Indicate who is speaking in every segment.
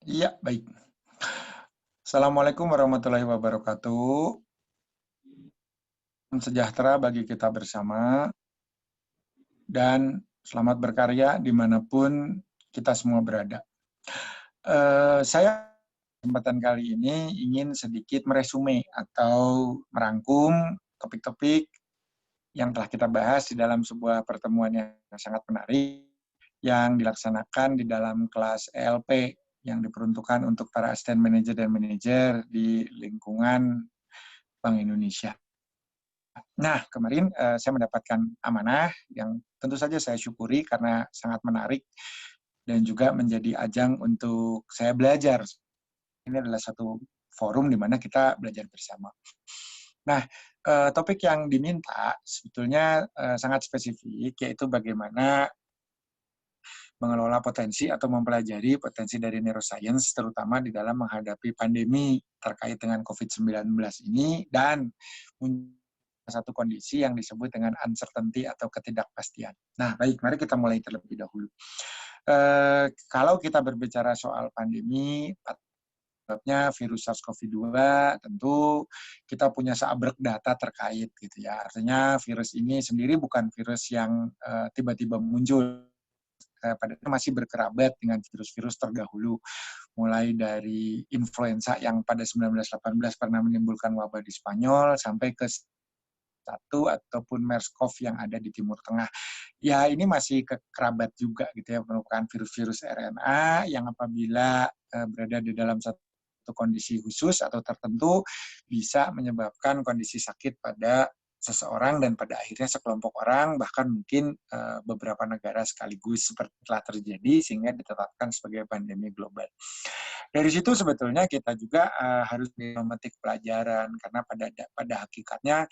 Speaker 1: Iya, baik. Assalamualaikum warahmatullahi wabarakatuh. Salam sejahtera bagi kita bersama, dan selamat berkarya dimanapun kita semua berada. Saya kesempatan kali ini ingin sedikit meresume atau merangkum topik-topik yang telah kita bahas di dalam sebuah pertemuan yang sangat menarik yang dilaksanakan di dalam kelas ELP yang diperuntukkan untuk para asisten manajer dan manajer di lingkungan Bank Indonesia. Nah, kemarin saya mendapatkan amanah yang tentu saja saya syukuri karena sangat menarik dan juga menjadi ajang untuk saya belajar. Ini adalah satu forum di mana kita belajar bersama. Nah, topik yang diminta sebetulnya sangat spesifik, yaitu bagaimana mengelola potensi atau mempelajari potensi dari neuroscience, terutama di dalam menghadapi pandemi terkait dengan COVID-19 ini, dan satu kondisi yang disebut dengan uncertainty atau ketidakpastian. Nah, baik, mari kita mulai terlebih dahulu. Kalau kita berbicara soal pandemi, sebabnya virus SARS-CoV-2, tentu kita punya seabrek data terkait gitu ya. Artinya virus ini sendiri bukan virus yang tiba-tiba muncul, pada masih berkerabat dengan virus-virus terdahulu, mulai dari influenza yang pada 1918 pernah menimbulkan wabah di Spanyol, sampai ke satu ataupun MERS-CoV yang ada di Timur Tengah. Ya, ini masih kerabat juga gitu ya, merupakan virus-virus RNA yang apabila berada di dalam satu kondisi khusus atau tertentu bisa menyebabkan kondisi sakit pada seseorang dan pada akhirnya sekelompok orang, bahkan mungkin beberapa negara sekaligus seperti telah terjadi sehingga ditetapkan sebagai pandemi global. Dari situ sebetulnya kita juga harus memetik pelajaran karena pada hakikatnya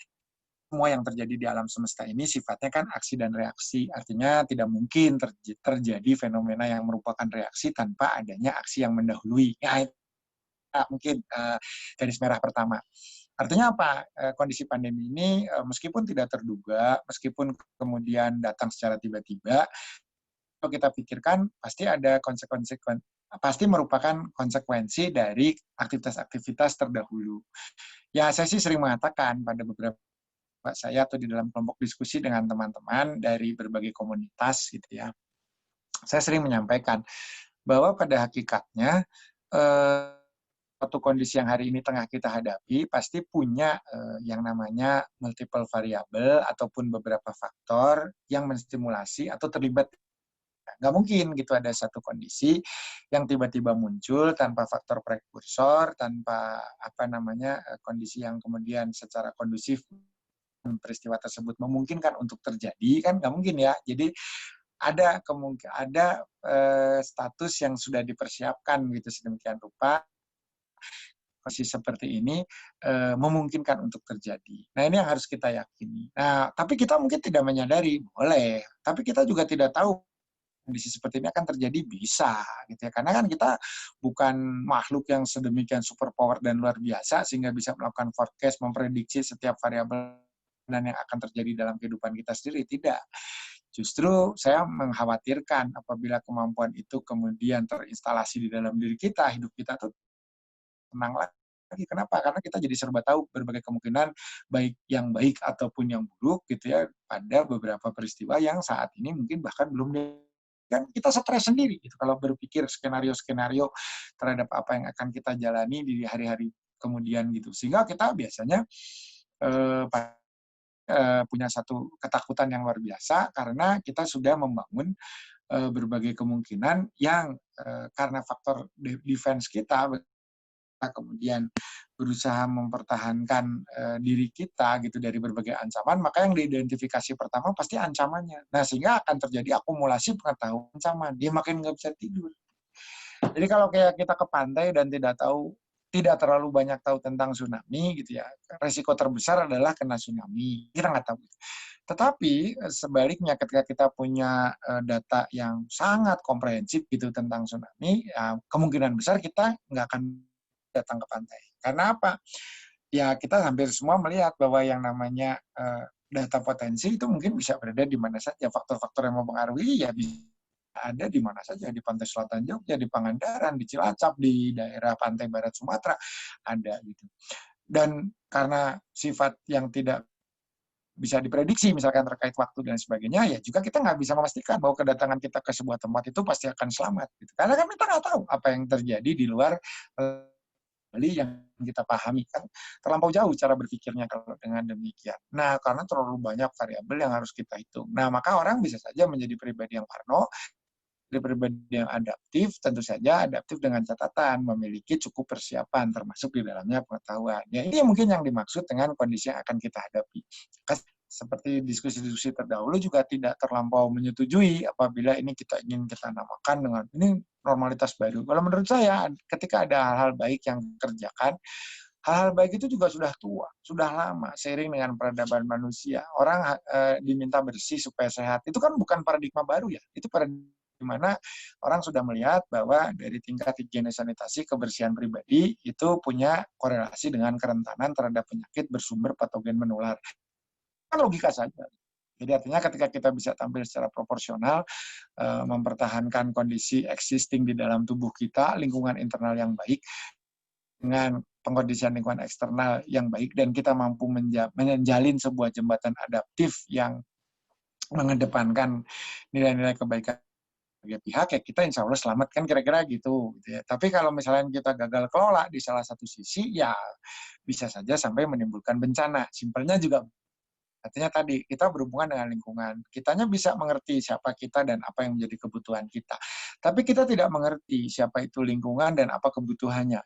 Speaker 1: semua yang terjadi di alam semesta ini sifatnya kan aksi dan reaksi. Artinya tidak mungkin terjadi fenomena yang merupakan reaksi tanpa adanya aksi yang mendahului. Ya, itu mungkin garis merah pertama. Artinya apa? Kondisi pandemi ini meskipun tidak terduga, meskipun kemudian datang secara tiba-tiba, kalau kita pikirkan pasti ada konsekuensi, pasti merupakan konsekuensi dari aktivitas-aktivitas terdahulu. Ya, saya sih sering mengatakan pada beberapa saya atau di dalam kelompok diskusi dengan teman-teman dari berbagai komunitas gitu ya. Saya sering menyampaikan bahwa pada hakikatnya suatu kondisi yang hari ini tengah kita hadapi pasti punya yang namanya multiple variable ataupun beberapa faktor yang menstimulasi atau terlibat. Nggak mungkin gitu ada satu kondisi yang tiba-tiba muncul tanpa faktor prekursor, tanpa apa namanya kondisi yang kemudian secara kondusif peristiwa tersebut memungkinkan untuk terjadi, kan nggak mungkin ya. Jadi ada status yang sudah dipersiapkan gitu sedemikian rupa kondisi seperti ini memungkinkan untuk terjadi. Nah, ini yang harus kita yakini. Nah, tapi kita mungkin tidak menyadari, boleh, tapi kita juga tidak tahu kondisi seperti ini akan terjadi, bisa gitu ya, karena kan kita bukan makhluk yang sedemikian super power dan luar biasa sehingga bisa melakukan forecast, memprediksi setiap variabel dan yang akan terjadi dalam kehidupan kita sendiri, tidak. Justru saya mengkhawatirkan apabila kemampuan itu kemudian terinstalasi di dalam diri kita, hidup kita tuh tenang lagi. Kenapa? Karena kita jadi serba tahu berbagai kemungkinan, baik yang baik ataupun yang buruk gitu ya, pada beberapa peristiwa yang saat ini mungkin bahkan belum, kan kita stres sendiri gitu kalau berpikir skenario-skenario terhadap apa yang akan kita jalani di hari-hari kemudian gitu. Sehingga kita biasanya eh, punya satu ketakutan yang luar biasa karena kita sudah membangun berbagai kemungkinan yang karena faktor defense kita kemudian berusaha mempertahankan diri kita gitu dari berbagai ancaman, maka yang diidentifikasi pertama pasti ancamannya. Nah, sehingga akan terjadi akumulasi pengetahuan ancaman. Dia makin nggak bisa tidur. Jadi kalau kayak kita ke pantai dan tidak terlalu banyak tahu tentang tsunami gitu ya, resiko terbesar adalah kena tsunami. Kita nggak tahu. Tetapi sebaliknya ketika kita punya data yang sangat komprehensif gitu tentang tsunami, ya, kemungkinan besar kita nggak akan datang ke pantai. Karena apa? Ya kita hampir semua melihat bahwa yang namanya data potensi itu mungkin bisa berada di mana saja. Faktor-faktor yang mempengaruhi ya bisa ada di mana saja, di pantai selatan Jogja, di Pangandaran, di Cilacap, di daerah pantai barat Sumatera, ada gitu. Dan karena sifat yang tidak bisa diprediksi, misalkan terkait waktu dan sebagainya, ya juga kita nggak bisa memastikan bahwa kedatangan kita ke sebuah tempat itu pasti akan selamat. Gitu. Karena kan kita nggak tahu apa yang terjadi di luar Bali yang kita pahami kan terlampau jauh cara berpikirnya kalau dengan demikian. Nah, karena terlalu banyak variabel yang harus kita hitung. Nah, maka orang bisa saja menjadi pribadi yang parno, jadi pribadi yang adaptif, tentu saja adaptif dengan catatan, memiliki cukup persiapan, termasuk di dalamnya pengetahuan. Ya, ini mungkin yang dimaksud dengan kondisi yang akan kita hadapi. Seperti diskusi-diskusi terdahulu juga tidak terlampau menyetujui apabila ini kita ingin kita namakan dengan ini normalitas baru. Kalau menurut saya, ketika ada hal-hal baik yang dikerjakan, hal-hal baik itu juga sudah tua, sudah lama, seiring dengan peradaban manusia. Orang diminta bersih supaya sehat. Itu kan bukan paradigma baru ya. Itu paradigma di mana orang sudah melihat bahwa dari tingkat higienis sanitasi kebersihan pribadi itu punya korelasi dengan kerentanan terhadap penyakit bersumber patogen menular. Kan logika saja. Jadi artinya ketika kita bisa tampil secara proporsional, mempertahankan kondisi existing di dalam tubuh kita, lingkungan internal yang baik, dengan pengkondisian lingkungan eksternal yang baik, dan kita mampu menjalin sebuah jembatan adaptif yang mengedepankan nilai-nilai kebaikan sebagai pihak, ya kita insya Allah selamat kan kira-kira gitu. Ya. Tapi kalau misalnya kita gagal kelola di salah satu sisi, ya bisa saja sampai menimbulkan bencana. Simpelnya juga artinya tadi, kita berhubungan dengan lingkungan. Kitanya bisa mengerti siapa kita dan apa yang menjadi kebutuhan kita. Tapi kita tidak mengerti siapa itu lingkungan dan apa kebutuhannya.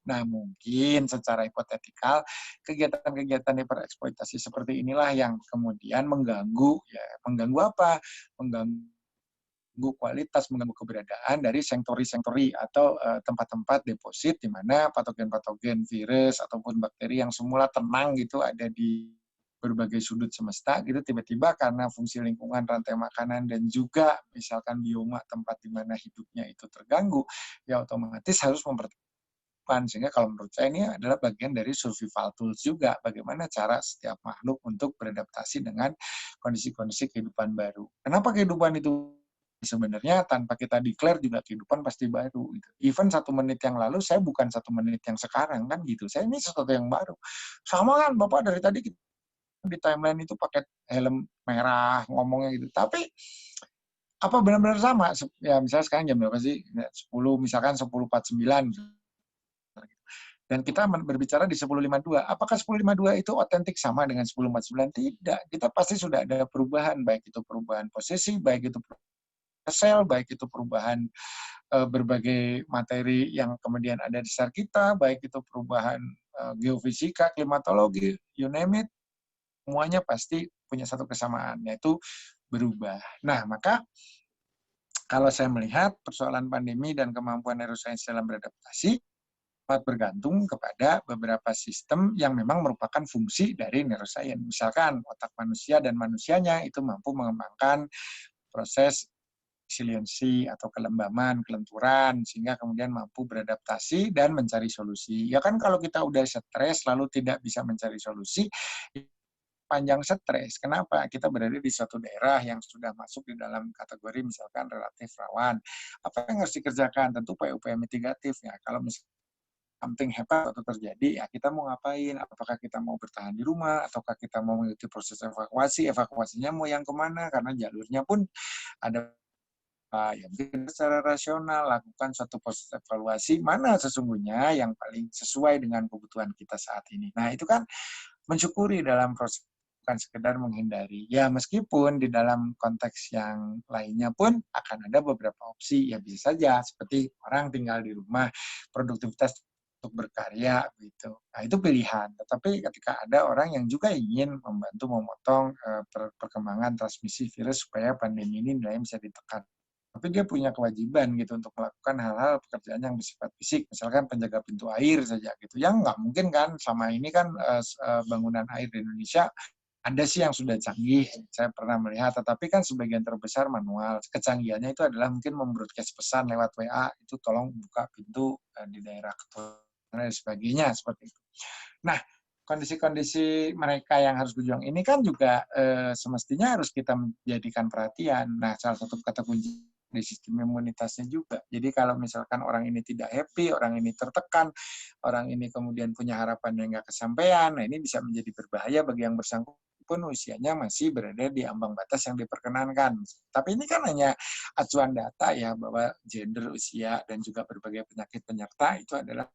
Speaker 1: Nah, mungkin secara hipotetikal, kegiatan-kegiatan hipereksploitasi seperti inilah yang kemudian mengganggu, ya mengganggu apa? Mengganggu kualitas, mengganggu keberadaan dari sentori-sentori atau tempat-tempat deposit di mana patogen-patogen virus ataupun bakteri yang semula tenang gitu ada di berbagai sudut semesta gitu, tiba-tiba karena fungsi lingkungan rantai makanan dan juga misalkan bioma tempat di mana hidupnya itu terganggu, ya otomatis harus mempertahankan. Sehingga kalau menurut saya ini adalah bagian dari survival tools juga, bagaimana cara setiap makhluk untuk beradaptasi dengan kondisi-kondisi kehidupan baru. Kenapa kehidupan itu sebenarnya tanpa kita declare juga kehidupan pasti baru. Gitu. Even 1 menit yang lalu saya bukan 1 menit yang sekarang kan gitu. Saya ini sesuatu yang baru. Sama kan Bapak dari tadi di timeline itu pakai helm merah ngomongnya gitu. Tapi apa benar-benar sama? Ya misalnya sekarang jam berapa sih? 10 misalkan 10.49 dan kita berbicara di 10.52. Apakah 10.52 itu otentik sama dengan 10.49? Tidak. Kita pasti sudah ada perubahan, baik itu perubahan posisi, baik itu sel, baik itu perubahan berbagai materi yang kemudian ada di sekitar kita, baik itu perubahan geofisika, klimatologi, you name it, semuanya pasti punya satu kesamaan, yaitu berubah. Nah, maka kalau saya melihat persoalan pandemi dan kemampuan neuroscience dalam beradaptasi, dapat bergantung kepada beberapa sistem yang memang merupakan fungsi dari neuroscience. Misalkan otak manusia dan manusianya itu mampu mengembangkan proses resiliensi atau kelembaman, kelenturan, sehingga kemudian mampu beradaptasi dan mencari solusi. Ya kan kalau kita udah stres lalu tidak bisa mencari solusi, panjang stres. Kenapa? Kita berada di suatu daerah yang sudah masuk di dalam kategori misalkan relatif rawan. Apa yang harus dikerjakan? Tentu upaya-upaya mitigatif ya. Kalau misalnya something hebat atau terjadi, ya kita mau ngapain? Apakah kita mau bertahan di rumah, ataukah kita mau mengikuti proses evakuasi? Evakuasinya mau yang kemana? Karena jalurnya pun ada ya mungkin secara rasional lakukan suatu proses evaluasi mana sesungguhnya yang paling sesuai dengan kebutuhan kita saat ini. Nah itu kan mensyukuri dalam proses, bukan sekedar menghindari. Ya meskipun di dalam konteks yang lainnya pun akan ada beberapa opsi, ya bisa saja seperti orang tinggal di rumah, produktivitas untuk berkarya gitu. Nah itu pilihan. Tetapi ketika ada orang yang juga ingin membantu memotong perkembangan transmisi virus supaya pandemi ini nilainya bisa ditekan, tapi dia punya kewajiban gitu untuk melakukan hal-hal pekerjaan yang bersifat fisik, misalkan penjaga pintu air saja gitu. Yang nggak mungkin kan selama ini kan bangunan air di Indonesia ada sih yang sudah canggih, saya pernah melihat, tetapi kan sebagian terbesar manual. Kecanggihannya itu adalah mungkin membroadcast pesan lewat WA, itu tolong buka pintu di daerah keturunan dan sebagainya seperti itu. Nah, kondisi-kondisi mereka yang harus berjuang ini kan juga semestinya harus kita menjadikan perhatian. Nah, salah satu kata kunci di sistem imunitasnya juga. Jadi kalau misalkan orang ini tidak happy, orang ini tertekan, orang ini kemudian punya harapan yang nggak kesampaian, nah ini bisa menjadi berbahaya bagi yang bersangkutan pun usianya masih berada di ambang batas yang diperkenankan. Tapi ini kan hanya acuan data ya, bahwa gender, usia, dan juga berbagai penyakit penyerta itu adalah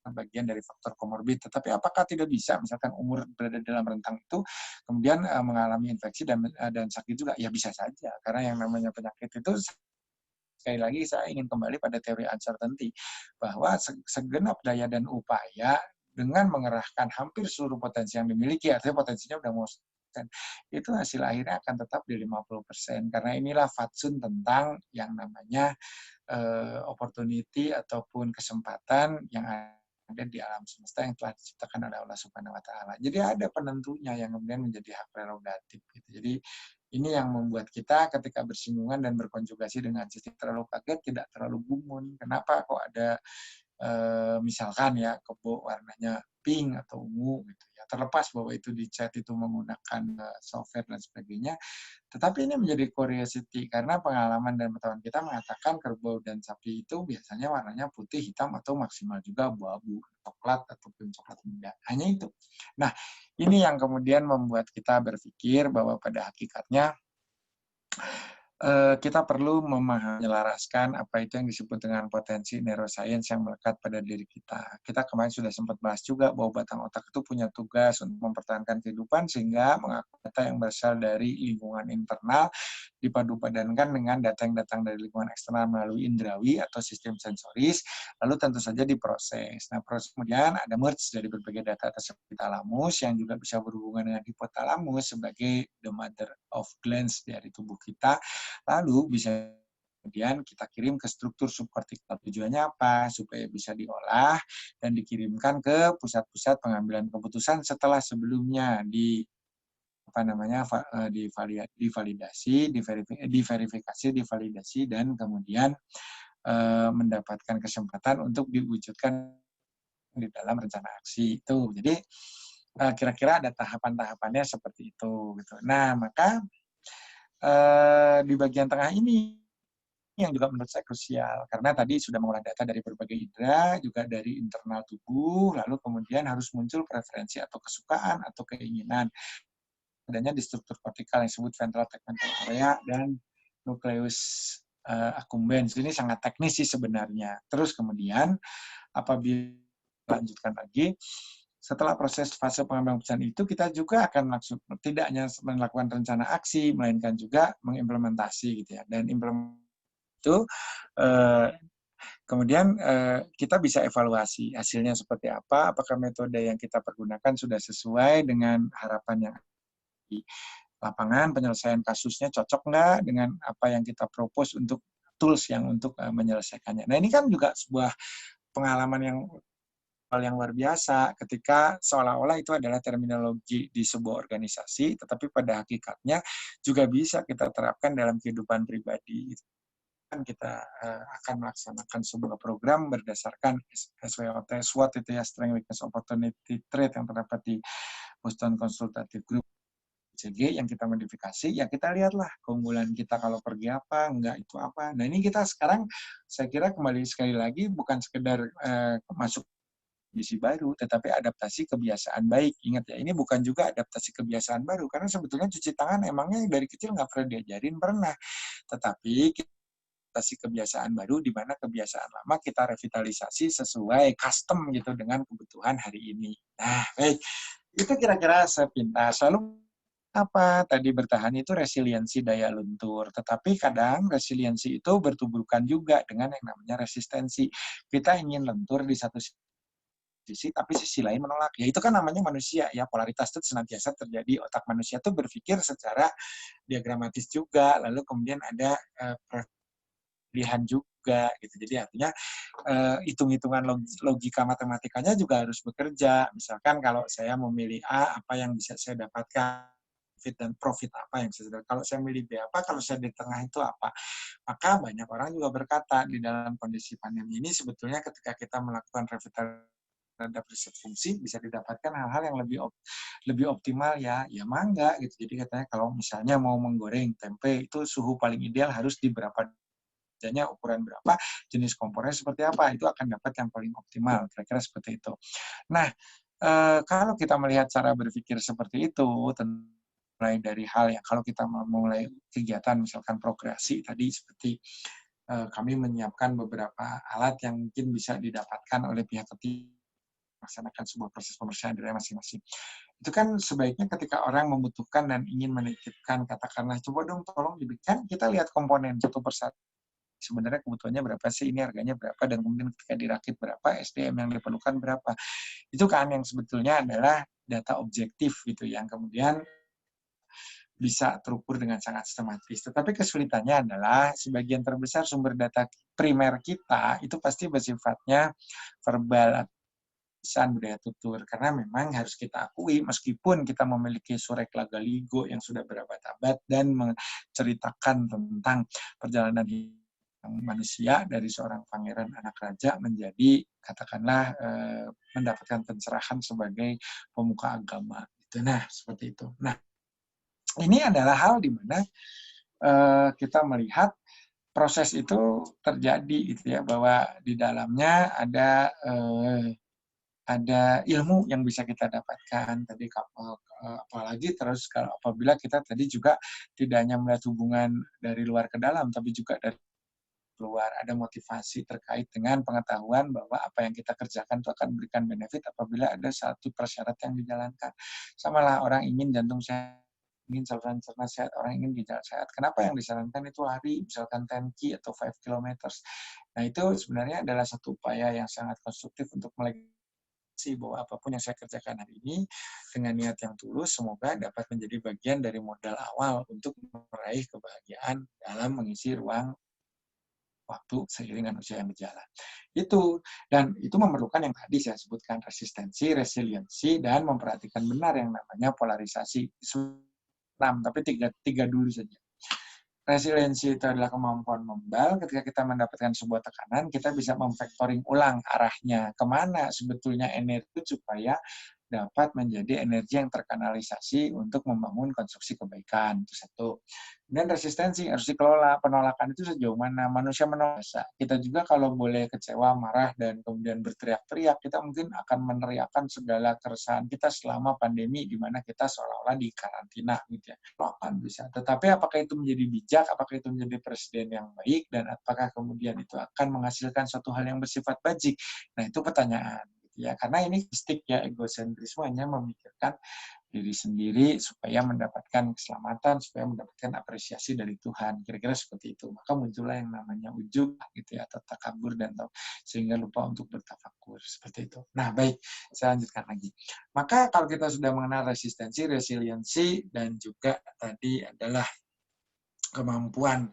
Speaker 1: bagian dari faktor komorbid. Tetapi apakah tidak bisa, misalkan umur berada dalam rentang itu, kemudian mengalami infeksi dan sakit juga? Ya bisa saja, karena yang namanya penyakit itu, sekali lagi saya ingin kembali pada teori uncertainty, bahwa segenap daya dan upaya dengan mengerahkan hampir seluruh potensi yang dimiliki, artinya potensinya udah mau itu hasil akhirnya akan tetap di 50%. Karena inilah fatsun tentang yang namanya opportunity ataupun kesempatan yang ada di alam semesta yang telah diciptakan oleh Allah Subhanahu wa taala. Jadi ada penentunya yang kemudian menjadi hak prerogatif gitu. Jadi ini yang membuat kita ketika bersinggungan dan berkonjugasi dengan sistem terlalu kaget, tidak terlalu gumun. Kenapa kok ada misalkan ya kebo warnanya pink atau ungu gitu ya. Terlepas bahwa itu dicat itu menggunakan software dan sebagainya, tetapi ini menjadi curiosity karena pengalaman dan pengetahuan kita mengatakan kerbau dan sapi itu biasanya warnanya putih, hitam, atau maksimal juga abu-abu, coklat ataupun coklat muda. Hanya itu. Nah, ini yang kemudian membuat kita berpikir bahwa pada hakikatnya kita perlu menyelaraskan apa itu yang disebut dengan potensi neuroscience yang melekat pada diri kita. Kita kemarin sudah sempat bahas juga bahwa batang otak itu punya tugas untuk mempertahankan kehidupan sehingga mengaku data yang berasal dari lingkungan internal dipadupadankan dengan data yang datang dari lingkungan eksternal melalui indrawi atau sistem sensoris, lalu tentu saja diproses. Nah, proses kemudian ada merge dari berbagai data tersebut di talamus yang juga bisa berhubungan dengan hipotalamus sebagai the mother of glands dari tubuh kita. Lalu bisa kemudian kita kirim ke struktur subkortikal. Tujuannya apa? Supaya bisa diolah dan dikirimkan ke pusat-pusat pengambilan keputusan setelah sebelumnya diverifikasi, divalidasi, dan kemudian mendapatkan kesempatan untuk diwujudkan di dalam rencana aksi itu. Jadi kira-kira ada tahapan-tahapannya seperti itu. Gitu. Nah, maka di bagian tengah ini yang juga menurut saya krusial, karena tadi sudah mengolah data dari berbagai indera, juga dari internal tubuh, lalu kemudian harus muncul preferensi atau kesukaan atau keinginan. Adanya di struktur kortikal yang disebut ventral tegmental area dan nukleus accumbens. Ini sangat teknis sih sebenarnya. Terus kemudian apabila lanjutkan lagi, setelah proses fase pengambilan keputusan itu, kita juga akan tidak hanya melakukan rencana aksi, melainkan juga mengimplementasi gitu ya. Dan implementasi itu kemudian kita bisa evaluasi hasilnya seperti apa, apakah metode yang kita pergunakan sudah sesuai dengan harapan yang di lapangan, penyelesaian kasusnya cocok nggak dengan apa yang kita propose untuk tools yang untuk menyelesaikannya. Nah, ini kan juga sebuah pengalaman yang luar biasa ketika seolah-olah itu adalah terminologi di sebuah organisasi, tetapi pada hakikatnya juga bisa kita terapkan dalam kehidupan pribadi. Kita akan melaksanakan sebuah program berdasarkan SWOT, SWOT itu ya, Strength, Weakness, Opportunity, Trait yang terdapat di Boston Consultative Group CG yang kita modifikasi, ya kita lihatlah keunggulan kita kalau pergi apa, enggak itu apa. Nah ini kita sekarang saya kira kembali sekali lagi bukan sekedar masuk kondisi baru, tetapi adaptasi kebiasaan baik. Ingat ya, ini bukan juga adaptasi kebiasaan baru, karena sebetulnya cuci tangan emangnya dari kecil nggak pernah diajarin, pernah. Tetapi kita adaptasi kebiasaan baru, di mana kebiasaan lama kita revitalisasi sesuai custom gitu dengan kebutuhan hari ini. Nah, baik. Itu kira-kira sepintas. Lalu apa? Tadi bertahan itu resiliensi daya luntur. Tetapi kadang resiliensi itu bertuburkan juga dengan yang namanya resistensi. Kita ingin lentur di satu sisi, tapi sisi lain menolak. Ya itu kan namanya manusia ya, polaritas itu senantiasa terjadi. Otak manusia itu berpikir secara diagramatis juga, lalu kemudian ada pilihan juga gitu. Jadi artinya hitung-hitungan logika matematikanya juga harus bekerja. Misalkan kalau saya memilih A, apa yang bisa saya dapatkan? Dan profit apa yang saya dapatkan? Kalau saya milih B apa? Kalau saya di tengah itu apa? Maka banyak orang juga berkata di dalam kondisi pandemi ini sebetulnya ketika kita melakukan revitalisasi terhadap riset fungsi bisa didapatkan hal-hal yang lebih optimal ya mangga gitu. Jadi katanya kalau misalnya mau menggoreng tempe itu suhu paling ideal harus di berapa derajatnya, ukuran berapa, jenis kompornya seperti apa, itu akan dapat yang paling optimal, kira-kira seperti itu. Nah, kalau kita melihat cara berpikir seperti itu, mulai dari hal yang kalau kita memulai kegiatan misalkan progresi tadi seperti kami menyiapkan beberapa alat yang mungkin bisa didapatkan oleh pihak ketiga melaksanakan sebuah proses pembersihan diri masing-masing. Itu kan sebaiknya ketika orang membutuhkan dan ingin menitipkan, katakanlah, coba dong tolong dibikin, kita lihat komponen satu persatu. Sebenarnya kebutuhannya berapa sih, ini harganya berapa, dan kemudian ketika dirakit berapa, SDM yang diperlukan berapa. Itu kan yang sebetulnya adalah data objektif gitu, yang kemudian bisa terukur dengan sangat sistematis. Tetapi kesulitannya adalah sebagian terbesar sumber data primer kita itu pasti bersifatnya verbal, lisan, budaya tutur. Karena memang harus kita akui, meskipun kita memiliki Surek Lagaligo yang sudah berabad-abad dan menceritakan tentang perjalanan hidup manusia dari seorang pangeran anak raja menjadi, katakanlah, mendapatkan pencerahan sebagai pemuka agama. Nah, seperti itu. Nah, ini adalah hal di mana kita melihat proses itu terjadi gitu ya, bahwa di dalamnya ada ilmu yang bisa kita dapatkan tadi, apalagi terus kalau apabila kita tadi juga tidak hanya melihat hubungan dari luar ke dalam, tapi juga dari luar, ada motivasi terkait dengan pengetahuan bahwa apa yang kita kerjakan itu akan memberikan benefit apabila ada satu persyarat yang dijalankan. Samalah orang ingin jantung sehat, ingin saluran cerna sehat, orang ingin ginjal sehat. Kenapa yang disarankan itu lari, misalkan 10K atau 5 kilometers. Nah, itu sebenarnya adalah satu upaya yang sangat konstruktif untuk sih bahwa apapun yang saya kerjakan hari ini dengan niat yang tulus, semoga dapat menjadi bagian dari modal awal untuk meraih kebahagiaan dalam mengisi ruang waktu seiring dengan usia yang berjalan. Dan itu memerlukan yang tadi saya sebutkan, resistensi, resiliensi, dan memperhatikan benar yang namanya polarisasi. Tapi tiga dulu saja. Resiliensi itu adalah kemampuan membal. Ketika kita mendapatkan sebuah tekanan, kita bisa memfaktoring ulang arahnya kemana sebetulnya energi supaya dapat menjadi energi yang terkanalisasi untuk membangun konstruksi kebaikan. Itu satu. Dan resistensi harus dikelola. Penolakan itu sejauh mana manusia menolak. Kita juga kalau boleh kecewa, marah, dan kemudian berteriak-teriak, kita mungkin akan meneriakkan segala keresahan kita selama pandemi, di mana kita seolah-olah di karantina gitu ya. Penolakan bisa. Tetapi apakah itu menjadi bijak, apakah itu menjadi presiden yang baik, dan apakah kemudian itu akan menghasilkan suatu hal yang bersifat bajik? Nah, itu pertanyaan. Ya, karena ini stick ya, egosentrisme hanya memikirkan diri sendiri supaya mendapatkan keselamatan, supaya mendapatkan apresiasi dari Tuhan, kira-kira seperti itu. Maka muncullah yang namanya ujub gitu ya, atau takabur, dan sehingga lupa untuk bertafakur, seperti itu. Nah, baik, saya lanjutkan lagi. Maka kalau kita sudah mengenal resistensi, resiliensi, dan juga tadi adalah kemampuan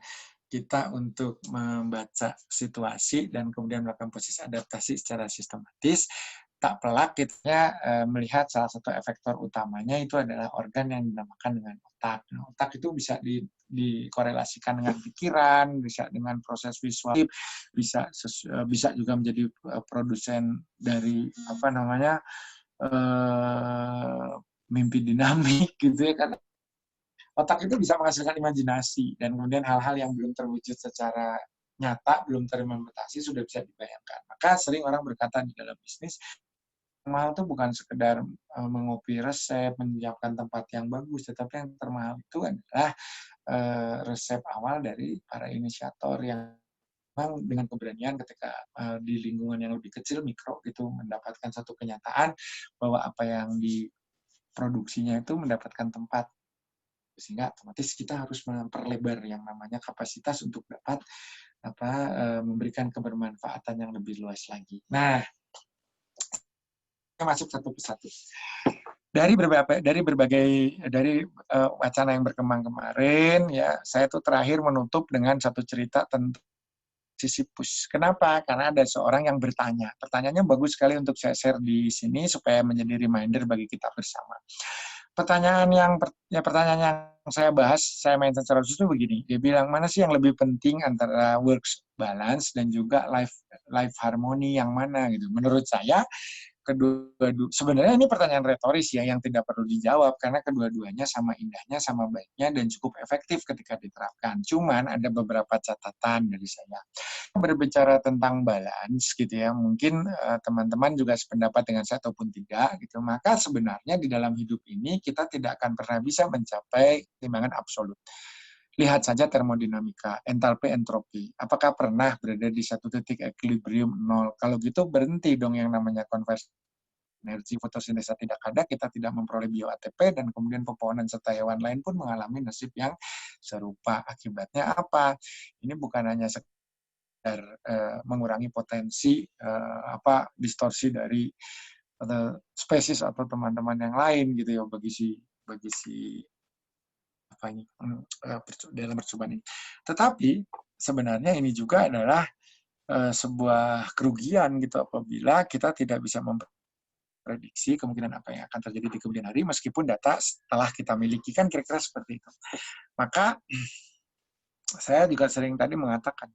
Speaker 1: kita untuk membaca situasi dan kemudian melakukan proses adaptasi secara sistematis, tak pelak kita melihat salah satu efektor utamanya itu adalah organ yang dinamakan dengan otak. Nah, otak itu bisa dikorelasikan dengan pikiran, bisa dengan proses visual, bisa juga menjadi produsen dari mimpi dinamik gitu ya, karena otak itu bisa menghasilkan imajinasi, dan kemudian hal-hal yang belum terwujud secara nyata, belum terimplementasi, sudah bisa dibayangkan. Maka sering orang berkata di dalam bisnis, mahal itu bukan sekedar mengopi resep, menyiapkan tempat yang bagus, tetapi yang termahal itu adalah resep awal dari para inisiator yang memang dengan keberanian ketika di lingkungan yang lebih kecil, mikro, itu mendapatkan satu kenyataan bahwa apa yang diproduksinya itu mendapatkan tempat, sehingga otomatis kita harus memperlebar yang namanya kapasitas untuk dapat memberikan kebermanfaatan yang lebih luas lagi. Nah, kita masuk satu persatu. Dari wacana yang berkembang kemarin, ya saya tuh terakhir menutup dengan satu cerita tentang Sisyphus. Kenapa? Karena ada seorang yang bertanya. Pertanyaannya bagus sekali untuk saya share di sini supaya menjadi reminder bagi kita bersama. Pertanyaan yang saya bahas, saya mainkan secara khusus itu begini. Dia bilang, mana sih yang lebih penting antara work balance dan juga life harmony, yang mana gitu. Menurut saya, sebenarnya ini pertanyaan retoris ya yang tidak perlu dijawab karena kedua-duanya sama indahnya, sama baiknya dan cukup efektif ketika diterapkan. Cuman ada beberapa catatan dari saya. Berbicara tentang balance gitu ya, mungkin teman-teman juga sependapat dengan saya ataupun tidak gitu. Maka sebenarnya di dalam hidup ini kita tidak akan pernah bisa mencapai keseimbangan absolut. Lihat saja termodinamika, entalpi, entropi. Apakah pernah berada di satu titik equilibrium nol? Kalau gitu berhenti dong yang namanya konversi energi fotosintesa tidak ada, kita tidak memperoleh bio ATP, dan kemudian pepohonan serta hewan lain pun mengalami nasib yang serupa. Akibatnya apa? Ini bukan hanya sekedar mengurangi potensi distorsi dari spesies atau teman-teman yang lain gitu ya bagi si dalam percobaan ini. Tetapi sebenarnya ini juga adalah sebuah kerugian gitu apabila kita tidak bisa memprediksi kemungkinan apa yang akan terjadi di kemudian hari meskipun data setelah kita miliki kan kira-kira seperti itu. Maka saya juga sering tadi mengatakan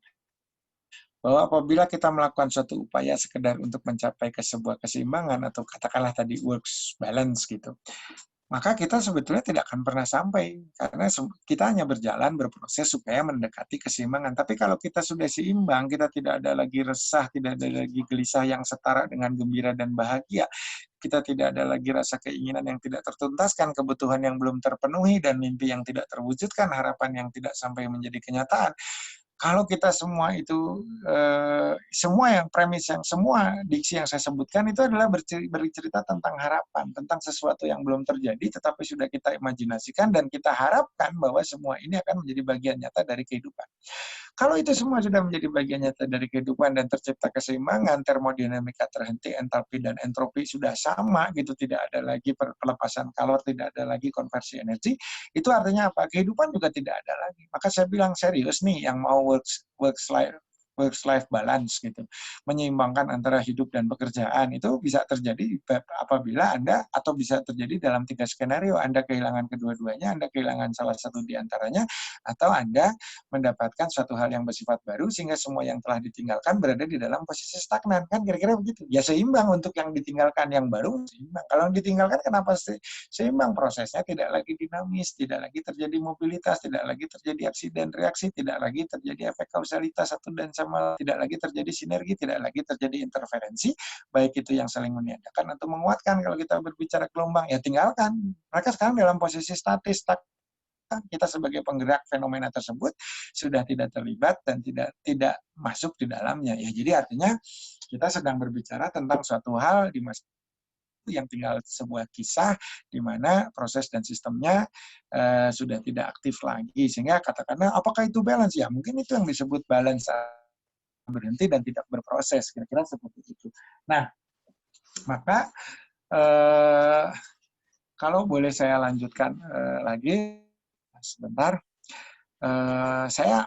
Speaker 1: bahwa apabila kita melakukan suatu upaya sekedar untuk mencapai ke sebuah keseimbangan atau katakanlah tadi works balance gitu, maka kita sebetulnya tidak akan pernah sampai karena kita hanya berjalan berproses supaya mendekati keseimbangan. Tapi kalau kita sudah seimbang, kita tidak ada lagi resah, tidak ada lagi gelisah yang setara dengan gembira dan bahagia. Kita tidak ada lagi rasa keinginan yang tidak tertuntaskan, kebutuhan yang belum terpenuhi, dan mimpi yang tidak terwujudkan, harapan yang tidak sampai menjadi kenyataan. Kalau kita semua itu, semua yang premis yang semua diksi yang saya sebutkan itu adalah bercerita tentang harapan, tentang sesuatu yang belum terjadi tetapi sudah kita imajinasikan dan kita harapkan bahwa semua ini akan menjadi bagian nyata dari kehidupan. Kalau itu semua sudah menjadi bagian nyata dari kehidupan dan tercipta keseimbangan, termodinamika terhenti, entalpi dan entropi sudah sama gitu, tidak ada lagi pelepasan kalor, tidak ada lagi konversi energi, itu artinya apa? Kehidupan juga tidak ada lagi. Maka saya bilang serius nih yang mau work-life balance gitu, menyeimbangkan antara hidup dan pekerjaan itu bisa terjadi apabila Anda atau bisa terjadi dalam 3 skenario. Anda kehilangan kedua-duanya, Anda kehilangan salah satu di antaranya, atau Anda mendapatkan suatu hal yang bersifat baru sehingga semua yang telah ditinggalkan berada di dalam posisi stagnan. Kan kira-kira begitu. Ya seimbang untuk yang ditinggalkan, yang baru seimbang. Kalau yang ditinggalkan kenapa seimbang? Prosesnya tidak lagi dinamis, tidak lagi terjadi mobilitas, tidak lagi terjadi aksi dan reaksi, tidak lagi terjadi efek kausalitas satu dan sama, tidak lagi terjadi sinergi, tidak lagi terjadi interferensi, baik itu yang saling meniadakan atau menguatkan. Kalau kita berbicara gelombang, ya tinggalkan. Mereka sekarang dalam posisi statis, kita sebagai penggerak fenomena tersebut sudah tidak terlibat dan tidak masuk di dalamnya. Ya, jadi artinya kita sedang berbicara tentang suatu hal di masa yang tinggal sebuah kisah di mana proses dan sistemnya sudah tidak aktif lagi. Sehingga katakanlah apakah itu balance? Ya mungkin itu yang disebut balance, berhenti dan tidak berproses. Kira-kira seperti itu. Nah, maka kalau boleh saya lanjutkan lagi sebentar. Saya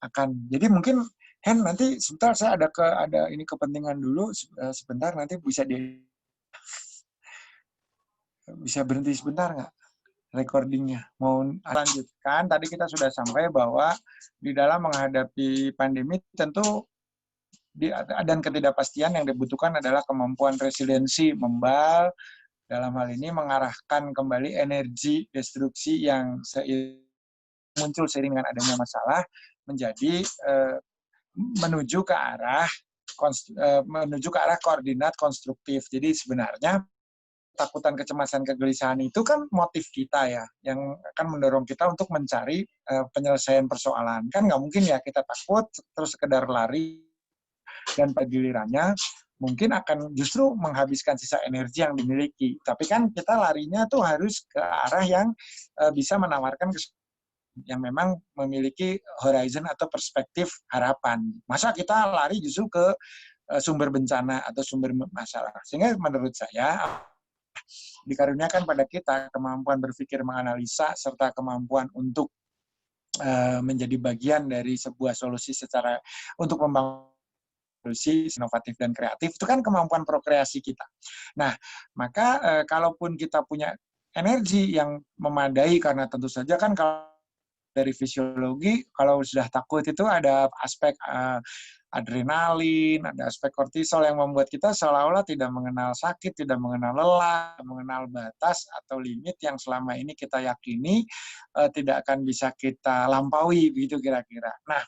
Speaker 1: akan jadi mungkin Hen nanti sebentar saya ada ini kepentingan dulu sebentar, nanti bisa berhenti sebentar nggak recordingnya, mau lanjutkan. Tadi kita sudah sampai bahwa di dalam menghadapi pandemi tentu dan ketidakpastian yang dibutuhkan adalah kemampuan resiliensi membal, dalam hal ini mengarahkan kembali energi destruksi yang muncul seiring dengan adanya masalah menjadi menuju ke arah koordinat konstruktif. Jadi sebenarnya takutan, kecemasan, kegelisahan itu kan motif kita ya, yang akan mendorong kita untuk mencari penyelesaian persoalan. Kan nggak mungkin ya kita takut terus sekedar lari dan pada gilirannya mungkin akan justru menghabiskan sisa energi yang dimiliki. Tapi kan kita larinya tuh harus ke arah yang bisa menawarkan yang memang memiliki horizon atau perspektif harapan. Masa kita lari justru ke sumber bencana atau sumber masalah. Sehingga menurut saya dikaruniakan pada kita kemampuan berpikir, menganalisa, serta kemampuan untuk menjadi bagian dari sebuah solusi untuk membangun solusi inovatif dan kreatif, itu kan kemampuan prokreasi kita. Nah, maka kalaupun kita punya energi yang memadai, karena tentu saja kan kalau dari fisiologi, kalau sudah takut itu ada aspek adrenalin, ada aspek kortisol yang membuat kita seolah-olah tidak mengenal sakit, tidak mengenal lelah, mengenal batas atau limit yang selama ini kita yakini tidak akan bisa kita lampaui, begitu kira-kira. Nah,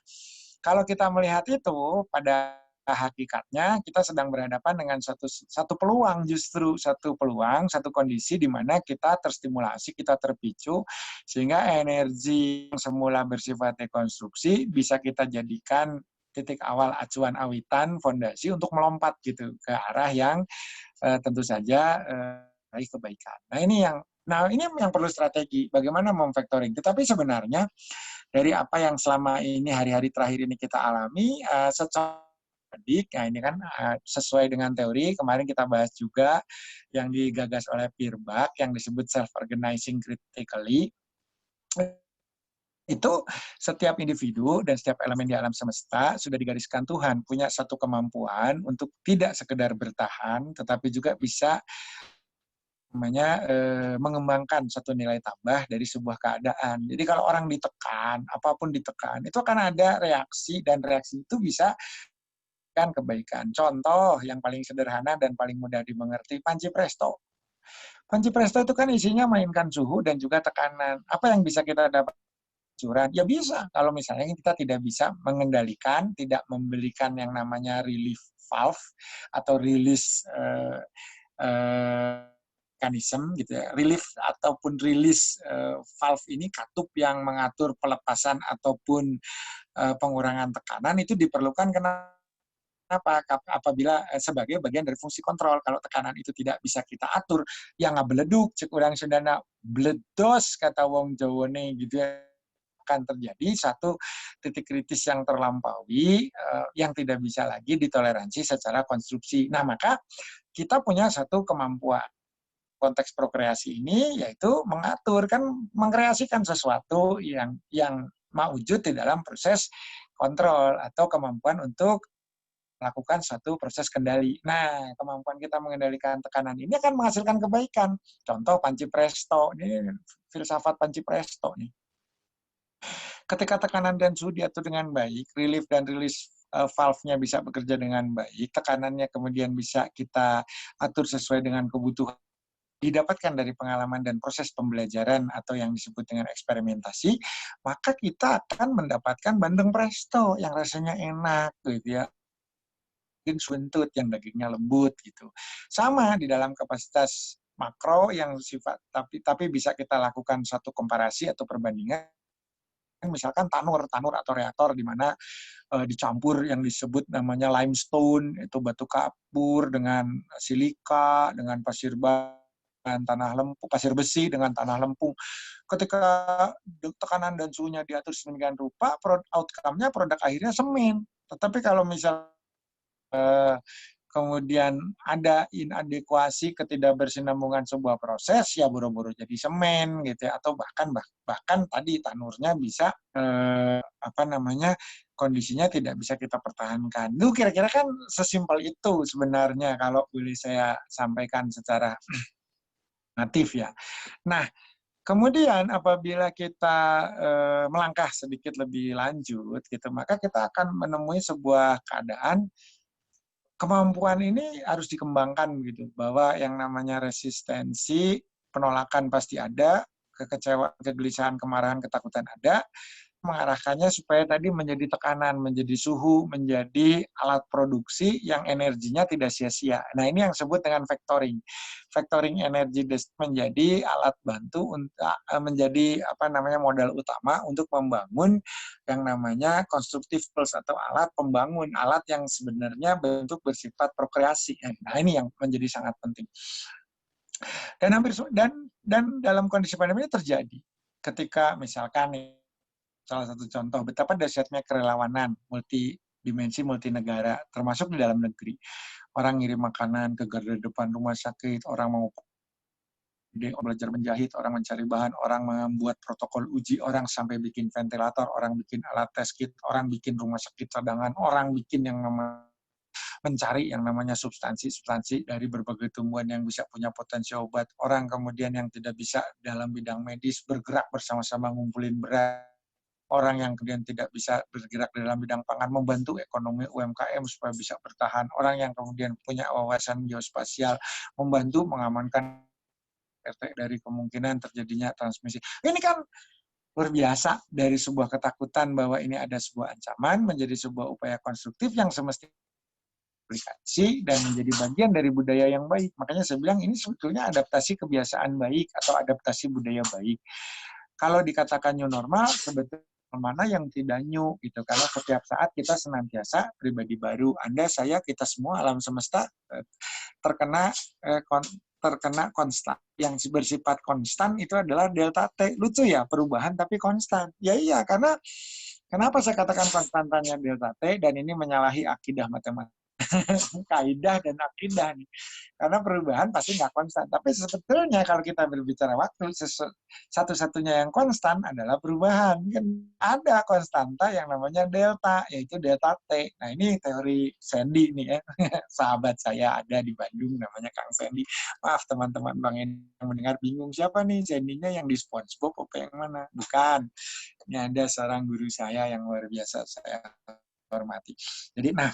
Speaker 1: kalau kita melihat itu, pada hakikatnya kita sedang berhadapan dengan satu peluang, justru satu peluang, satu kondisi di mana kita terstimulasi, kita terpicu, sehingga energi yang semula bersifat dekonstruksi bisa kita jadikan titik awal acuan awitan fondasi untuk melompat gitu ke arah yang tentu saja raih kebaikan. Nah ini yang perlu strategi bagaimana memfaktoring. Tetapi sebenarnya dari apa yang selama ini hari-hari terakhir ini kita alami secara adik, nah ini kan sesuai dengan teori, kemarin kita bahas juga yang digagas oleh Pirbak, yang disebut self-organizing critically, itu setiap individu dan setiap elemen di alam semesta sudah digariskan Tuhan, punya satu kemampuan untuk tidak sekedar bertahan, tetapi juga bisa mengembangkan satu nilai tambah dari sebuah keadaan. Jadi kalau orang ditekan, apapun ditekan, itu akan ada reaksi, dan reaksi itu bisa kan kebaikan. Contoh yang paling sederhana dan paling mudah dimengerti, panci presto. Panci presto itu kan isinya mainkan suhu dan juga tekanan. Apa yang bisa kita dapat curan? Ya bisa, kalau misalnya kita tidak bisa mengendalikan, tidak memberikan yang namanya relief valve atau release mekanisme gitu ya. Relief ataupun release valve ini katup yang mengatur pelepasan ataupun pengurangan tekanan itu diperlukan apabila sebagai bagian dari fungsi kontrol. Kalau tekanan itu tidak bisa kita atur, ya nggak beleduk, cek urang Sundana, bledos kata wong Jawane gitu ya, akan terjadi satu titik kritis yang terlampaui, yang tidak bisa lagi ditoleransi secara konstruksi. Nah, maka kita punya satu kemampuan konteks prokreasi ini, yaitu mengatur, kan mengkreasikan sesuatu yang maujud di dalam proses kontrol atau kemampuan untuk melakukan satu proses kendali. Nah, kemampuan kita mengendalikan tekanan ini akan menghasilkan kebaikan. Contoh panci presto, ini filsafat panci presto nih. Ketika tekanan dan suhu diatur dengan baik, relief dan release valve-nya bisa bekerja dengan baik, tekanannya kemudian bisa kita atur sesuai dengan kebutuhan didapatkan dari pengalaman dan proses pembelajaran atau yang disebut dengan eksperimentasi, maka kita akan mendapatkan bandeng presto yang rasanya enak gitu ya. Suentut yang dagingnya lembut gitu. Sama di dalam kapasitas makro yang sifat tapi bisa kita lakukan satu komparasi atau perbandingan, misalkan tanur atau reaktor di mana dicampur yang disebut namanya limestone, itu batu kapur dengan silika, dengan dengan tanah lempung, pasir besi dengan tanah lempung. Ketika tekanan dan suhunya diatur sedemikian rupa, outcome-nya produk akhirnya semen. Tetapi kalau misal kemudian ada inadekuasi, ketidakbersinambungan sebuah proses, ya buru-buru jadi semen gitu ya, atau bahkan tadi tanurnya bisa kondisinya tidak bisa kita pertahankan. Itu kira-kira kan sesimpel itu sebenarnya kalau boleh saya sampaikan secara natif ya. Nah, kemudian apabila kita melangkah sedikit lebih lanjut gitu, maka kita akan menemui sebuah keadaan kemampuan ini harus dikembangkan gitu, bahwa yang namanya resistensi, penolakan pasti ada, kekecewaan, kegelisahan, kemarahan, ketakutan ada, mengarahkannya supaya tadi menjadi tekanan, menjadi suhu, menjadi alat produksi yang energinya tidak sia-sia. Nah, ini yang disebut dengan factoring. Factoring energi menjadi alat bantu untuk menjadi modal utama untuk membangun yang namanya constructive tools atau alat pembangun, alat yang sebenarnya bentuk bersifat prokreasi. Nah, ini yang menjadi sangat penting. Dan dalam kondisi pandemi ini terjadi ketika misalkan salah satu contoh betapa dahsyatnya kerelawanan multidimensi, multinegara, termasuk di dalam negeri. Orang ngirim makanan ke garda depan rumah sakit, orang mau belajar menjahit, orang mencari bahan, orang membuat protokol uji, orang sampai bikin ventilator, orang bikin alat tes kit, orang bikin rumah sakit cadangan, orang bikin yang mencari yang namanya substansi dari berbagai tumbuhan yang bisa punya potensi obat. Orang kemudian yang tidak bisa dalam bidang medis bergerak bersama-sama ngumpulin beras, orang yang kemudian tidak bisa bergerak dalam bidang pangan, membantu ekonomi UMKM supaya bisa bertahan, orang yang kemudian punya wawasan geospasial, membantu mengamankan RT dari kemungkinan terjadinya transmisi. Ini kan luar biasa, dari sebuah ketakutan bahwa ini ada sebuah ancaman menjadi sebuah upaya konstruktif yang semestinya aplikasi dan menjadi bagian dari budaya yang baik. Makanya saya bilang ini sebetulnya adaptasi kebiasaan baik atau adaptasi budaya baik. Kalau dikatakan new normal, sebetulnya mana yang tidak new gitu, karena setiap saat kita senantiasa pribadi baru. Anda, saya, kita semua alam semesta terkena terkena konstan. Yang bersifat konstan itu adalah delta T. Lucu ya, perubahan tapi konstan. Ya iya, karena kenapa saya katakan konstantannya delta T, dan ini menyalahi akidah matematika. Kaidah dan akidah nih. Karena perubahan pasti nggak konstan. Tapi sebetulnya kalau kita berbicara waktu, satu-satunya yang konstan adalah perubahan. Kan ada konstanta yang namanya delta, yaitu delta T. Nah ini teori Sandy nih ya. Sahabat saya ada di Bandung namanya Kang Sandy. Maaf teman-teman Bang yang mendengar bingung, siapa nih Sandy-nya, yang di SpongeBob apa yang mana? Bukan. Ini ada seorang guru saya yang luar biasa saya hormati. Jadi nah,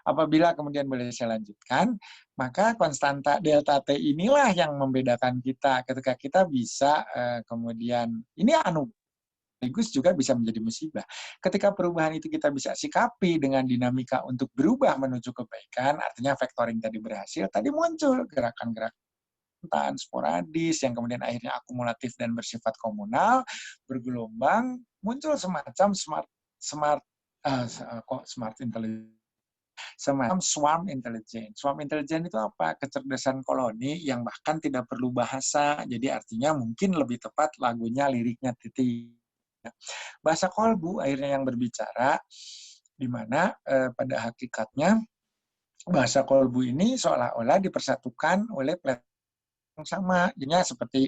Speaker 1: apabila kemudian boleh saya lanjutkan, maka konstanta delta T inilah yang membedakan kita ketika kita bisa kemudian, ini sekaligus juga bisa menjadi musibah. Ketika perubahan itu kita bisa sikapi dengan dinamika untuk berubah menuju kebaikan, artinya factoring tadi berhasil, tadi muncul gerakan-gerakan sporadis yang kemudian akhirnya akumulatif dan bersifat komunal, bergelombang, muncul semacam smart intelligence, semacam swarm intelligence. Swarm intelligence itu apa? Kecerdasan koloni yang bahkan tidak perlu bahasa. Jadi artinya mungkin lebih tepat lagunya, liriknya titik. Bahasa kolbu akhirnya yang berbicara, di mana pada hakikatnya bahasa kolbu ini seolah-olah dipersatukan oleh platform yang sama. Jadinya seperti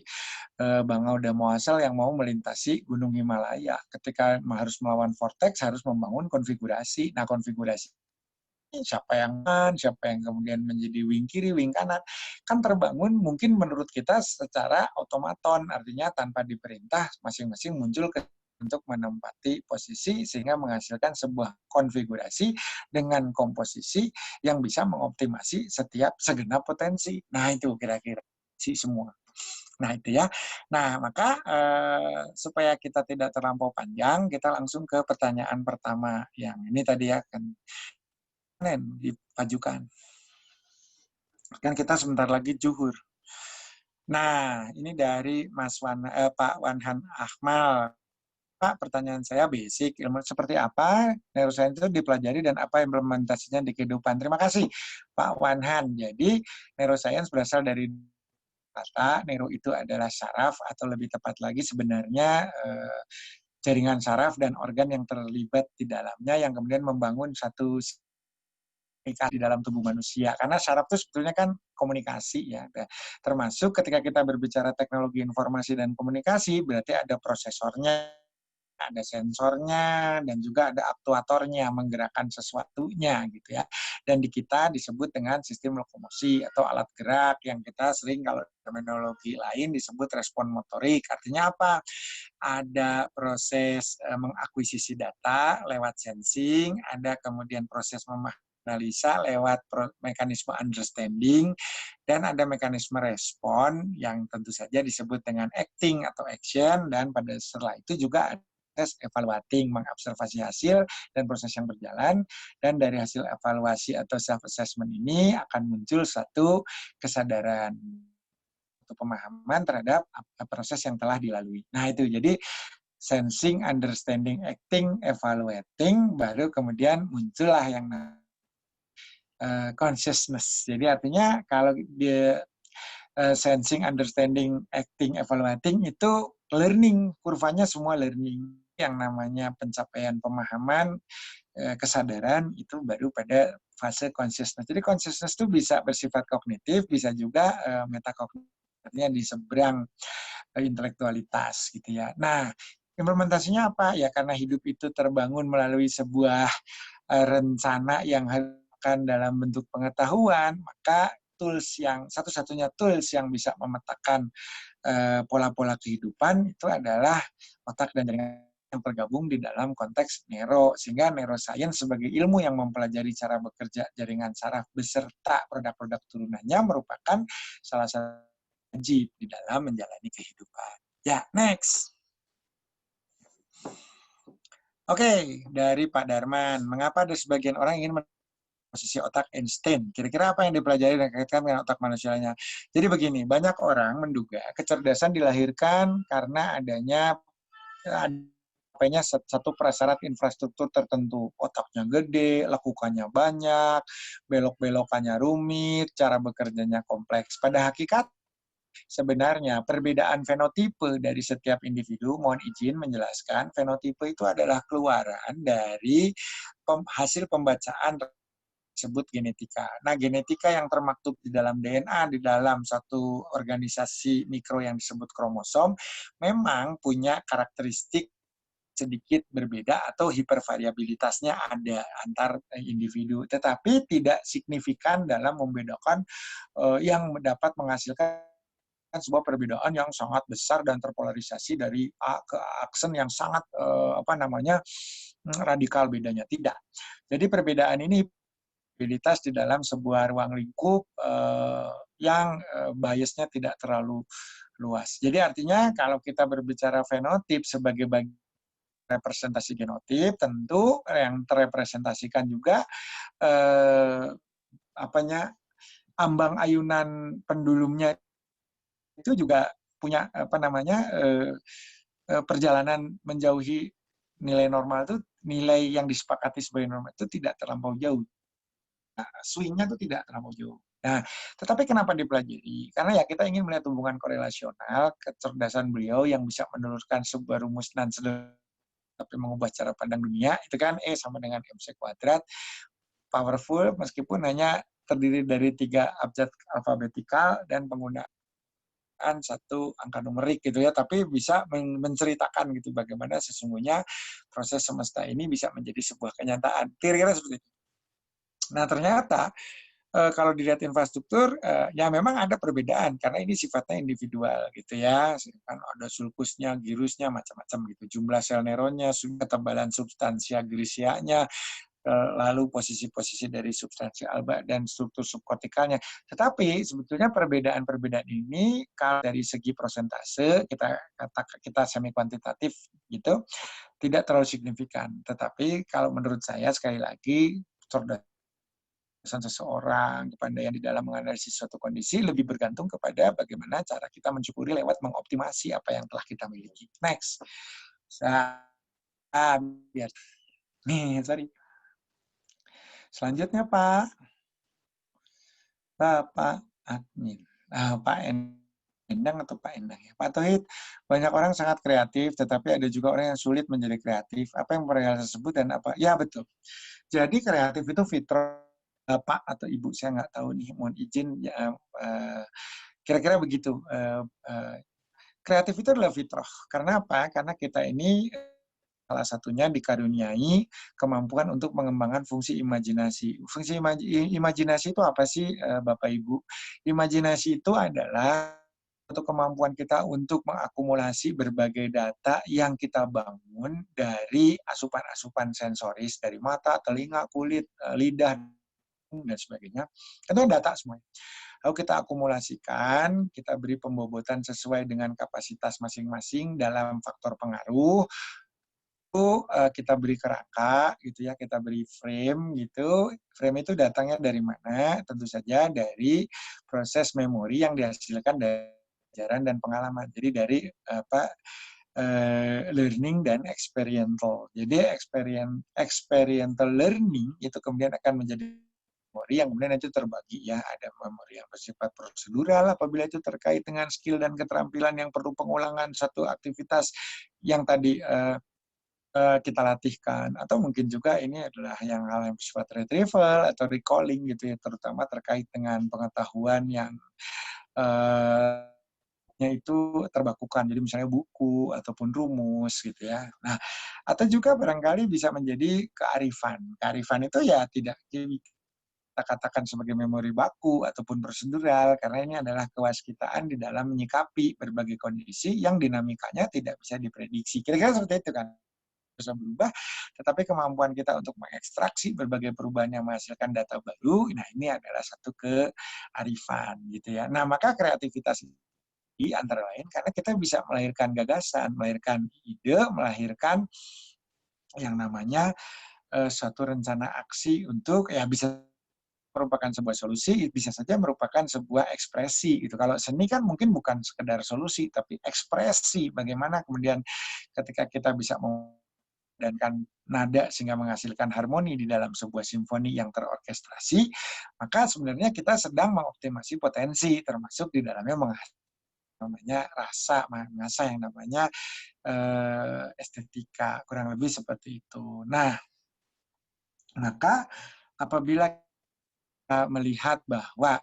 Speaker 1: Bang Auda Moasel yang mau melintasi Gunung Himalaya. Ketika harus melawan vortex, harus membangun konfigurasi. Nah, konfigurasi siapa yang kanan, siapa yang kemudian menjadi wing kiri, wing kanan, kan terbangun mungkin menurut kita secara otomaton, artinya tanpa diperintah, masing-masing muncul untuk menempati posisi sehingga menghasilkan sebuah konfigurasi dengan komposisi yang bisa mengoptimasi setiap segenap potensi. Nah itu kira-kira sih semua. Nah itu ya. Nah maka supaya kita tidak terlampau panjang, kita langsung ke pertanyaan pertama yang ini tadi ya kan dipajukan. Kan kita sebentar lagi zuhur. Nah, ini dari Pak Wanhan Akmal. Pak, pertanyaan saya basic, ilmu seperti apa neuroscience itu dipelajari dan apa implementasinya di kehidupan. Terima kasih, Pak Wanhan. Jadi, neuroscience berasal dari kata, neuro itu adalah saraf, atau lebih tepat lagi sebenarnya jaringan saraf dan organ yang terlibat di dalamnya yang kemudian membangun satu di dalam tubuh manusia. Karena saraf itu sebetulnya kan komunikasi ya. Termasuk ketika kita berbicara teknologi informasi dan komunikasi, berarti ada prosesornya, ada sensornya, dan juga ada aktuatornya menggerakkan sesuatunya gitu ya. Dan di kita disebut dengan sistem lokomosi atau alat gerak yang kita sering kalau terminologi lain disebut respon motorik. Artinya apa? Ada proses mengakuisisi data lewat sensing, ada kemudian proses analisa lewat mekanisme understanding, dan ada mekanisme respon yang tentu saja disebut dengan acting atau action, dan pada setelah itu juga ada proses evaluating, mengobservasi hasil dan proses yang berjalan, dan dari hasil evaluasi atau self-assessment ini akan muncul satu kesadaran atau pemahaman terhadap proses yang telah dilalui. Nah itu, jadi sensing, understanding, acting, evaluating, baru kemudian muncullah yang consciousness. Jadi artinya kalau dia sensing, understanding, acting, evaluating itu learning, kurvanya semua learning. Yang namanya pencapaian pemahaman, kesadaran itu baru pada fase consciousness. Jadi consciousness itu bisa bersifat kognitif, bisa juga metakognitif, artinya di seberang intelektualitas gitu ya. Nah, implementasinya apa? Ya karena hidup itu terbangun melalui sebuah rencana yang akan dalam bentuk pengetahuan, maka tools yang satu-satunya tools yang bisa memetakan pola-pola kehidupan itu adalah otak dan jaringan yang tergabung di dalam konteks neuro, sehingga neuroscience sebagai ilmu yang mempelajari cara bekerja jaringan saraf beserta produk-produk turunannya merupakan salah satu wajib di dalam menjalani kehidupan. Ya, next. Oke, dari Pak Darman, mengapa ada sebagian orang ingin posisi otak Einstein? Kira-kira apa yang dipelajari dan kaitkan dengan otak manusianya? Jadi begini, banyak orang menduga kecerdasan dilahirkan karena adanya satu prasyarat infrastruktur tertentu. Otaknya gede, lekukannya banyak, belok-belokannya rumit, cara bekerjanya kompleks. Pada hakikat, sebenarnya perbedaan fenotipe dari setiap individu, mohon izin menjelaskan, fenotipe itu adalah keluaran dari hasil pembacaan disebut genetika. Nah, genetika yang termaktub di dalam DNA, di dalam satu organisasi mikro yang disebut kromosom, memang punya karakteristik sedikit berbeda atau hipervariabilitasnya ada antar individu, tetapi tidak signifikan dalam membedakan yang dapat menghasilkan sebuah perbedaan yang sangat besar dan terpolarisasi dari A ke aksen yang sangat radikal bedanya. Tidak. Jadi perbedaan ini abilitas di dalam sebuah ruang lingkup yang biasnya tidak terlalu luas. Jadi artinya kalau kita berbicara fenotip sebagai bagian representasi genotip, tentu yang terrepresentasikan juga ambang ayunan pendulumnya itu juga punya perjalanan menjauhi nilai normal itu, nilai yang disepakati sebagai normal itu tidak terlampau jauh. Swing-nya itu tidak terlalu jauh. Nah, tetapi kenapa dipelajari? Karena ya kita ingin melihat hubungan korelasional kecerdasan beliau yang bisa menelurkan sebuah rumus nan sederhana tapi mengubah cara pandang dunia, itu kan E sama dengan MC kuadrat, powerful meskipun hanya terdiri dari 3 abjad alfabetikal dan penggunaan satu angka numerik gitu ya, tapi bisa menceritakan gitu bagaimana sesungguhnya proses semesta ini bisa menjadi sebuah kenyataan. Kira-kira seperti itu. Nah, ternyata kalau dilihat infrastruktur, ya memang ada perbedaan karena ini sifatnya individual gitu ya. Kan ada sulcusnya, girusnya, macam-macam gitu. Jumlah sel neuronnya, ketebalan substansia grisianya, lalu posisi-posisi dari substansi alba dan struktur subkortikalnya. Tetapi sebetulnya perbedaan-perbedaan ini kalau dari segi prosentase kita semi kuantitatif gitu tidak terlalu signifikan. Tetapi kalau menurut saya sekali lagi seseorang, kepandaian di dalam menganalisis suatu kondisi lebih bergantung kepada bagaimana cara kita mencukuri lewat mengoptimasi apa yang telah kita miliki. Next. Biar. Nih, sorry. Selanjutnya Pak Admin. Pak Endang atau Pak Endang ya. Pak Tohid, banyak orang sangat kreatif, tetapi ada juga orang yang sulit menjadi kreatif. Apa yang mereka sebut dan apa? Ya betul. Jadi kreatif itu fitrah Bapak atau Ibu, saya nggak tahu nih, mohon izin ya, kira-kira begitu. Kreatif itu adalah fitrah. Karena apa? Karena kita ini salah satunya dikaruniai kemampuan untuk mengembangkan fungsi imajinasi. Fungsi imajinasi itu apa sih, Bapak Ibu? Imajinasi itu adalah satu kemampuan kita untuk mengakumulasi berbagai data yang kita bangun dari asupan-asupan sensoris, dari mata, telinga, kulit, lidah, dan sebagainya. Itu data semuanya. Lalu kita akumulasikan, kita beri pembobotan sesuai dengan kapasitas masing-masing dalam faktor pengaruh, kita beri kerangka gitu ya, kita beri frame gitu. Frame itu datangnya dari mana? Tentu saja dari proses memori yang dihasilkan dari pelajaran dan pengalaman. Jadi dari learning dan experiential. Jadi experiential learning itu kemudian akan menjadi memori yang kemudian itu terbagi ya, ada memori yang bersifat prosedural apabila itu terkait dengan skill dan keterampilan yang perlu pengulangan satu aktivitas yang tadi kita latihkan, atau mungkin juga ini adalah hal yang bersifat retrieval atau recalling gitu ya, terutama terkait dengan pengetahuan yang itu terbakukan, jadi misalnya buku ataupun rumus gitu ya. Nah, atau juga barangkali bisa menjadi kearifan. Kearifan itu ya tidak kita katakan sebagai memori baku ataupun prosedural, karena ini adalah kewaskitaan di dalam menyikapi berbagai kondisi yang dinamikanya tidak bisa diprediksi. Kira-kira seperti itu kan. bisa berubah, tetapi kemampuan kita untuk mengekstraksi berbagai perubahan yang menghasilkan data baru, nah ini adalah satu kearifan gitu ya. Nah, maka kreativitas ini antara lain karena kita bisa melahirkan gagasan, melahirkan ide, melahirkan yang namanya suatu rencana aksi untuk ya bisa merupakan sebuah solusi, bisa saja merupakan sebuah ekspresi gitu. Kalau seni kan mungkin bukan sekedar solusi, tapi ekspresi. Bagaimana kemudian ketika kita bisa memadankan nada sehingga menghasilkan harmoni di dalam sebuah simfoni yang terorkestrasi, maka sebenarnya kita sedang mengoptimasi potensi, termasuk di dalamnya namanya rasa, mengasah yang namanya estetika, kurang lebih seperti itu. Nah, maka apabila melihat bahwa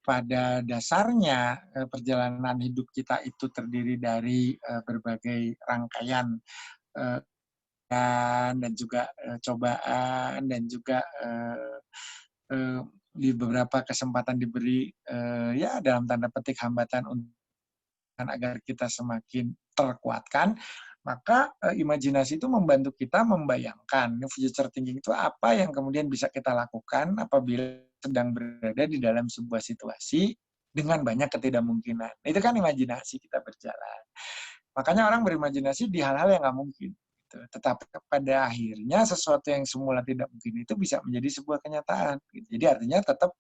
Speaker 1: pada dasarnya perjalanan hidup kita itu terdiri dari berbagai rangkaian dan juga cobaan dan juga di beberapa kesempatan diberi ya dalam tanda petik hambatan untuk agar kita semakin terkuatkan, maka imajinasi itu membantu kita membayangkan future thinking itu apa yang kemudian bisa kita lakukan apabila sedang berada di dalam sebuah situasi dengan banyak ketidakmungkinan. Itu kan imajinasi kita berjalan. Makanya orang berimajinasi di hal-hal yang nggak mungkin. Gitu. Tetapi pada akhirnya sesuatu yang semula tidak mungkin itu bisa menjadi sebuah kenyataan. Gitu. Jadi artinya tetap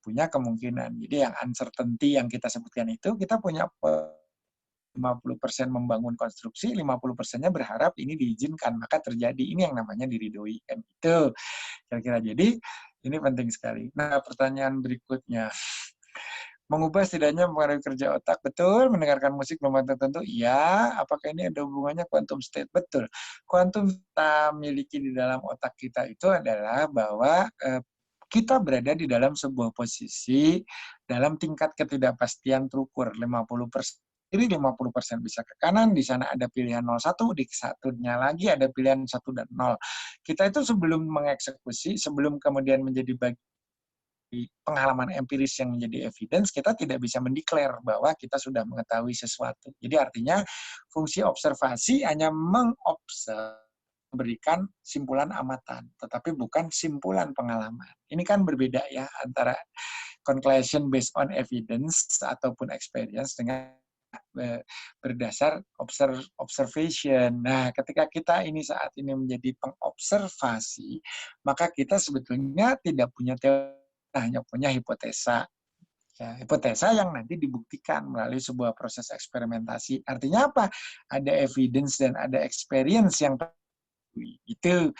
Speaker 1: punya kemungkinan. Jadi yang uncertainty yang kita sebutkan itu, kita punya 50% membangun konstruksi, 50%-nya berharap ini diizinkan, maka terjadi. Ini yang namanya diridhoi. Kan itu kira-kira. Jadi ini penting sekali. Nah, pertanyaan berikutnya. Mengubah setidaknya mempengaruhi kerja otak, betul. Mendengarkan musik belum tentu, iya. Apakah ini ada hubungannya quantum state? Betul. Quantum kita miliki di dalam otak kita itu adalah bahwa kita berada di dalam sebuah posisi dalam tingkat ketidakpastian terukur 50%. Jadi 50% bisa ke kanan, di sana ada pilihan 01, di satunya lagi ada pilihan 1 dan 0. Kita itu sebelum mengeksekusi, sebelum kemudian menjadi pengalaman empiris yang menjadi evidence, kita tidak bisa mendeklar bahwa kita sudah mengetahui sesuatu. Jadi artinya fungsi observasi hanya mengobserv, memberikan simpulan amatan, tetapi bukan simpulan pengalaman. Ini kan berbeda ya antara conclusion based on evidence ataupun experience dengan berdasar observation. Nah, ketika kita ini saat ini menjadi pengobservasi, maka kita sebetulnya tidak punya teori, hanya punya hipotesa. Ya, hipotesa yang nanti dibuktikan melalui sebuah proses eksperimentasi. Artinya apa? Ada evidence dan ada experience yang itu.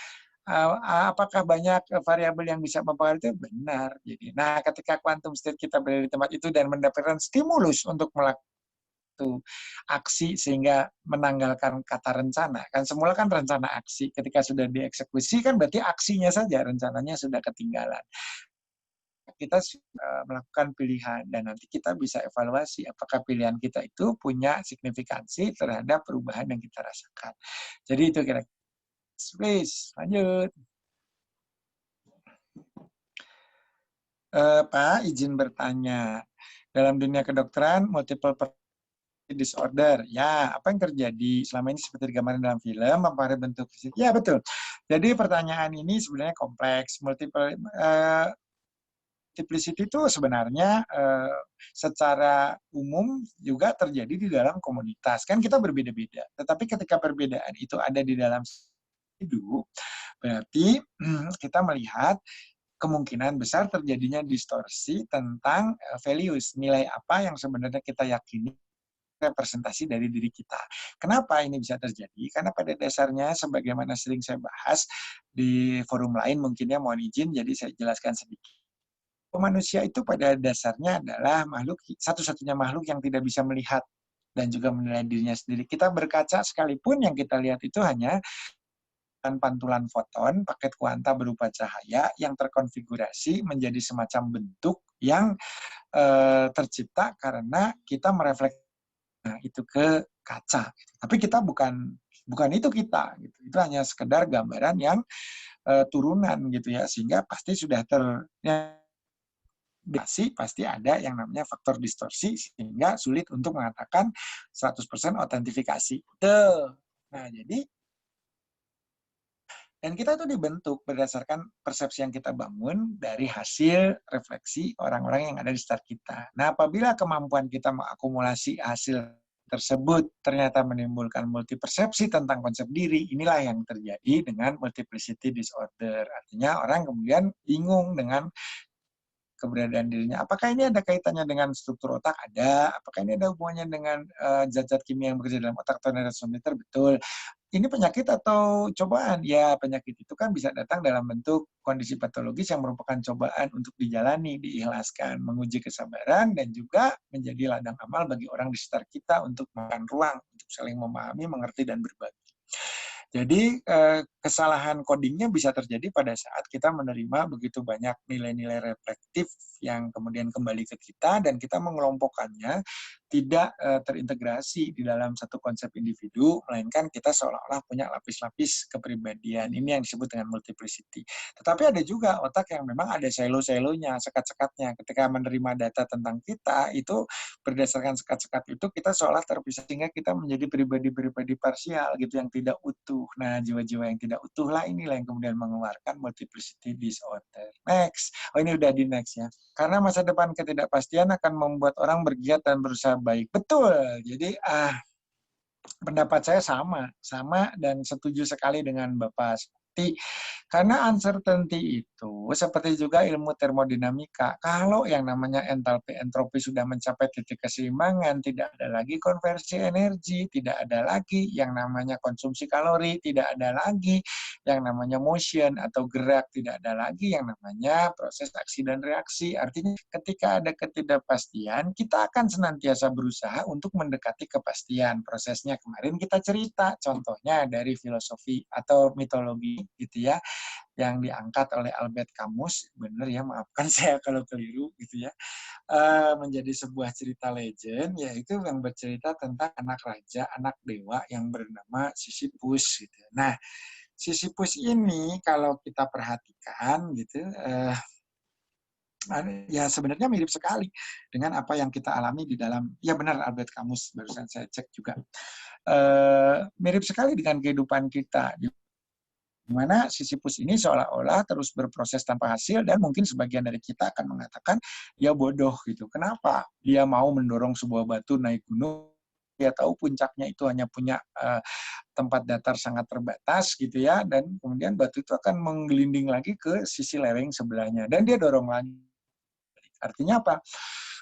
Speaker 1: Apakah banyak variabel yang bisa mempengaruhi itu? Benar. Jadi, nah, ketika quantum state kita berada di tempat itu dan mendapatkan stimulus untuk melakukan aksi sehingga menanggalkan kata rencana. Kan semula kan rencana aksi. Ketika sudah dieksekusi kan berarti aksinya saja, rencananya sudah ketinggalan. Kita melakukan pilihan dan nanti kita bisa evaluasi apakah pilihan kita itu punya signifikansi terhadap perubahan yang kita rasakan. Jadi itu kira-kira. Please, lanjut. Pak, izin bertanya. Dalam dunia kedokteran, multiple personality disorder, ya, apa yang terjadi selama ini seperti digambarkan dalam film, mempengaruhi bentuk fisik? Ya, betul. Jadi pertanyaan ini sebenarnya kompleks. Multiplicity itu sebenarnya secara umum juga terjadi di dalam komunitas. Kan kita berbeda-beda. Tetapi ketika perbedaan itu ada di dalam hidup, berarti kita melihat kemungkinan besar terjadinya distorsi tentang values, nilai apa yang sebenarnya kita yakini representasi dari diri kita. Kenapa ini bisa terjadi? Karena pada dasarnya, sebagaimana sering saya bahas di forum lain, mungkinnya mohon izin, jadi saya jelaskan sedikit. Manusia itu pada dasarnya adalah makhluk, satu-satunya makhluk yang tidak bisa melihat dan juga menilai dirinya sendiri. Kita berkaca sekalipun yang kita lihat itu hanya pantulan foton, paket kuanta berupa cahaya yang terkonfigurasi menjadi semacam bentuk yang tercipta karena kita merefleksikan itu ke kaca. Tapi kita bukan itu kita. Gitu. Itu hanya sekedar gambaran yang turunan gitu ya, sehingga pasti sudah pasti ada yang namanya faktor distorsi sehingga sulit untuk mengatakan 100% autentifikasi. Nah, jadi Dan kita itu dibentuk berdasarkan persepsi yang kita bangun dari hasil refleksi orang-orang yang ada di sekitar kita. Nah, apabila kemampuan kita mengakumulasi hasil tersebut ternyata menimbulkan multipersepsi tentang konsep diri, inilah yang terjadi dengan multiplicity disorder. Artinya orang kemudian bingung dengan keberadaan dirinya. Apakah ini ada kaitannya dengan struktur otak? Ada. Apakah ini ada hubungannya dengan zat-zat kimia yang bekerja dalam otak atau neurotransmitter? Betul. Ini penyakit atau cobaan? Ya, penyakit itu kan bisa datang dalam bentuk kondisi patologis yang merupakan cobaan untuk dijalani, diikhlaskan, menguji kesabaran, dan juga menjadi ladang amal bagi orang di sekitar kita untuk makan ruang, untuk saling memahami, mengerti, dan berbagi. Jadi kesalahan codingnya bisa terjadi pada saat kita menerima begitu banyak nilai-nilai reflektif yang kemudian kembali ke kita dan kita mengelompokkannya tidak terintegrasi di dalam satu konsep individu, melainkan kita seolah-olah punya lapis-lapis kepribadian. Ini yang disebut dengan multiplicity. Tetapi ada juga otak yang memang ada silo-silonya, sekat-sekatnya. Ketika menerima data tentang kita, itu berdasarkan sekat-sekat itu kita seolah terpisah sehingga kita menjadi pribadi-pribadi parsial gitu yang tidak utuh. Nah, jiwa-jiwa yang tidak utuh lah inilah yang kemudian mengeluarkan multiplicity disorder. Next. Oh, ini udah di next ya. Karena masa depan ketidakpastian akan membuat orang bergiat dan berusaha baik. Betul. Jadi pendapat saya sama dan setuju sekali dengan Bapak Sakti. Karena uncertainty itu seperti juga ilmu termodinamika. Kalau yang namanya entalpi entropi sudah mencapai titik keseimbangan, tidak ada lagi konversi energi, tidak ada lagi yang namanya konsumsi kalori, tidak ada lagi yang namanya motion atau gerak, tidak ada lagi yang namanya proses aksi dan reaksi. Artinya ketika ada ketidakpastian, kita akan senantiasa berusaha untuk mendekati kepastian. Prosesnya kemarin kita cerita, contohnya dari filosofi atau mitologi gitu ya, yang diangkat oleh Albert Camus, benar ya, maafkan saya kalau keliru gitu ya, menjadi sebuah cerita legend, yaitu yang bercerita tentang anak raja, anak dewa yang bernama Sisyphus gitu. Nah, Sisyphus ini kalau kita perhatikan gitu, ya sebenarnya mirip sekali dengan apa yang kita alami di dalam, ya benar Albert Camus, barusan saya cek juga, mirip sekali dengan kehidupan kita, di mana Sisyphus ini seolah-olah terus berproses tanpa hasil dan mungkin sebagian dari kita akan mengatakan dia bodoh gitu. Kenapa? Dia mau mendorong sebuah batu naik gunung, dia tahu puncaknya itu hanya punya tempat datar sangat terbatas gitu ya, dan kemudian batu itu akan menggelinding lagi ke sisi lereng sebelahnya dan dia dorong lagi. Artinya apa?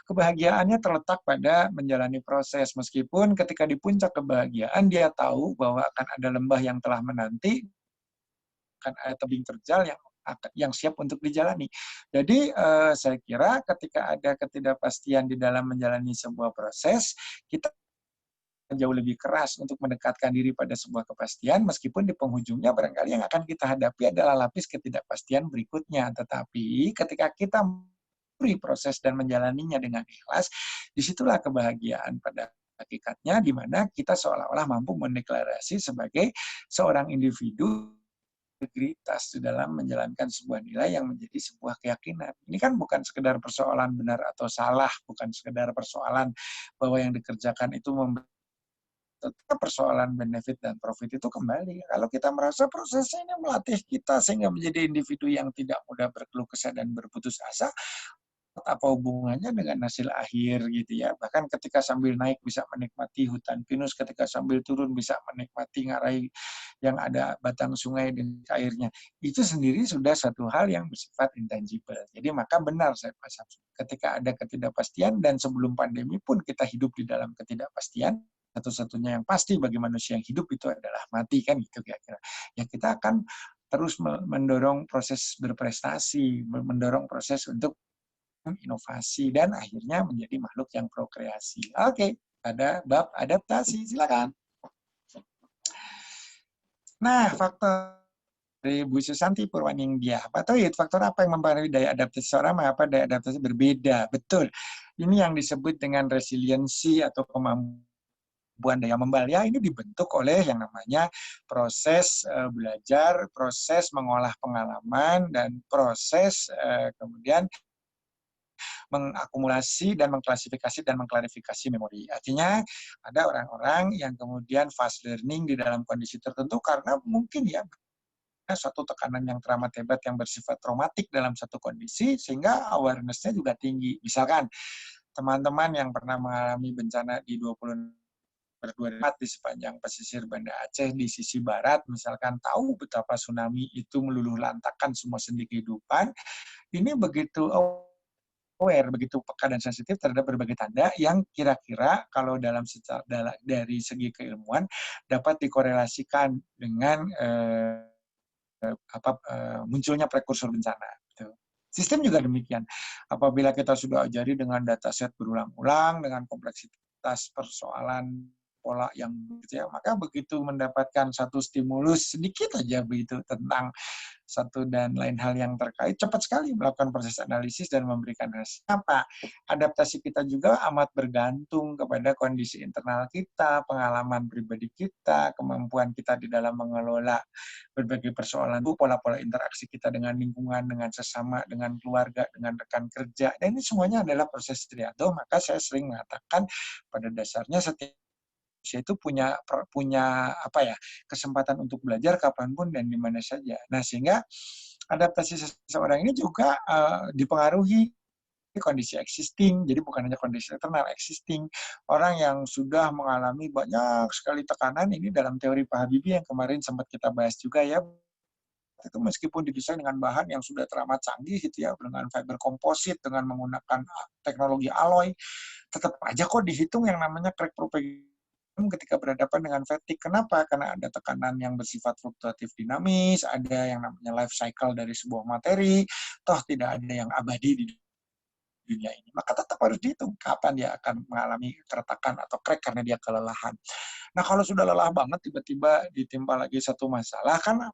Speaker 1: Kebahagiaannya terletak pada menjalani proses, meskipun ketika di puncak kebahagiaan dia tahu bahwa akan ada lembah yang telah menanti, akan ada tebing terjal yang siap untuk dijalani. Jadi saya kira ketika ada ketidakpastian di dalam menjalani sebuah proses, kita jauh lebih keras untuk mendekatkan diri pada sebuah kepastian, meskipun di penghujungnya barangkali yang akan kita hadapi adalah lapis ketidakpastian berikutnya. Tetapi ketika kita beri proses dan menjalaninya dengan ikhlas, disitulah kebahagiaan pada hakikatnya, di mana kita seolah-olah mampu mendeklarasi sebagai seorang individu integritas di dalam menjalankan sebuah nilai yang menjadi sebuah keyakinan. Ini kan bukan sekedar persoalan benar atau salah, bukan sekedar persoalan bahwa yang dikerjakan itu tetap persoalan benefit dan profit itu kembali. Kalau kita merasa prosesnya ini melatih kita sehingga menjadi individu yang tidak mudah berkeluh kesah dan berputus asa, apa hubungannya dengan hasil akhir gitu ya. Bahkan ketika sambil naik bisa menikmati hutan pinus, ketika sambil turun bisa menikmati ngarai yang ada batang sungai dan airnya. Itu sendiri sudah satu hal yang bersifat intangible. Jadi maka benar saya Pak Samsul, ketika ada ketidakpastian dan sebelum pandemi pun kita hidup di dalam ketidakpastian, satu-satunya yang pasti bagi manusia yang hidup itu adalah mati, kan gitu kira-kira. Ya kita akan terus mendorong proses berprestasi, mendorong proses untuk inovasi, dan akhirnya menjadi makhluk yang prokreasi. Oke, ada bab adaptasi, silakan. Nah, faktor dari Bu Susanti Purwaningdia, Pak Toyid, faktor apa yang mempengaruhi daya adaptasi seorang, mengapa daya adaptasi berbeda? Betul, ini yang disebut dengan resiliensi atau kemampuan daya membal. Ya, ini dibentuk oleh yang namanya proses belajar, proses mengolah pengalaman, dan proses kemudian mengakumulasi dan mengklasifikasi dan mengklarifikasi memori. Artinya ada orang-orang yang kemudian fast learning di dalam kondisi tertentu karena mungkin ya suatu tekanan yang teramat hebat yang bersifat traumatik dalam satu kondisi, sehingga awareness-nya juga tinggi. Misalkan, teman-teman yang pernah mengalami bencana di 2024 di sepanjang pesisir Banda Aceh di sisi barat, misalkan tahu betapa tsunami itu meluluh lantakkan semua sendi kehidupan, ini begitu aware, begitu peka dan sensitif terhadap berbagai tanda yang kira-kira kalau dari segi keilmuan dapat dikorelasikan dengan munculnya prekursor bencana. Gitu. Sistem juga demikian. Apabila kita sudah ajari dengan dataset berulang-ulang, dengan kompleksitas persoalan pola yang gitu ya, maka begitu mendapatkan satu stimulus sedikit aja begitu tentang satu dan lain hal yang terkait, cepat sekali melakukan proses analisis dan memberikan hasil. Apa? Adaptasi kita juga amat bergantung kepada kondisi internal kita, pengalaman pribadi kita, kemampuan kita di dalam mengelola berbagai persoalan, pola-pola interaksi kita dengan lingkungan, dengan sesama, dengan keluarga, dengan rekan kerja. Dan ini semuanya adalah proses triado, maka saya sering mengatakan pada dasarnya setiap manusia itu punya kesempatan untuk belajar kapanpun dan di mana saja. Nah, sehingga adaptasi seseorang ini juga dipengaruhi kondisi existing, jadi bukan hanya kondisi internal existing. Orang yang sudah mengalami banyak sekali tekanan, ini dalam teori Pak Habibie yang kemarin sempat kita bahas juga ya, itu meskipun didesain dengan bahan yang sudah teramat canggih gitu ya, dengan fiber komposit, dengan menggunakan teknologi alloy, tetap aja kok dihitung yang namanya crack propagation ketika berhadapan dengan fatigue. Kenapa? Karena ada tekanan yang bersifat fluktuatif dinamis, ada yang namanya life cycle dari sebuah materi, toh tidak ada yang abadi di dunia ini. Maka tetap harus dihitung kapan dia akan mengalami keretakan atau crack karena dia kelelahan. Nah, kalau sudah lelah banget tiba-tiba ditimpa lagi satu masalah, kan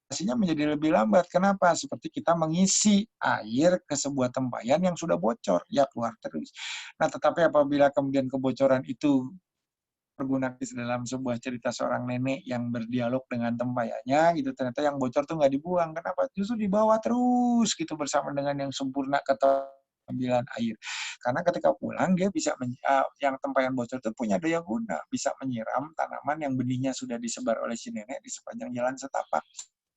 Speaker 1: hasilnya menjadi lebih lambat. Kenapa? Seperti kita mengisi air ke sebuah tempayan yang sudah bocor, ya keluar terus. Nah, tetapi apabila kemudian kebocoran itu berguna dalam sebuah cerita seorang nenek yang berdialog dengan tempayannya gitu, ternyata yang bocor tuh nggak dibuang. Kenapa? Justru dibawa terus gitu bersama dengan yang sempurna ke pengambilan air. Karena ketika pulang dia bisa yang tempayan bocor itu punya daya guna, bisa menyiram tanaman yang benihnya sudah disebar oleh si nenek di sepanjang jalan setapak.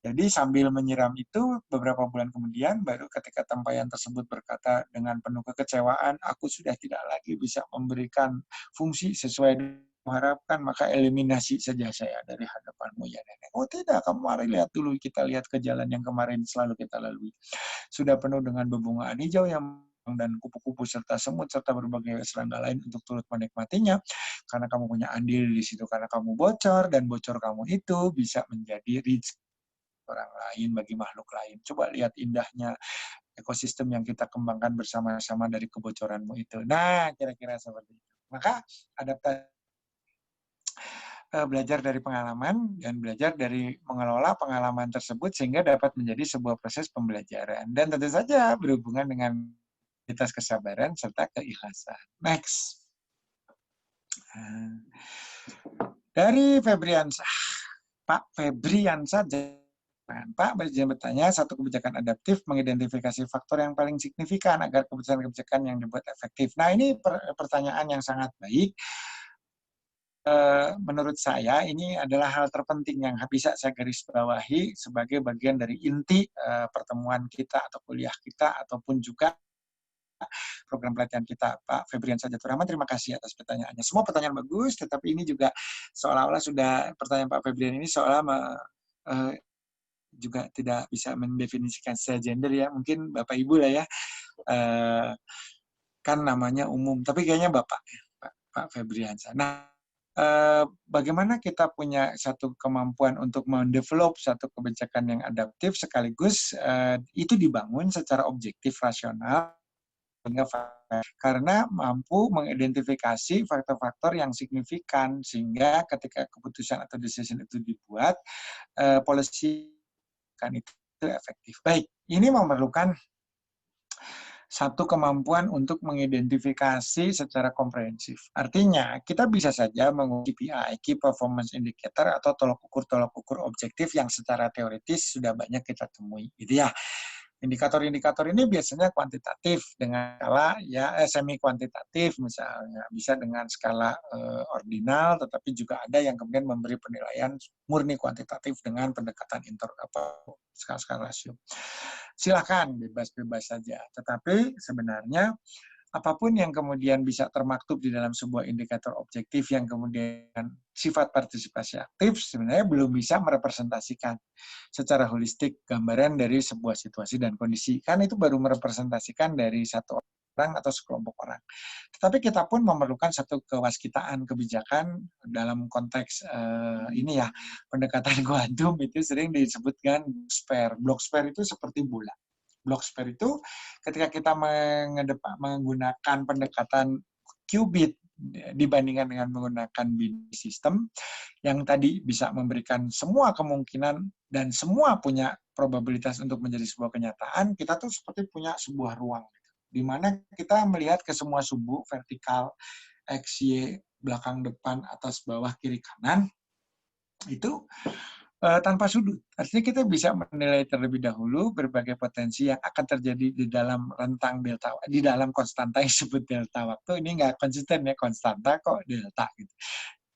Speaker 1: Jadi sambil menyiram itu beberapa bulan kemudian baru ketika tempayan tersebut berkata dengan penuh kekecewaan, aku sudah tidak lagi bisa memberikan fungsi sesuai mengharapkan, maka eliminasi saja saya dari hadapanmu ya nenek. Oh tidak, kamu mari lihat dulu, kita lihat ke jalan yang kemarin selalu kita lalui. Sudah penuh dengan bebungaan hijau yang dan kupu-kupu serta semut serta berbagai serangga lain untuk turut menikmatinya karena kamu punya andil di situ, karena kamu bocor dan bocor kamu itu bisa menjadi rezeki orang lain bagi makhluk lain. Coba lihat indahnya ekosistem yang kita kembangkan bersama-sama dari kebocoranmu itu. Nah, kira-kira seperti itu. Maka adaptasi belajar dari pengalaman dan belajar dari mengelola pengalaman tersebut sehingga dapat menjadi sebuah proses pembelajaran. Dan tentu saja berhubungan dengan kualitas kesabaran serta keikhlasan. Next. Dari Febriansah. Pak Febriansah, Pak bertanya, satu kebijakan adaptif mengidentifikasi faktor yang paling signifikan agar kebijakan-kebijakan yang dibuat efektif. Nah, ini pertanyaan yang sangat baik. Menurut saya ini adalah hal terpenting yang bisa saya garis bawahi sebagai bagian dari inti pertemuan kita atau kuliah kita ataupun juga program pelatihan kita. Pak Febriansah Jaturahman, terima kasih atas pertanyaannya. Semua pertanyaan bagus, tetapi ini juga seolah-olah sudah pertanyaan Pak Febrian ini seolah juga tidak bisa mendefinisikan secara gender ya. Mungkin Bapak Ibu lah ya, kan namanya umum, tapi kayaknya Bapak ya, Pak Febriansah. Nah, bagaimana kita punya satu kemampuan untuk mendevelop satu kebijakan yang adaptif sekaligus itu dibangun secara objektif rasional karena mampu mengidentifikasi faktor-faktor yang signifikan sehingga ketika keputusan atau decision itu dibuat policy kan itu efektif. Baik, ini memerlukan satu kemampuan untuk mengidentifikasi secara komprehensif. Artinya, kita bisa saja menguji KPI, Key Performance Indicator, atau tolok ukur objektif yang secara teoritis sudah banyak kita temui. Gitu ya. Indikator-indikator ini biasanya kuantitatif dengan skala ya semi kuantitatif misalnya, bisa dengan skala ordinal, tetapi juga ada yang kemudian memberi penilaian murni kuantitatif dengan pendekatan skala rasio. Silakan bebas-bebas saja, tetapi sebenarnya apapun yang kemudian bisa termaktub di dalam sebuah indikator objektif yang kemudian sifat partisipasi aktif sebenarnya belum bisa merepresentasikan secara holistik gambaran dari sebuah situasi dan kondisi. Kan itu baru merepresentasikan dari satu orang atau sekelompok orang. Tetapi kita pun memerlukan satu kewaskitaan kebijakan dalam konteks ini ya, pendekatan kuantum itu sering disebutkan spare. Block spare itu seperti bola. Block spare itu ketika kita menggunakan pendekatan qubit dibandingkan dengan menggunakan binary system yang tadi bisa memberikan semua kemungkinan dan semua punya probabilitas untuk menjadi sebuah kenyataan, kita tuh seperti punya sebuah ruang di mana kita melihat ke semua sumbu vertikal X, Y, belakang, depan, atas, bawah, kiri, kanan itu tanpa sudut. Artinya kita bisa menilai terlebih dahulu berbagai potensi yang akan terjadi di dalam rentang delta, di dalam konstanta yang disebut delta waktu. Ini nggak konsisten ya, konstanta kok delta gitu.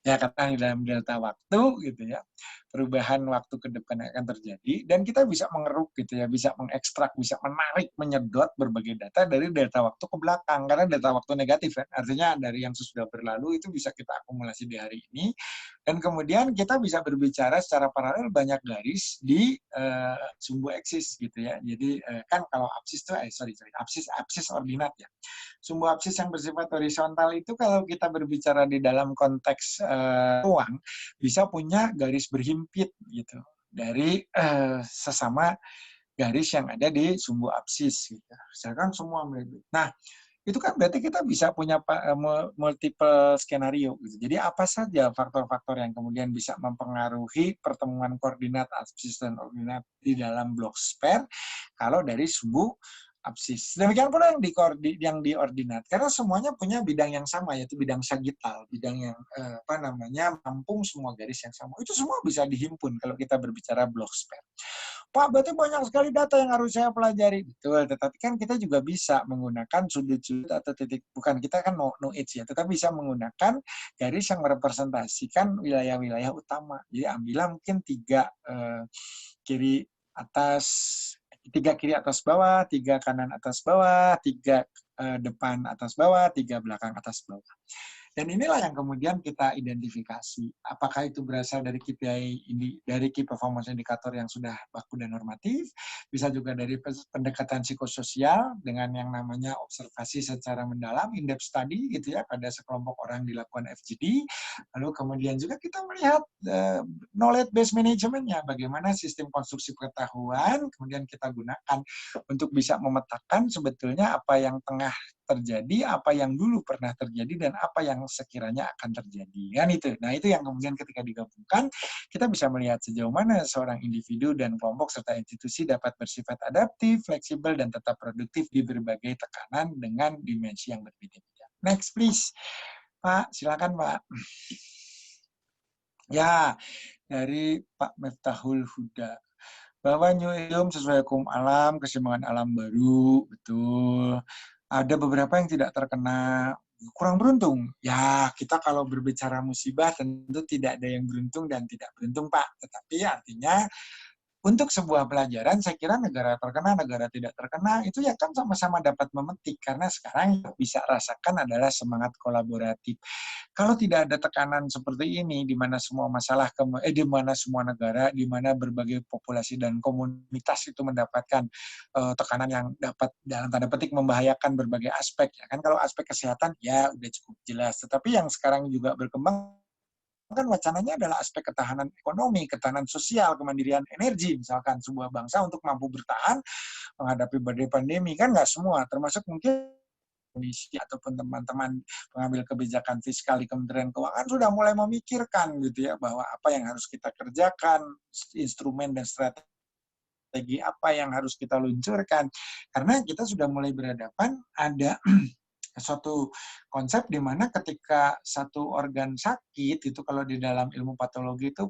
Speaker 1: Ya katakan di dalam delta waktu gitu ya, perubahan waktu ke depan akan terjadi, dan kita bisa mengeruk gitu ya, bisa mengekstrak, bisa menarik, menyedot berbagai data dari delta waktu ke belakang, karena delta waktu negatif kan, artinya dari yang sudah berlalu itu bisa kita akumulasi di hari ini, dan kemudian kita bisa berbicara secara paralel banyak garis di sumbu eksis gitu ya. Jadi kan kalau absis itu absis ordinat ya. Sumbu absis yang bersifat horizontal itu kalau kita berbicara di dalam konteks ruang bisa punya garis berhimpit gitu dari sesama garis yang ada di sumbu absis gitu. Misalkan semua mirip. Nah, itu kan berarti kita bisa punya multiple skenario gitu. Jadi apa saja faktor-faktor yang kemudian bisa mempengaruhi pertemuan koordinat absis dan ordinat di dalam blok spare kalau dari sumbu absis. Demikian pula yang di ordinat, karena semuanya punya bidang yang sama, yaitu bidang sagital, bidang yang mampung semua garis yang sama. Itu semua bisa dihimpun kalau kita berbicara blok spare. Pak, berarti banyak sekali data yang harus saya pelajari. Betul, tetapi kan kita juga bisa menggunakan sudut-sudut atau titik, bukan kita kan no edge ya, tetapi bisa menggunakan garis yang merepresentasikan wilayah-wilayah utama. Jadi ambillah mungkin tiga kiri atas bawah, 3 kanan atas bawah, 3 depan atas bawah, 3 belakang atas bawah. Dan inilah yang kemudian kita identifikasi. Apakah itu berasal dari KPI dari Key Performance Indicator yang sudah baku dan normatif, bisa juga dari pendekatan psikososial dengan yang namanya observasi secara mendalam, in-depth study gitu ya, pada sekelompok orang dilakukan FGD. Lalu kemudian juga kita melihat knowledge based management-nya, bagaimana sistem konstruksi pengetahuan kemudian kita gunakan untuk bisa memetakan sebetulnya apa yang tengah terjadi, apa yang dulu pernah terjadi, dan apa yang sekiranya akan terjadi. Kan itu. Nah, itu yang kemudian ketika digabungkan, kita bisa melihat sejauh mana seorang individu dan kelompok serta institusi dapat bersifat adaptif, fleksibel, dan tetap produktif di berbagai tekanan dengan dimensi yang berbeda-beda. Next, please. Pak, silakan, Pak. Ya, dari Pak Miftahul Huda. Bahwa New Ilm sesuai hukum alam, keseimbangan alam baru, betul. Ada beberapa yang tidak terkena, kurang beruntung. Ya, kita kalau berbicara musibah tentu tidak ada yang beruntung dan tidak beruntung, Pak. Tetapi artinya untuk sebuah pelajaran, saya kira negara terkena, negara tidak terkena, itu ya kan sama-sama dapat memetik. Karena sekarang yang bisa rasakan adalah semangat kolaboratif. Kalau tidak ada tekanan seperti ini, di mana semua masalah, di mana semua negara, di mana berbagai populasi dan komunitas itu mendapatkan tekanan yang dapat dalam tanda petik membahayakan berbagai aspek. Ya kan kalau aspek kesehatan ya udah cukup jelas. Tetapi yang sekarang juga berkembang kan wacananya adalah aspek ketahanan ekonomi, ketahanan sosial, kemandirian energi, misalkan sebuah bangsa untuk mampu bertahan menghadapi badai pandemi, kan nggak semua, termasuk mungkin Indonesia ataupun teman-teman pengambil kebijakan fiskal di Kementerian Keuangan sudah mulai memikirkan gitu ya, bahwa apa yang harus kita kerjakan, instrumen dan strategi apa yang harus kita luncurkan, karena kita sudah mulai berhadapan ada suatu konsep di mana ketika satu organ sakit itu, kalau di dalam ilmu patologi itu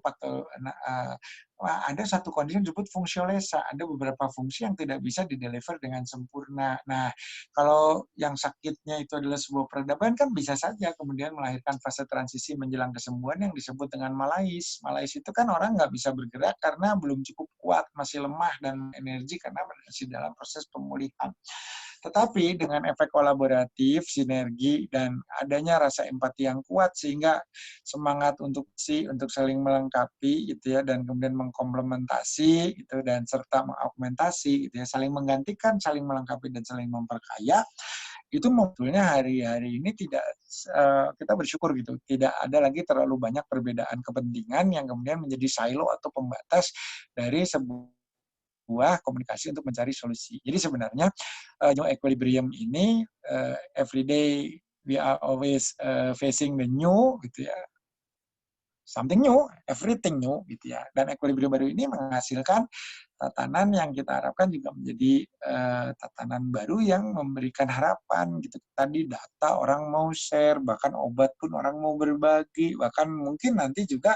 Speaker 1: ada satu kondisi yang disebut fungsiolesa. Ada beberapa fungsi yang tidak bisa dideliver dengan sempurna. Nah, kalau yang sakitnya itu adalah sebuah peradaban, kan bisa saja kemudian melahirkan fase transisi menjelang kesembuhan yang disebut dengan malais. Malais itu kan orang nggak bisa bergerak karena belum cukup kuat, masih lemah dan energi karena masih dalam proses pemulihan. Tetapi dengan efek kolaboratif, sinergi, dan adanya rasa empati yang kuat sehingga semangat untuk saling melengkapi gitu ya, dan kemudian mengkomplementasi gitu, dan serta mengaugmentasi gitu ya, saling menggantikan, saling melengkapi, dan saling memperkaya, itu sebetulnya hari-hari ini tidak, kita bersyukur gitu, tidak ada lagi terlalu banyak perbedaan kepentingan yang kemudian menjadi silo atau pembatas dari sebuah komunikasi untuk mencari solusi. Jadi sebenarnya new equilibrium ini every day we are always facing the new gitu ya, something new, everything new gitu ya. Dan equilibrium baru ini menghasilkan tatanan yang kita harapkan juga menjadi tatanan baru yang memberikan harapan gitu. Tadi data orang mau share, bahkan obat pun orang mau berbagi, bahkan mungkin nanti juga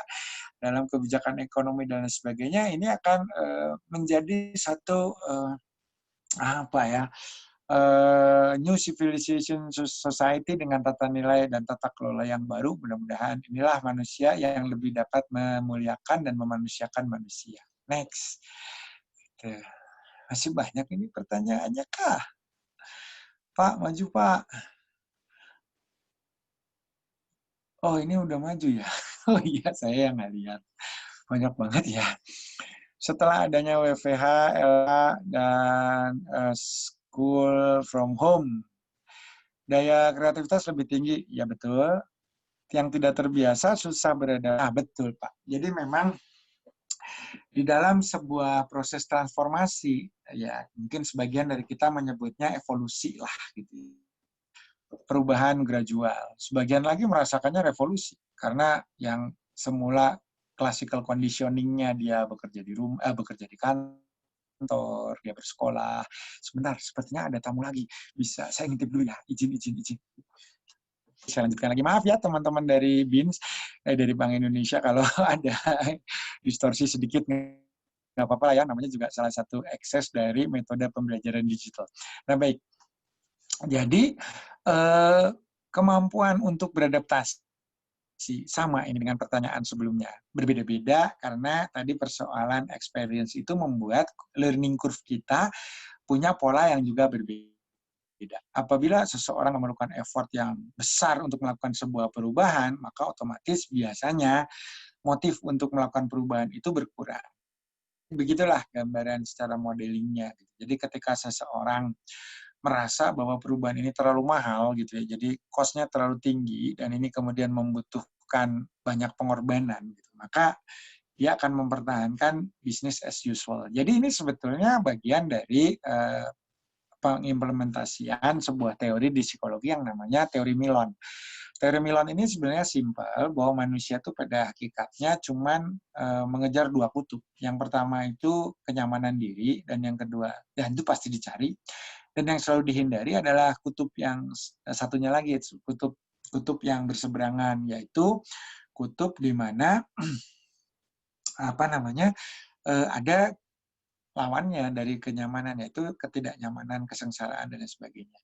Speaker 1: dalam kebijakan ekonomi dan lain sebagainya ini akan menjadi satu apa ya, new civilization society dengan tata nilai dan tata kelola yang baru. Mudah-mudahan inilah manusia yang lebih dapat memuliakan dan memanusiakan manusia. Next. Gitu. Masih banyak ini pertanyaannya kah? Pak, maju Pak. Oh, ini udah maju ya? Oh iya, saya yang nggak lihat. Banyak banget ya. Setelah adanya WFH, LA, dan school from home, daya kreativitas lebih tinggi. Ya betul. Yang tidak terbiasa susah beradaptasi. Ah, betul Pak. Jadi memang di dalam sebuah proses transformasi, ya mungkin sebagian dari kita menyebutnya evolusi lah gitu. Perubahan gradual. Sebagian lagi merasakannya revolusi karena yang semula classical conditioning-nya dia bekerja di rumah, bekerja di kantor, dia bersekolah. Sebentar, sepertinya ada tamu lagi. Bisa saya ngintip dulu ya. Izin. Saya lanjutkan lagi. Maaf ya teman-teman dari BINS, dari Bank Indonesia kalau ada distorsi sedikit, nggak apa-apa ya, namanya juga salah satu akses dari metode pembelajaran digital. Nah baik, jadi kemampuan untuk beradaptasi sama ini dengan pertanyaan sebelumnya. Berbeda-beda karena tadi persoalan experience itu membuat learning curve kita punya pola yang juga berbeda. Apabila seseorang memerlukan effort yang besar untuk melakukan sebuah perubahan, maka otomatis biasanya motif untuk melakukan perubahan itu berkurang. Begitulah gambaran secara modelingnya. Jadi ketika seseorang merasa bahwa perubahan ini terlalu mahal gitu ya, jadi cost-nya terlalu tinggi dan ini kemudian membutuhkan banyak pengorbanan gitu, maka dia akan mempertahankan business as usual. Jadi ini sebetulnya bagian dari pengimplementasian sebuah teori di psikologi yang namanya teori Milon. Teori Milon ini sebenarnya simpel bahwa manusia itu pada hakikatnya cuman mengejar dua kutub. Yang pertama itu kenyamanan diri dan yang kedua, dan itu pasti dicari. Dan yang selalu dihindari adalah kutub yang satunya lagi, kutub yang berseberangan, yaitu kutub di mana ada lawannya dari kenyamanan, yaitu ketidaknyamanan, kesengsaraan, dan sebagainya.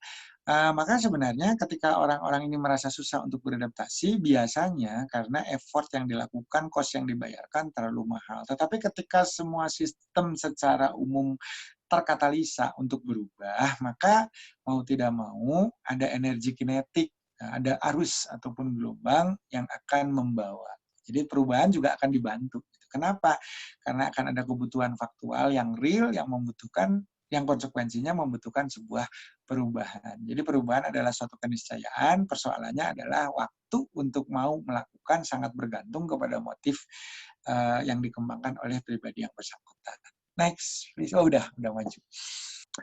Speaker 1: Maka sebenarnya ketika orang-orang ini merasa susah untuk beradaptasi, biasanya karena effort yang dilakukan, cost yang dibayarkan terlalu mahal. Tetapi ketika semua sistem secara umum terkatalisa untuk berubah, maka mau tidak mau ada energi kinetik, ada arus ataupun gelombang yang akan membawa. Jadi perubahan juga akan dibantu. Kenapa? Karena akan ada kebutuhan faktual yang real, yang membutuhkan, yang konsekuensinya membutuhkan sebuah perubahan. Jadi perubahan adalah suatu keniscayaan, persoalannya adalah waktu untuk mau melakukan sangat bergantung kepada motif yang dikembangkan oleh pribadi yang bersangkutan. Next, please. Oh udah maju.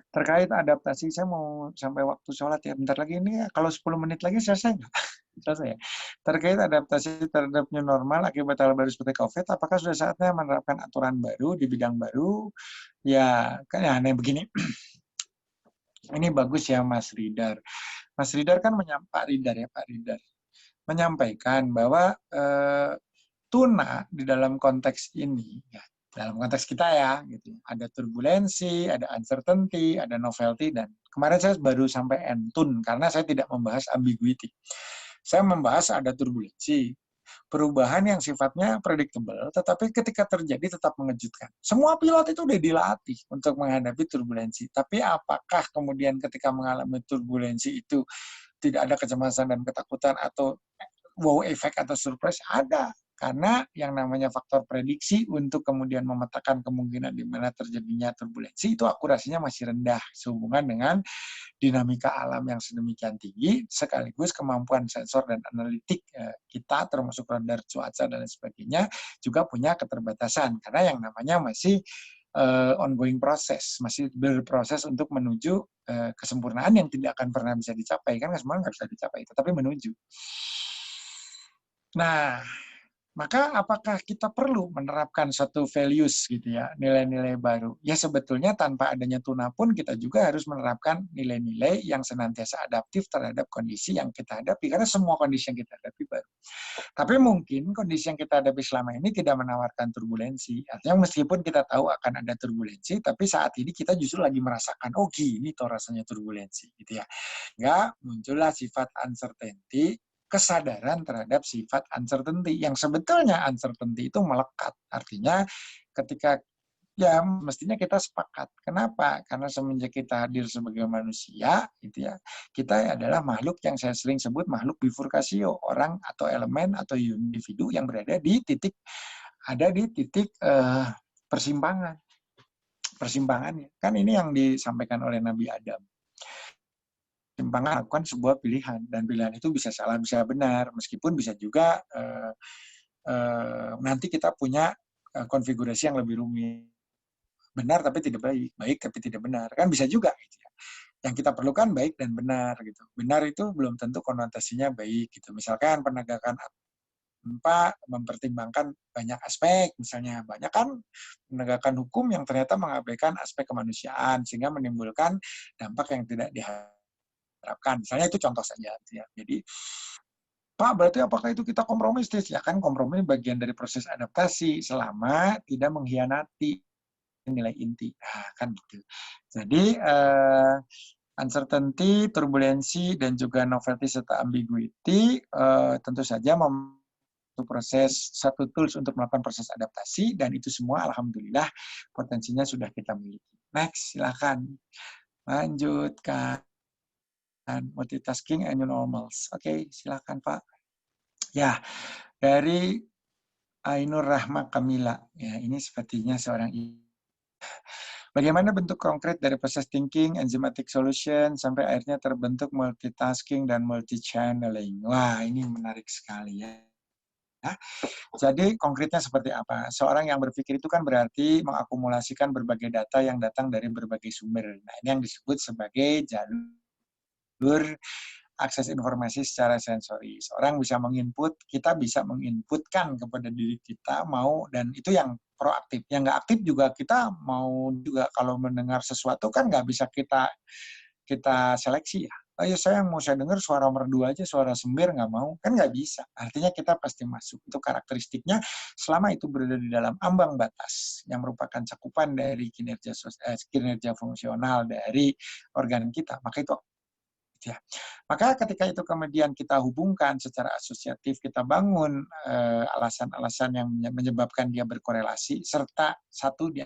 Speaker 1: Terkait adaptasi, saya mau sampai waktu sholat ya. Bentar lagi ini, kalau 10 menit lagi selesai nggak? Selesai ya. Terkait adaptasi terhadap new normal akibat hal baru seperti COVID, apakah sudah saatnya menerapkan aturan baru di bidang baru? Ya, kan ya aneh begini. Ini bagus ya Mas Ridar. Mas Ridar kan Pak Ridar menyampaikan bahwa tuna di dalam konteks ini ya, Dalam konteks kita ya, gitu. Ada turbulensi, ada uncertainty, ada novelty, dan kemarin saya baru sampai entun karena saya tidak membahas ambiguity. Saya membahas ada turbulensi, perubahan yang sifatnya predictable, tetapi ketika terjadi tetap mengejutkan. Semua pilot itu udah dilatih untuk menghadapi turbulensi. Tapi apakah kemudian ketika mengalami turbulensi itu tidak ada kecemasan dan ketakutan atau wow effect atau surprise? Ada. Karena yang namanya faktor prediksi untuk kemudian memetakan kemungkinan di mana terjadinya turbulensi itu akurasinya masih rendah sehubungan dengan dinamika alam yang sedemikian tinggi, sekaligus kemampuan sensor dan analitik kita, termasuk radar cuaca dan lain sebagainya, juga punya keterbatasan. Karena yang namanya masih ongoing proses, masih berproses untuk menuju kesempurnaan yang tidak akan pernah bisa dicapai. Kan kesempurnaan nggak bisa dicapai, tetapi menuju. Nah, maka apakah kita perlu menerapkan satu values gitu ya, nilai-nilai baru? Ya sebetulnya tanpa adanya tuna pun kita juga harus menerapkan nilai-nilai yang senantiasa adaptif terhadap kondisi yang kita hadapi, karena semua kondisi yang kita hadapi baru. Tapi mungkin kondisi yang kita hadapi selama ini tidak menawarkan turbulensi. Artinya meskipun kita tahu akan ada turbulensi, tapi saat ini kita justru lagi merasakan, oh gini toh rasanya turbulensi gitu ya. Nggak muncullah sifat uncertainty, kesadaran terhadap sifat uncertainty yang sebetulnya uncertainty itu melekat. Artinya ketika ya mestinya kita sepakat. Kenapa? Karena semenjak kita hadir sebagai manusia, gitu ya, kita adalah makhluk yang saya sering sebut makhluk bifurkasio, orang atau elemen atau individu yang berada di titik persimpangan. Persimpangannya kan ini yang disampaikan oleh Nabi Adam. Persimpangan lakukan sebuah pilihan, dan pilihan itu bisa salah bisa benar, meskipun bisa juga nanti kita punya konfigurasi yang lebih rumit, benar tapi tidak baik, baik tapi tidak benar, kan bisa juga gitu ya. Yang kita perlukan baik dan benar gitu. Benar itu belum tentu konotasinya baik gitu. Misalkan penegakan tanpa mempertimbangkan banyak aspek, misalnya banyak kan penegakan hukum yang ternyata mengabaikan aspek kemanusiaan sehingga menimbulkan dampak yang tidak diharapkan. Misalnya itu contoh saja gitu ya. Jadi Pak, berarti apakah itu kita kompromistis? Ya kan kompromi bagian dari proses adaptasi selama tidak mengkhianati nilai inti. Nah, kan gitu. Jadi uncertainty, turbulensi, dan juga novelty serta ambiguity tentu saja satu tools untuk melakukan proses adaptasi, dan itu semua alhamdulillah potensinya sudah kita miliki. Next, silakan lanjutkan multitasking and new normals. Oke, silakan Pak. Ya, dari Ainur Rahma Kamila. Ya, ini sepertinya seorang bagaimana bentuk konkret dari proses thinking, enzymatic solution, sampai akhirnya terbentuk multitasking dan multi-channeling. Wah, ini menarik sekali ya. Jadi konkretnya seperti apa? Seorang yang berpikir itu kan berarti mengakumulasikan berbagai data yang datang dari berbagai sumber. Nah, ini yang disebut sebagai jalur akses informasi secara sensori. Seorang bisa menginput, kita bisa menginputkan kepada diri kita mau, dan itu yang proaktif. Yang nggak aktif juga kita mau juga kalau mendengar sesuatu kan nggak bisa kita seleksi ya. Oh ya saya dengar suara merdu aja, suara sembir nggak mau, kan nggak bisa. Artinya kita pasti masuk. Itu karakteristiknya selama itu berada di dalam ambang batas yang merupakan cakupan dari kinerja fungsional dari organ kita, maka itu ya. Maka ketika itu kemudian kita hubungkan secara asosiatif, kita bangun alasan-alasan yang menyebabkan dia berkorelasi, serta satu dia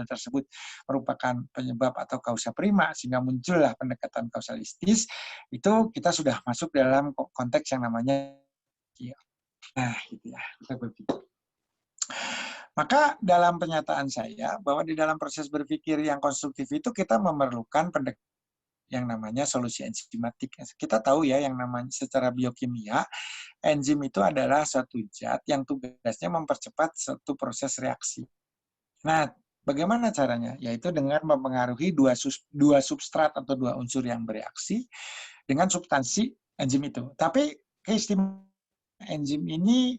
Speaker 1: tersebut merupakan penyebab atau kausa prima, sehingga muncullah pendekatan kausalistis, itu kita sudah masuk dalam konteks yang namanya nah gitu ya, kita berpikir. Maka dalam pernyataan saya bahwa di dalam proses berpikir yang konstruktif itu kita memerlukan pendekatan yang namanya solusi enzimatik. Kita tahu ya yang namanya secara biokimia, enzim itu adalah suatu zat yang tugasnya mempercepat suatu proses reaksi. Nah, bagaimana caranya? Yaitu dengan mempengaruhi dua substrat atau dua unsur yang bereaksi dengan substansi enzim itu. Tapi keistimewaan enzim ini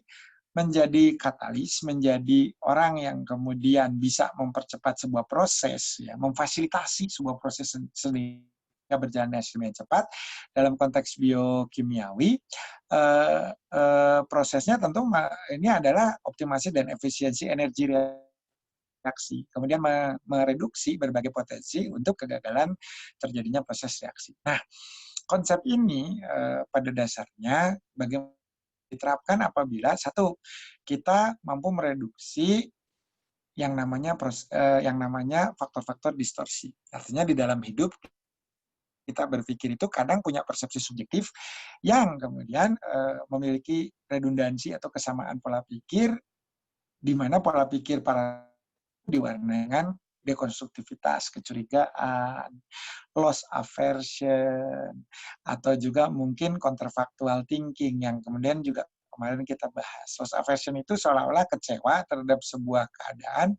Speaker 1: menjadi katalis, menjadi orang yang kemudian bisa mempercepat sebuah proses, ya, memfasilitasi sebuah proses sendiri. berjalan dengan cepat. Dalam konteks biokimiawi, prosesnya tentu ini adalah optimasi dan efisiensi energi reaksi, kemudian mereduksi berbagai potensi untuk kegagalan terjadinya proses reaksi. Nah, konsep ini pada dasarnya bagaimana diterapkan apabila satu, kita mampu mereduksi yang namanya faktor-faktor distorsi. Artinya di dalam hidup kita berpikir itu kadang punya persepsi subjektif yang kemudian memiliki redundansi atau kesamaan pola pikir, di mana pola pikir para diwarnai dengan dekonstruktivitas, kecurigaan, loss aversion, atau juga mungkin counterfactual thinking yang kemudian juga kemarin kita bahas. Loss aversion itu seolah-olah kecewa terhadap sebuah keadaan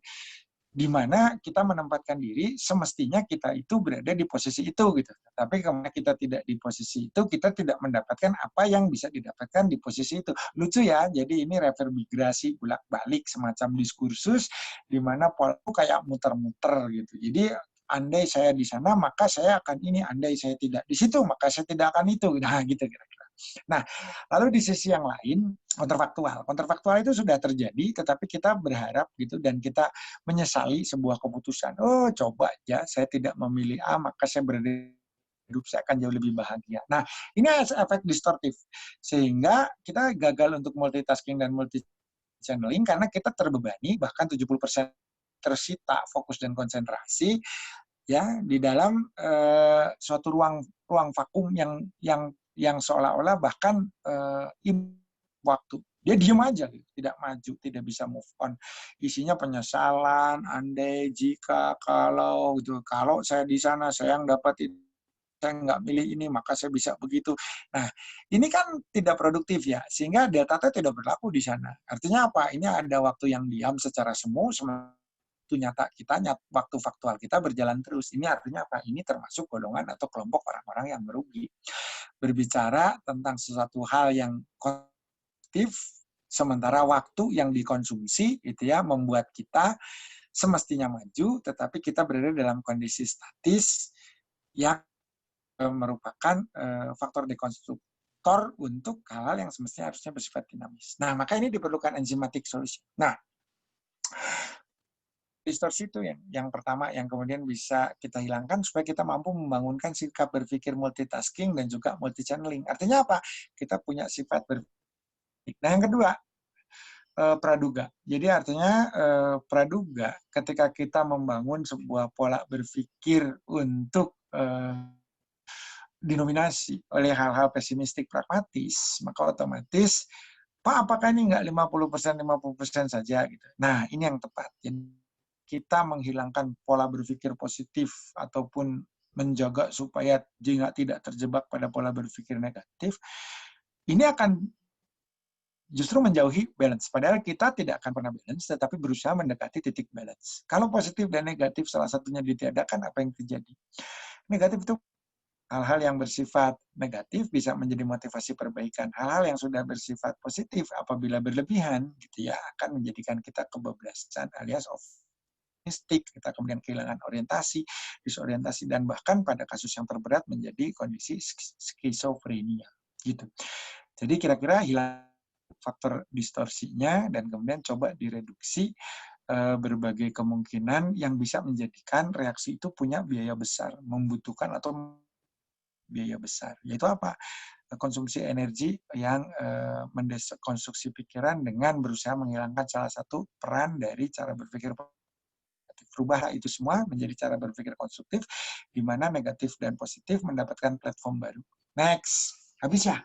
Speaker 1: di mana kita menempatkan diri semestinya kita itu berada di posisi itu gitu. Tapi karena kita tidak di posisi itu, kita tidak mendapatkan apa yang bisa didapatkan di posisi itu. Lucu ya, jadi ini reverberasi bolak-balik semacam diskursus di mana pola itu kayak muter-muter gitu. Jadi andai saya di sana maka saya akan ini, andai saya tidak di situ maka saya tidak akan itu. Nah, gitu kira-kira. Nah, lalu di sisi yang lain, kontrafaktual. Kontrafaktual itu sudah terjadi, tetapi kita berharap gitu dan kita menyesali sebuah keputusan. Oh, coba aja saya tidak memilih A, maka saya berada hidup saya akan jauh lebih bahagia. Nah, ini efek distortif. Sehingga kita gagal untuk multitasking dan multi channeling karena kita terbebani bahkan 70% tersita fokus dan konsentrasi ya di dalam suatu ruang vakum yang seolah-olah bahkan waktu dia diem aja gitu, tidak maju, tidak bisa move on. Isinya penyesalan, andai, jika, kalau gitu. Kalau saya di sana saya yang dapat itu, saya nggak milih ini maka saya bisa begitu. Nah, ini kan tidak produktif ya, sehingga delta T tidak berlaku di sana. Artinya apa? Ini ada waktu yang diam secara semu, waktu nyata kita, waktu faktual kita berjalan terus. Ini artinya apa? Ini termasuk golongan atau kelompok orang-orang yang merugi. Berbicara tentang sesuatu hal yang konstruktif, sementara waktu yang dikonsumsi itu ya membuat kita semestinya maju, tetapi kita berada dalam kondisi statis yang merupakan faktor dekonstruktor untuk hal-hal yang semestinya harusnya bersifat dinamis. Nah, maka ini diperlukan enzymatic solution. Nah, distorsi itu yang pertama yang kemudian bisa kita hilangkan supaya kita mampu membangunkan sikap berpikir multitasking dan juga multi channeling. Artinya apa? Kita punya sifat berpikir. Nah, yang kedua, praduga. Jadi artinya praduga ketika kita membangun sebuah pola berpikir untuk dinominasi oleh hal-hal pesimistik pragmatis, maka otomatis Pak, apakah ini nggak 50% saja gitu. Nah, ini yang tepat. Jadi kita menghilangkan pola berpikir positif ataupun menjaga supaya tidak terjebak pada pola berpikir negatif, ini akan justru menjauhi balance. Padahal kita tidak akan pernah balance, tetapi berusaha mendekati titik balance. Kalau positif dan negatif salah satunya ditiadakan, apa yang terjadi? Negatif itu hal-hal yang bersifat negatif bisa menjadi motivasi perbaikan. Hal-hal yang sudah bersifat positif apabila berlebihan gitu ya akan menjadikan kita kebablasan alias optimistik, kita kemudian kehilangan orientasi, disorientasi dan bahkan pada kasus yang terberat menjadi kondisi skizofrenia gitu. Jadi kira-kira hilang faktor distorsinya dan kemudian coba direduksi berbagai kemungkinan yang bisa menjadikan reaksi itu punya biaya besar, membutuhkan atau biaya besar. Yaitu apa? Konsumsi energi yang mendekonstruksi pikiran dengan berusaha menghilangkan salah satu peran dari cara berpikir positif. Rubah itu semua menjadi cara berpikir konstruktif, di mana negatif dan positif mendapatkan platform baru. Next. Habis ya?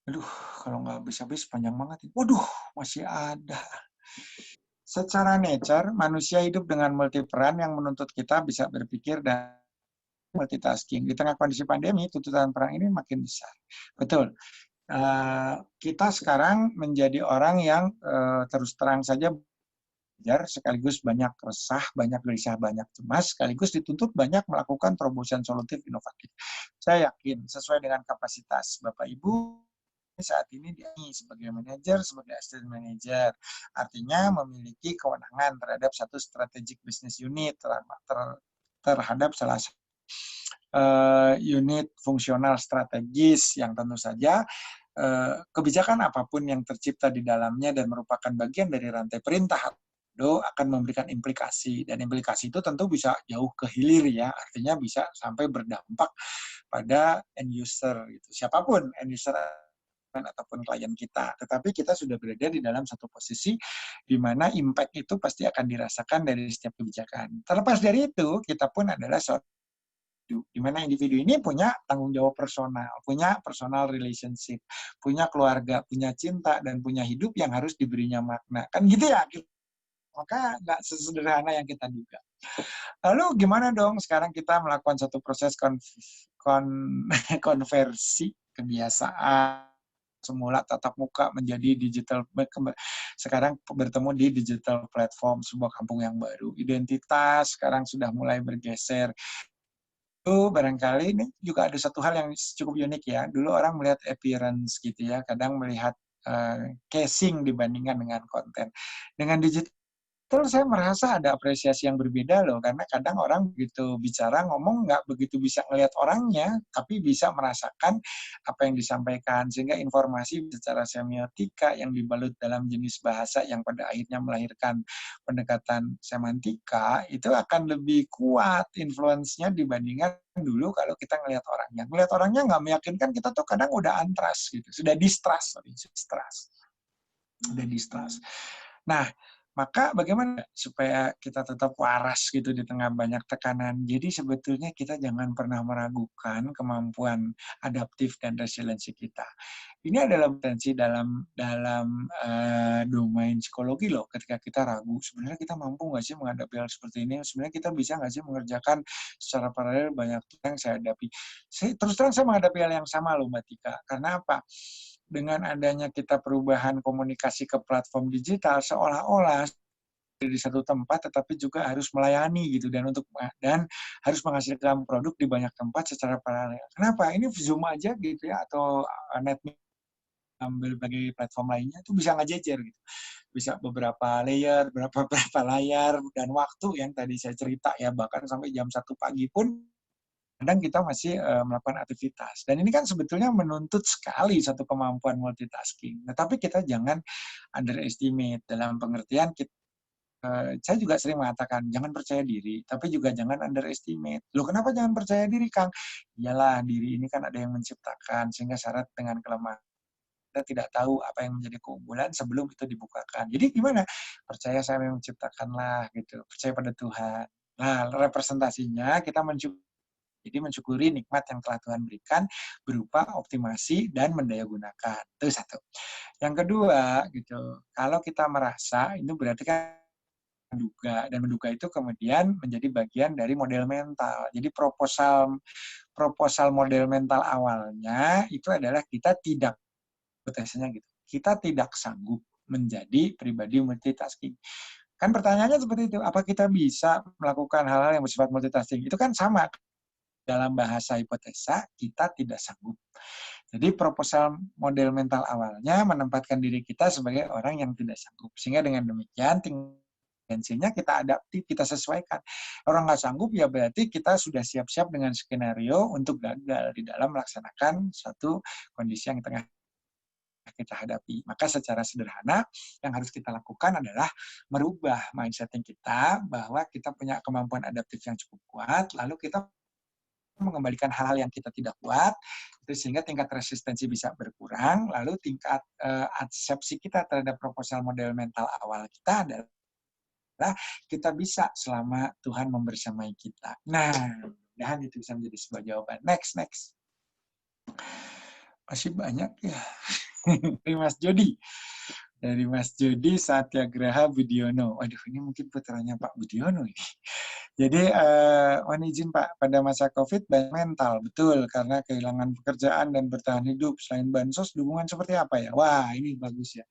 Speaker 1: Aduh, kalau nggak habis-habis panjang banget. Waduh, masih ada. Secara nature, manusia hidup dengan multiperan yang menuntut kita bisa berpikir dan multitasking. Di tengah kondisi pandemi, tuntutan perang ini makin besar. Betul. Kita sekarang menjadi orang yang terus terang saja belajar, sekaligus banyak resah, banyak gelisah, banyak cemas, sekaligus dituntut banyak melakukan terobosan solutif inovatif. Saya yakin sesuai dengan kapasitas Bapak Ibu saat ini dia sebagai manajer, sebagai assistant manager, artinya memiliki kewenangan terhadap satu strategic business unit terhadap salah satu unit fungsional strategis yang tentu saja kebijakan apapun yang tercipta di dalamnya dan merupakan bagian dari rantai perintah akan memberikan implikasi, dan implikasi itu tentu bisa jauh ke hilir ya, artinya bisa sampai berdampak pada end user gitu. Siapapun end user ataupun klien kita, tetapi kita sudah berada di dalam satu posisi di mana impact itu pasti akan dirasakan dari setiap kebijakan. Terlepas dari itu, kita pun adalah di mana individu ini punya tanggung jawab personal, punya personal relationship, punya keluarga, punya cinta, dan punya hidup yang harus diberinya makna. Kan gitu ya, maka nggak sesederhana yang kita duga. Lalu gimana dong sekarang kita melakukan satu proses konversi kebiasaan semula tatap muka menjadi digital, sekarang bertemu di digital platform, sebuah kampung yang baru. Identitas sekarang sudah mulai bergeser. Itu barangkali ini juga ada satu hal yang cukup unik ya. Dulu orang melihat appearance gitu ya, kadang melihat casing dibandingkan dengan konten. Dengan digital saya merasa ada apresiasi yang berbeda loh, karena kadang orang begitu bicara, ngomong nggak begitu bisa ngelihat orangnya, tapi bisa merasakan apa yang disampaikan, sehingga informasi secara semiotika yang dibalut dalam jenis bahasa yang pada akhirnya melahirkan pendekatan semantika, itu akan lebih kuat influence-nya dibandingkan dulu kalau kita ngelihat orangnya. Ngelihat orangnya nggak meyakinkan, kita tuh kadang udah untrust gitu, sudah distrust. Nah, maka bagaimana supaya kita tetap waras gitu di tengah banyak tekanan. Jadi sebetulnya kita jangan pernah meragukan kemampuan adaptif dan resiliensi kita. Ini adalah potensi dalam domain psikologi loh. Ketika kita ragu, sebenarnya kita mampu nggak sih menghadapi hal seperti ini? Sebenarnya kita bisa nggak sih mengerjakan secara paralel banyak yang saya hadapi? Terus terang saya menghadapi hal yang sama loh Mbak Tika. Karena apa? Dengan adanya kita perubahan komunikasi ke platform digital, seolah-olah di satu tempat tetapi juga harus melayani gitu, dan harus menghasilkan produk di banyak tempat secara paralel. Kenapa? Ini Zoom aja gitu ya, atau NetMeet, berbagai platform lainnya itu bisa ngejejer gitu. Bisa beberapa layer, berapa layar, dan waktu yang tadi saya cerita ya, bahkan sampai jam 1 pagi pun kadang kita masih melakukan aktivitas. Dan ini kan sebetulnya menuntut sekali satu kemampuan multitasking. Tetapi kita jangan underestimate, dalam pengertian saya juga sering mengatakan, jangan percaya diri, tapi juga jangan underestimate. Loh kenapa jangan percaya diri, Kang? Iyalah, diri ini kan ada yang menciptakan, sehingga syarat dengan kelemahan. Kita tidak tahu apa yang menjadi keunggulan sebelum itu dibukakan. Jadi gimana? Percaya saya yang menciptakanlah, gitu. Percaya pada Tuhan. Nah, representasinya kita jadi mensyukuri nikmat yang telah Tuhan berikan berupa optimasi dan mendayagunakan. Itu satu. Yang kedua, gitu, kalau kita merasa, itu berarti kan menduga itu kemudian menjadi bagian dari model mental. Jadi proposal model mental awalnya itu adalah kita tidak, hipotesisnya gitu, kita tidak sanggup menjadi pribadi multitasking. Kan pertanyaannya seperti itu, apa kita bisa melakukan hal-hal yang bersifat multitasking? Itu kan sama, dalam bahasa hipotesa, kita tidak sanggup. Jadi proposal model mental awalnya menempatkan diri kita sebagai orang yang tidak sanggup. Sehingga dengan demikian, tensinya kita adaptif, kita sesuaikan. Orang nggak sanggup, ya berarti kita sudah siap-siap dengan skenario untuk gagal di dalam melaksanakan satu kondisi yang tengah kita hadapi. Maka secara sederhana, yang harus kita lakukan adalah merubah mindsetting kita bahwa kita punya kemampuan adaptif yang cukup kuat, lalu kita mengembalikan hal-hal yang kita tidak kuat, sehingga tingkat resistensi bisa berkurang, lalu tingkat aksepsi kita terhadap proposal model mental awal kita adalah kita bisa selama Tuhan membersamai kita. Nah, mudah-mudahan itu bisa menjadi sebuah jawaban. Next. Masih banyak ya. Dari Mas Jody. Dari Mas Jody Satyagraha Budiono. Waduh, ini mungkin putranya Pak Budiono ini. Jadi, mohon izin Pak, pada masa COVID banyak mental, betul, karena kehilangan pekerjaan dan bertahan hidup. Selain bansos, dukungan seperti apa ya? Wah, ini bagus ya.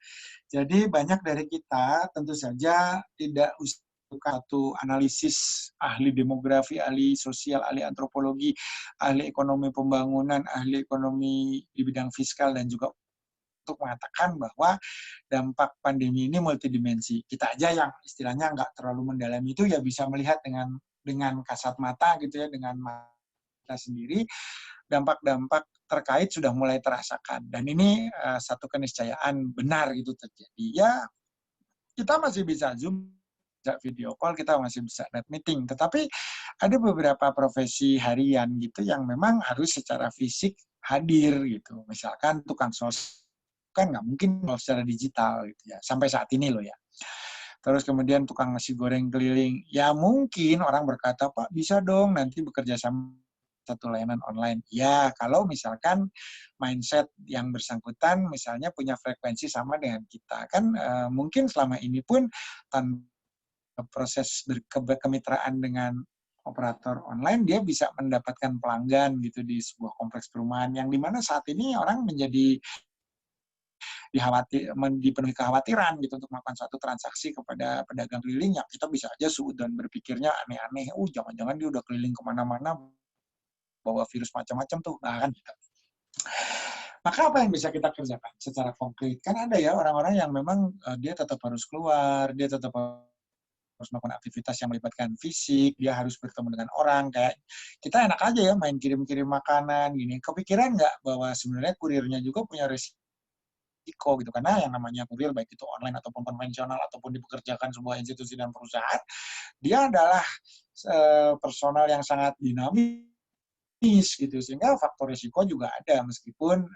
Speaker 1: Jadi banyak dari kita tentu saja tidak usah satu analisis ahli demografi, ahli sosial, ahli antropologi, ahli ekonomi pembangunan, ahli ekonomi di bidang fiskal, dan juga untuk mengatakan bahwa dampak pandemi ini multidimensi. Kita aja yang istilahnya nggak terlalu mendalami itu ya bisa melihat dengan dengan kasat mata gitu ya, dengan mata sendiri, dampak-dampak terkait sudah mulai terasakan. Dan ini satu keniscayaan benar gitu terjadi. Ya, kita masih bisa Zoom, bisa video call, kita masih bisa net meeting. Tetapi ada beberapa profesi harian gitu yang memang harus secara fisik hadir gitu. Misalkan tukang sos kan nggak mungkin kalau secara digital gitu ya. Sampai saat ini loh ya. Terus kemudian tukang nasi goreng keliling. Ya mungkin orang berkata, Pak bisa dong nanti bekerja sama satu layanan online. Ya kalau misalkan mindset yang bersangkutan misalnya punya frekuensi sama dengan kita. Kan mungkin selama ini pun tanpa proses kemitraan dengan operator online, dia bisa mendapatkan pelanggan gitu di sebuah kompleks perumahan yang dimana saat ini orang menjadi dipenuhi kekhawatiran gitu untuk melakukan suatu transaksi kepada pedagang keliling yang kita bisa aja suudzon berpikirnya aneh-aneh, jangan-jangan dia udah keliling kemana-mana bawa virus macam-macam tuh, bahkan gitu. Maka apa yang bisa kita kerjakan secara konkret? Kan ada ya orang-orang yang memang dia tetap harus keluar, dia tetap harus melakukan aktivitas yang melibatkan fisik, dia harus bertemu dengan orang, kayak kita enak aja ya main kirim-kirim makanan gini. Kepikiran nggak bahwa sebenarnya kurirnya juga punya risiko gitu, karena yang namanya kurir baik itu online ataupun konvensional ataupun dipekerjakan sebuah institusi dan perusahaan, dia adalah personal yang sangat dinamis gitu, sehingga faktor risiko juga ada meskipun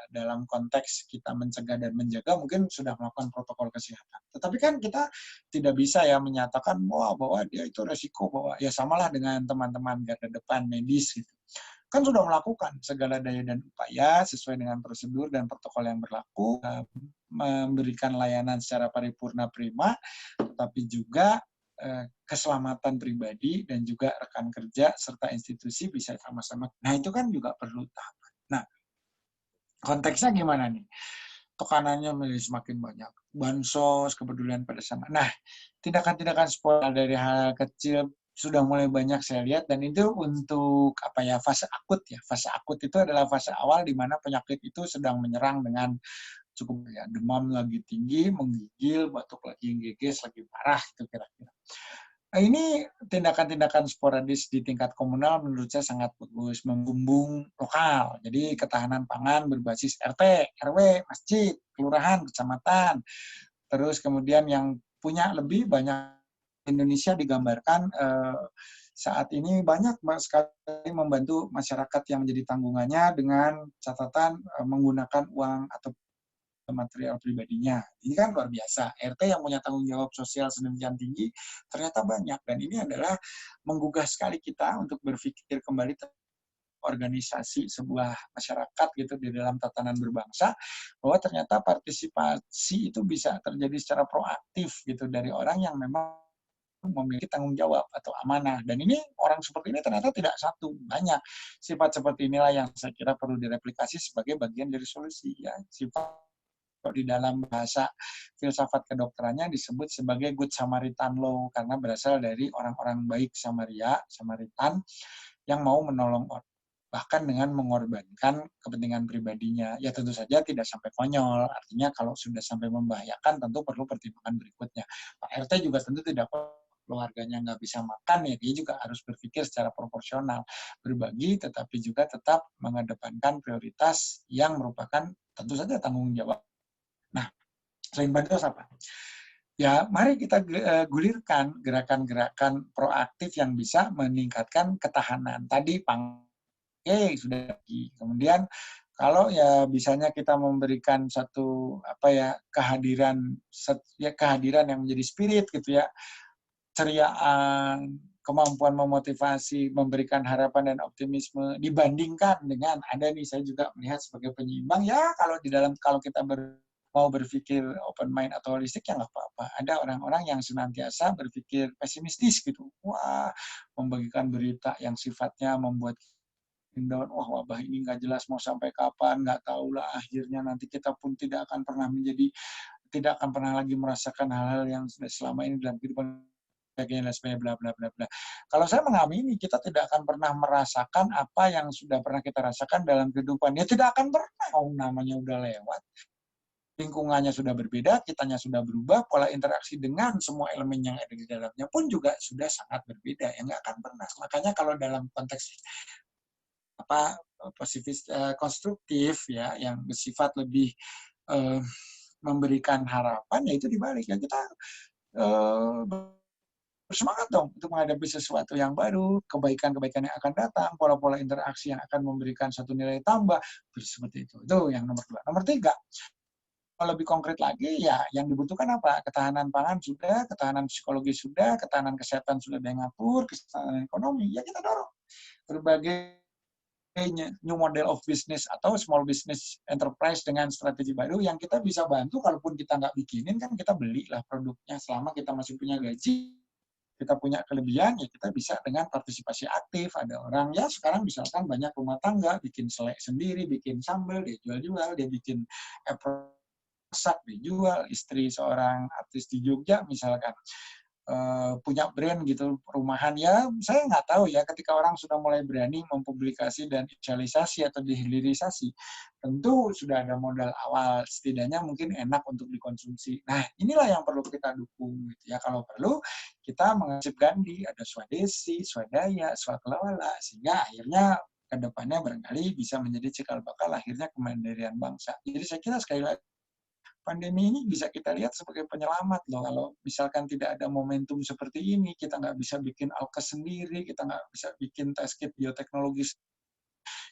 Speaker 1: dalam konteks kita mencegah dan menjaga mungkin sudah melakukan protokol kesehatan. Tetapi kan kita tidak bisa ya menyatakan bahwa dia itu risiko, bahwa ya samalah dengan teman-teman garda depan medis gitu. Kan sudah melakukan segala daya dan upaya sesuai dengan prosedur dan protokol yang berlaku, memberikan layanan secara paripurna prima, tetapi juga keselamatan pribadi dan juga rekan kerja serta institusi bisa sama-sama. Nah, itu kan juga perlu tahapan. Nah, konteksnya gimana nih? Tekanannya menjadi semakin banyak. Bansos, kepedulian pada sama. Nah, tindakan-tindakan spontan dari hal kecil sudah mulai banyak saya lihat, dan itu untuk fase akut ya. Fase akut itu adalah fase awal di mana penyakit itu sedang menyerang dengan cukup ya, demam lagi tinggi, menggigil, batuk lagi nggeges, lagi parah itu kira-kira. Nah, ini tindakan-tindakan sporadis di tingkat komunal menurut saya sangat bagus, membumbung lokal. Jadi ketahanan pangan berbasis RT, RW, masjid, kelurahan, kecamatan. Terus kemudian yang punya lebih banyak Indonesia digambarkan saat ini banyak sekali membantu masyarakat yang menjadi tanggungannya dengan catatan menggunakan uang atau material pribadinya. Ini kan luar biasa. RT yang punya tanggung jawab sosial sedemikian tinggi ternyata banyak. Dan ini adalah menggugah sekali kita untuk berpikir kembali organisasi sebuah masyarakat gitu di dalam tatanan berbangsa, bahwa ternyata partisipasi itu bisa terjadi secara proaktif gitu dari orang yang memang memiliki tanggung jawab atau amanah. Dan ini orang seperti ini ternyata tidak satu, banyak. Sifat seperti inilah yang saya kira perlu direplikasi sebagai bagian dari solusi ya. Sifat di dalam bahasa filsafat kedokterannya disebut sebagai Good Samaritan Law, karena berasal dari orang-orang baik Samaritan yang mau menolong orang, bahkan dengan mengorbankan kepentingan pribadinya. Ya tentu saja tidak sampai konyol, artinya kalau sudah sampai membahayakan tentu perlu pertimbangan berikutnya. Pak RT juga tentu tidak, keluarganya nggak bisa makan, ya dia juga harus berpikir secara proporsional, berbagi tetapi juga tetap mengedepankan prioritas yang merupakan tentu saja tanggung jawab. Nah, selain bansos apa? Ya, mari kita gulirkan gerakan-gerakan proaktif yang bisa meningkatkan ketahanan. Tadi sudah. Kemudian kalau ya bisanya kita memberikan satu kehadiran yang menjadi spirit gitu ya, ceriaan, kemampuan memotivasi, memberikan harapan dan optimisme dibandingkan dengan ada nih, saya juga melihat sebagai penyeimbang ya, kalau kita mau berpikir open mind atau holistik ya nggak apa-apa. Ada orang-orang yang senantiasa berpikir pesimistis gitu. Wah, membagikan berita yang sifatnya membuat down, wah wabah ini nggak jelas mau sampai kapan, nggak tahulah akhirnya nanti kita pun tidak akan pernah lagi merasakan hal-hal yang selama ini dalam kehidupan dan sebagainya, bla bla bla bla. Kalau saya mengamini kita tidak akan pernah merasakan apa yang sudah pernah kita rasakan dalam kehidupan. Ya tidak akan pernah, namanya udah lewat. lingkungannya sudah berbeda, kitanya sudah berubah, pola interaksi dengan semua elemen yang ada di dalamnya pun juga sudah sangat berbeda, ya nggak akan pernah. Makanya kalau dalam konteks positif konstruktif ya, yang bersifat lebih memberikan harapan, ya itu dibalik ya kita bersemangat dong untuk menghadapi sesuatu yang baru, kebaikan-kebaikan yang akan datang, pola-pola interaksi yang akan memberikan satu nilai tambah, seperti itu. Itu yang nomor 2. Nomor 3, kalau lebih konkret lagi, ya yang dibutuhkan apa? Ketahanan pangan sudah, ketahanan psikologis sudah, ketahanan kesehatan sudah diatur, ketahanan ekonomi, ya kita dorong berbagai new model of business atau small business enterprise dengan strategi baru yang kita bisa bantu. Kalaupun kita nggak bikinin, kan kita belilah produknya. Selama kita masih punya gaji, kita punya kelebihan, ya kita bisa dengan partisipasi aktif. Ada orang ya sekarang misalkan banyak rumah tangga bikin selai sendiri, bikin sambal, dia jual-jual, dia bikin masak, dijual. Istri seorang artis di Jogja misalkan punya brand gitu, rumahan, ya saya nggak tahu ya, ketika orang sudah mulai berani mempublikasi dan sosialisasi atau dihilirisasi, tentu sudah ada modal awal, setidaknya mungkin enak untuk dikonsumsi. Nah, inilah yang perlu kita dukung gitu ya. Kalau perlu kita mengajib gandhi, ada swadesi, swadaya, swakelola, sehingga akhirnya ke depannya barangkali bisa menjadi cikal bakal akhirnya kemandirian bangsa. Jadi saya kira sekali lagi, pandemi ini bisa kita lihat sebagai penyelamat loh. Kalau misalkan tidak ada momentum seperti ini, kita nggak bisa bikin alkes sendiri, kita nggak bisa bikin test kit bioteknologis,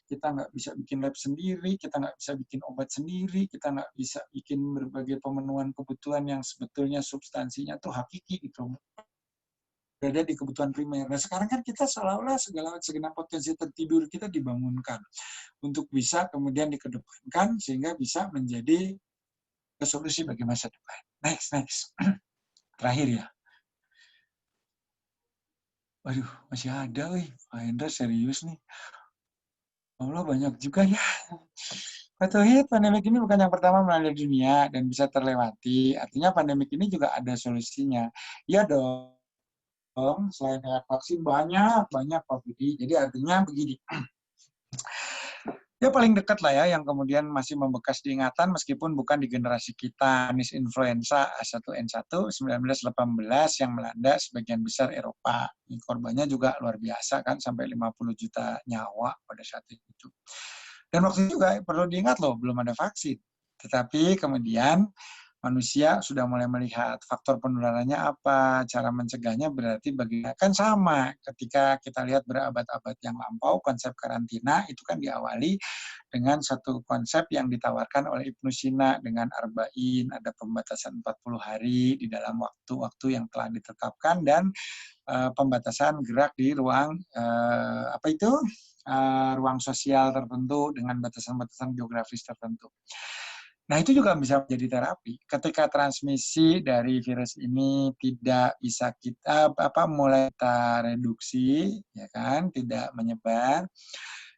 Speaker 1: kita nggak bisa bikin lab sendiri, kita nggak bisa bikin obat sendiri, kita nggak bisa bikin berbagai pemenuhan kebutuhan yang sebetulnya substansinya tuh hakiki gitu, berada di kebutuhan primer. Nah sekarang kan kita seolah-olah segenap potensi tertidur kita dibangunkan untuk bisa kemudian dikedepankan sehingga bisa menjadi solusi bagi masa depan. Next. Terakhir ya. Waduh, masih ada, wih. Pak Hendra serius nih. Allah banyak juga ya. Pak Tauhid, pandemik ini bukan yang pertama melanda dunia dan bisa terlewati. Artinya pandemik ini juga ada solusinya. Ya dong, selain dengan vaksin banyak Pak Budi. Jadi artinya begini. Ya paling dekat lah ya, yang kemudian masih membekas diingatan meskipun bukan di generasi kita, jenis influenza H1N1 1918 yang melanda sebagian besar Eropa. Ini korbannya juga luar biasa kan, sampai 50 juta nyawa pada saat itu. Dan waktu itu juga perlu diingat loh, belum ada vaksin. Tetapi kemudian manusia sudah mulai melihat faktor penularannya apa, cara mencegahnya berarti kan sama. Ketika kita lihat berabad-abad yang lampau, konsep karantina itu kan diawali dengan satu konsep yang ditawarkan oleh Ibnu Sina dengan arba'in, ada pembatasan 40 hari di dalam waktu-waktu yang telah ditetapkan, dan pembatasan gerak di ruang ruang sosial tertentu dengan batasan-batasan geografis tertentu. Nah, itu juga bisa menjadi terapi. Ketika transmisi dari virus ini tidak bisa kita mulai kita reduksi, ya kan, tidak menyebar.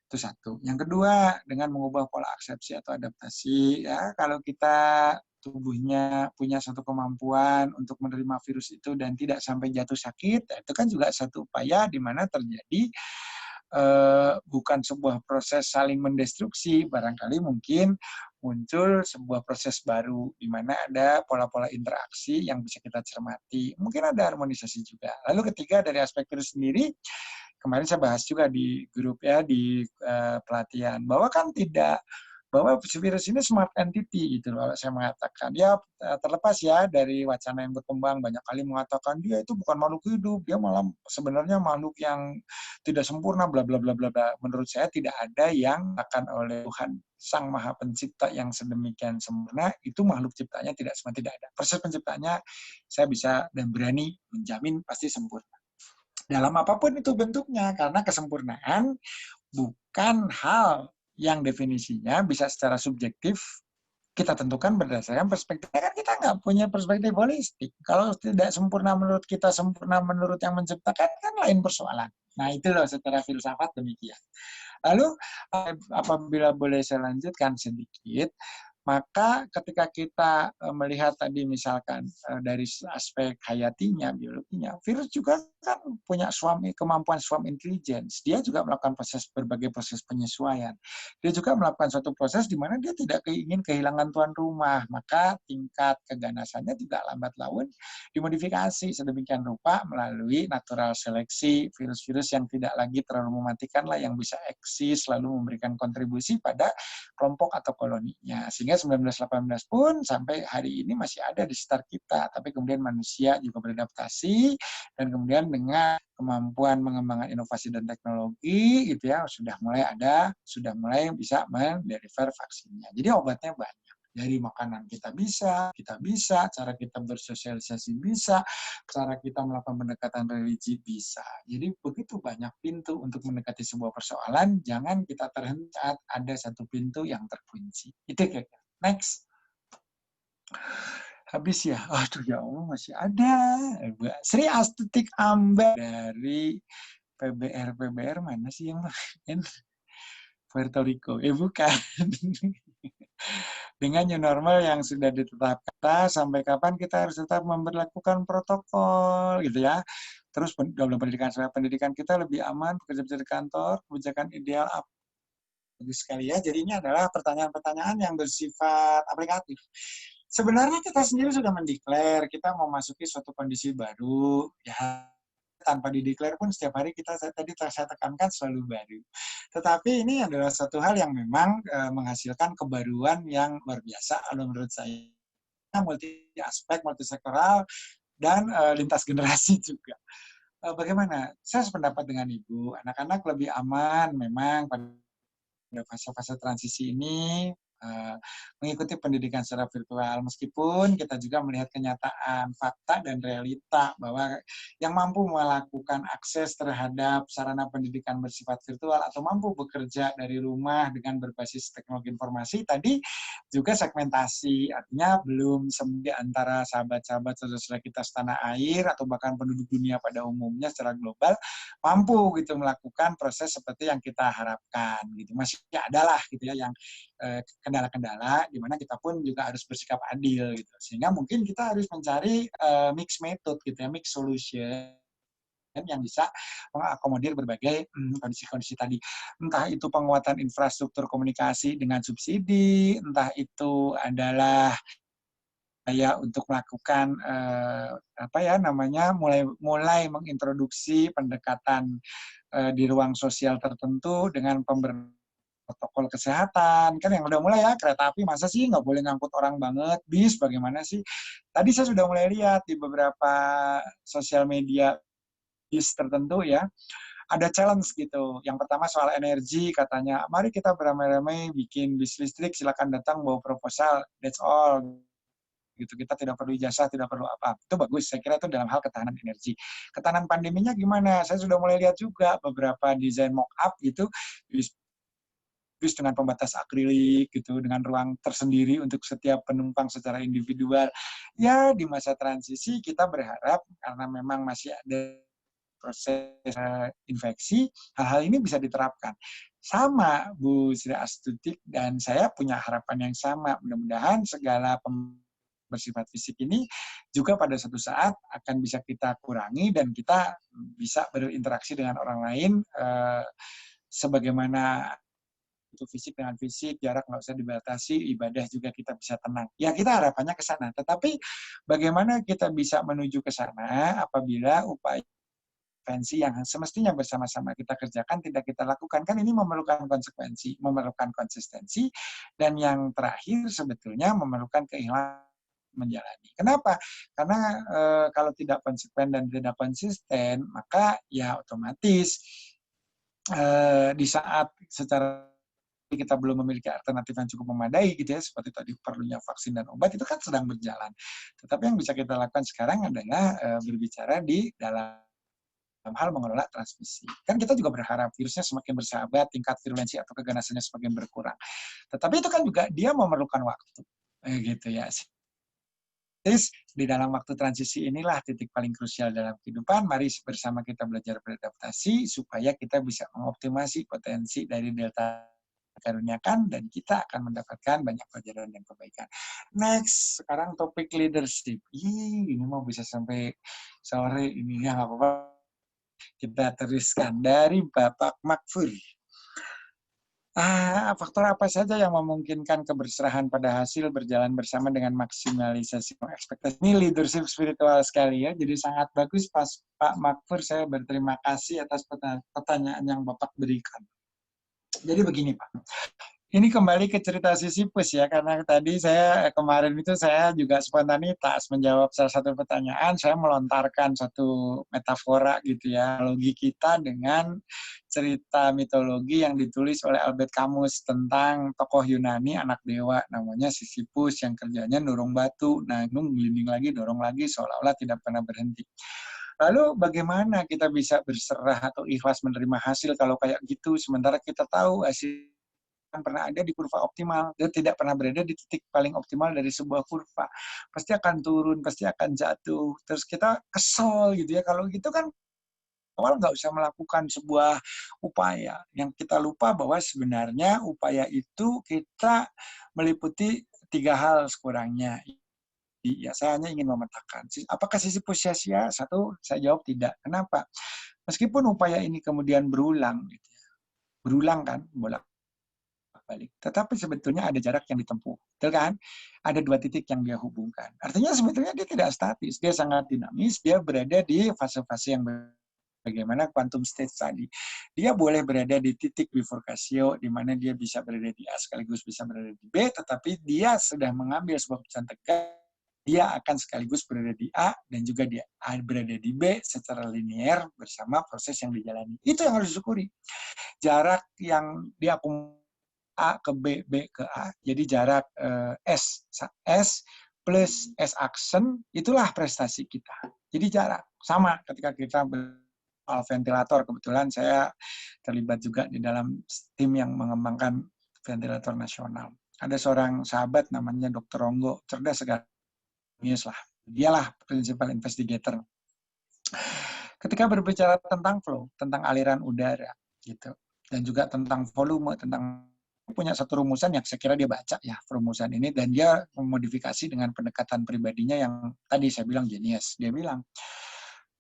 Speaker 1: Itu satu. Yang kedua, dengan mengubah pola aksepsi atau adaptasi, ya kalau kita tubuhnya punya satu kemampuan untuk menerima virus itu dan tidak sampai jatuh sakit, itu kan juga satu upaya di mana terjadi bukan sebuah proses saling mendestruksi, barangkali mungkin muncul sebuah proses baru di mana ada pola-pola interaksi yang bisa kita cermati. Mungkin ada harmonisasi juga. Lalu ketiga, dari aspek virus sendiri, kemarin saya bahas juga di grup ya, di pelatihan, bahwa kan bahwa virus ini smart entity gitu loh, saya mengatakan. Ya terlepas ya dari wacana yang berkembang, banyak kali mengatakan dia itu bukan makhluk hidup, dia malah sebenarnya makhluk yang tidak sempurna, bla bla bla bla bla. Menurut saya tidak ada yang akan oleh Tuhan Sang Maha Pencipta yang sedemikian sempurna, itu makhluk ciptanya tidak ada. Proses penciptanya saya bisa dan berani menjamin pasti sempurna. Dalam apapun itu bentuknya, karena kesempurnaan bukan hal yang definisinya bisa secara subjektif kita tentukan berdasarkan perspektif. Kan kita nggak punya perspektif holistik. Kalau tidak sempurna menurut kita, sempurna menurut yang menciptakan, kan lain persoalan. Nah, itu loh secara filsafat demikian. Lalu, apabila boleh saya lanjutkan sedikit, maka ketika kita melihat tadi misalkan dari aspek hayatinya, biologinya, virus juga kan punya kemampuan swarm intelligence. Dia juga melakukan berbagai proses penyesuaian. Dia juga melakukan suatu proses di mana dia tidak ingin kehilangan tuan rumah. Maka tingkat keganasannya juga lambat laun dimodifikasi sedemikian rupa melalui natural seleksi, virus-virus yang tidak lagi terlalu mematikan lah, yang bisa eksis lalu memberikan kontribusi pada kelompok atau koloninya. Sehingga 1918 pun sampai hari ini masih ada di sekitar kita. Tapi kemudian manusia juga beradaptasi, dan kemudian dengan kemampuan mengembangkan inovasi dan teknologi gitu ya, sudah mulai bisa mendeliver vaksinnya. Jadi obatnya banyak. Dari makanan kita bisa, cara kita bersosialisasi bisa, cara kita melakukan pendekatan religi bisa. Jadi begitu banyak pintu untuk mendekati sebuah persoalan, jangan kita terhenti saat ada satu pintu yang terkunci. Itu kira-kira. Next. Habis ya? Aduh ya Allah, masih ada. Sri Astutik Amba dari PBR mana sih yang main? Puerto Rico. Bukan. Dengan new normal yang sudah ditetapkan, sampai kapan kita harus tetap memperlakukan protokol gitu ya. Terus dalam pendidikan kita lebih aman, pekerja-pekerja di kantor, kebijakan ideal apa? Bagus sekali ya. Jadi ini adalah pertanyaan-pertanyaan yang bersifat aplikatif. Sebenarnya kita sendiri sudah mendeklar kita mau masuki suatu kondisi baru, ya tanpa dideklar pun setiap hari tadi saya tekankan selalu baru. Tetapi ini adalah satu hal yang memang menghasilkan kebaruan yang luar biasa kalau menurut saya, multi aspek, multi sektoral, dan lintas generasi juga. Bagaimana? Saya sependapat dengan Ibu, anak-anak lebih aman memang pada fase-fase transisi ini mengikuti pendidikan secara virtual, meskipun kita juga melihat kenyataan, fakta, dan realita bahwa yang mampu melakukan akses terhadap sarana pendidikan bersifat virtual atau mampu bekerja dari rumah dengan berbasis teknologi informasi tadi juga segmentasi, artinya belum semua antara sahabat-sahabat saudara kita setanah air atau bahkan penduduk dunia pada umumnya secara global mampu gitu melakukan proses seperti yang kita harapkan gitu. Masih adalah gitu ya yang kendala-kendala di mana kita pun juga harus bersikap adil gitu. Sehingga mungkin kita harus mencari mix method gitu ya, mix solution yang bisa mengakomodir berbagai kondisi-kondisi tadi. Entah itu penguatan infrastruktur komunikasi dengan subsidi, entah itu adalah untuk melakukan mulai mengintroduksi pendekatan di ruang sosial tertentu dengan protokol kesehatan, kan yang udah mulai ya, kereta api masa sih nggak boleh ngangkut orang banget, bis bagaimana sih? Tadi saya sudah mulai lihat di beberapa sosial media bis tertentu ya, ada challenge gitu. Yang pertama soal energi, katanya, mari kita beramai-ramai bikin bis listrik, silakan datang bawa proposal, that's all. Gitu, kita tidak perlu ijazah, tidak perlu apa. Itu bagus, saya kira itu dalam hal ketahanan energi. Ketahanan pandeminya gimana? Saya sudah mulai lihat juga beberapa desain mock-up gitu, bis dengan pembatas akrilik gitu, dengan ruang tersendiri untuk setiap penumpang secara individual. Ya, di masa transisi kita berharap karena memang masih ada proses infeksi, hal-hal ini bisa diterapkan. Sama Bu Sri Astutik dan saya punya harapan yang sama. Mudah-mudahan segala bersifat fisik ini juga pada suatu saat akan bisa kita kurangi dan kita bisa berinteraksi dengan orang lain sebagaimana itu fisik dengan fisik, jarak nggak usah dibatasi, ibadah juga kita bisa tenang. Ya kita harapannya ke sana. Tetapi bagaimana kita bisa menuju ke sana apabila upaya intervensi yang semestinya bersama-sama kita kerjakan tidak kita lakukan, kan ini memerlukan konsekuensi, memerlukan konsistensi, dan yang terakhir sebetulnya memerlukan keikhlasan menjalani. Kenapa? Karena kalau tidak konsekuen dan tidak konsisten, maka ya otomatis di saat secara kita belum memiliki alternatif yang cukup memadai gitu ya, seperti tadi perlunya vaksin dan obat, itu kan sedang berjalan. Tetapi yang bisa kita lakukan sekarang adalah berbicara di dalam hal mengelola transmisi. Kan kita juga berharap virusnya semakin bersahabat, tingkat virulensi atau keganasannya semakin berkurang. Tetapi itu kan juga dia memerlukan waktu. Gitu ya. Terus di dalam waktu transisi inilah titik paling krusial dalam kehidupan. Mari bersama kita belajar beradaptasi supaya kita bisa mengoptimasi potensi dari delta karuniakan dan kita akan mendapatkan banyak pelajaran dan kebaikan. Next, sekarang topik leadership. Ini mau bisa sampai sore ini ya nggak apa-apa. Kita teruskan dari Bapak Makfur. Faktor apa saja yang memungkinkan keberserahan pada hasil berjalan bersama dengan maksimalisasi ekspektasi? Ini leadership spiritual sekali ya, jadi sangat bagus Pak Makfur, saya berterima kasih atas pertanyaan yang Bapak berikan. Jadi begini Pak, ini kembali ke cerita Sisyphus ya, karena tadi kemarin itu saya juga spontanitas menjawab salah satu pertanyaan, saya melontarkan satu metafora gitu ya, analogi kita dengan cerita mitologi yang ditulis oleh Albert Camus tentang tokoh Yunani anak dewa namanya Sisyphus yang kerjanya dorong batu, gelinding lagi, dorong lagi, seolah-olah tidak pernah berhenti. Lalu bagaimana kita bisa berserah atau ikhlas menerima hasil kalau kayak gitu, sementara kita tahu hasil pernah ada di kurva optimal, dia tidak pernah berada di titik paling optimal dari sebuah kurva, pasti akan turun, pasti akan jatuh, terus kita kesel gitu ya. Kalau gitu kan awal nggak usah melakukan sebuah upaya, yang kita lupa bahwa sebenarnya upaya itu kita meliputi 3 hal sekurangnya. Ya, saya hanya ingin memetakan, apakah Sisyphus sia-sia? Satu, saya jawab tidak. Kenapa? Meskipun upaya ini kemudian berulang, gitu ya, berulang kan, bolak-balik. Tetapi sebetulnya ada jarak yang ditempuh, betul kan? Ada 2 titik yang dia hubungkan. Artinya sebetulnya dia tidak statis, dia sangat dinamis, dia berada di fase-fase yang bagaimana quantum state tadi. Dia boleh berada di titik bifurkasio, di mana dia bisa berada di A sekaligus bisa berada di B, tetapi dia sudah mengambil sebuah keputusan tegak, dia akan sekaligus berada di A dan juga dia berada di B secara linear bersama proses yang dijalani. Itu yang harus disyukuri. Jarak yang diakumulasi A ke B, B ke A. Jadi jarak S plus S aksen, itulah prestasi kita. Jadi jarak. Sama ketika kita ventilator, kebetulan saya terlibat juga di dalam tim yang mengembangkan ventilator nasional. Ada seorang sahabat namanya Dr. Ronggo, cerdas sekali. Lah. Dialah principal investigator. Ketika berbicara tentang flow, tentang aliran udara, gitu, dan juga tentang volume, tentang punya satu rumusan yang saya kira dia baca ya rumusan ini, dan dia memodifikasi dengan pendekatan pribadinya yang tadi saya bilang genius. Dia bilang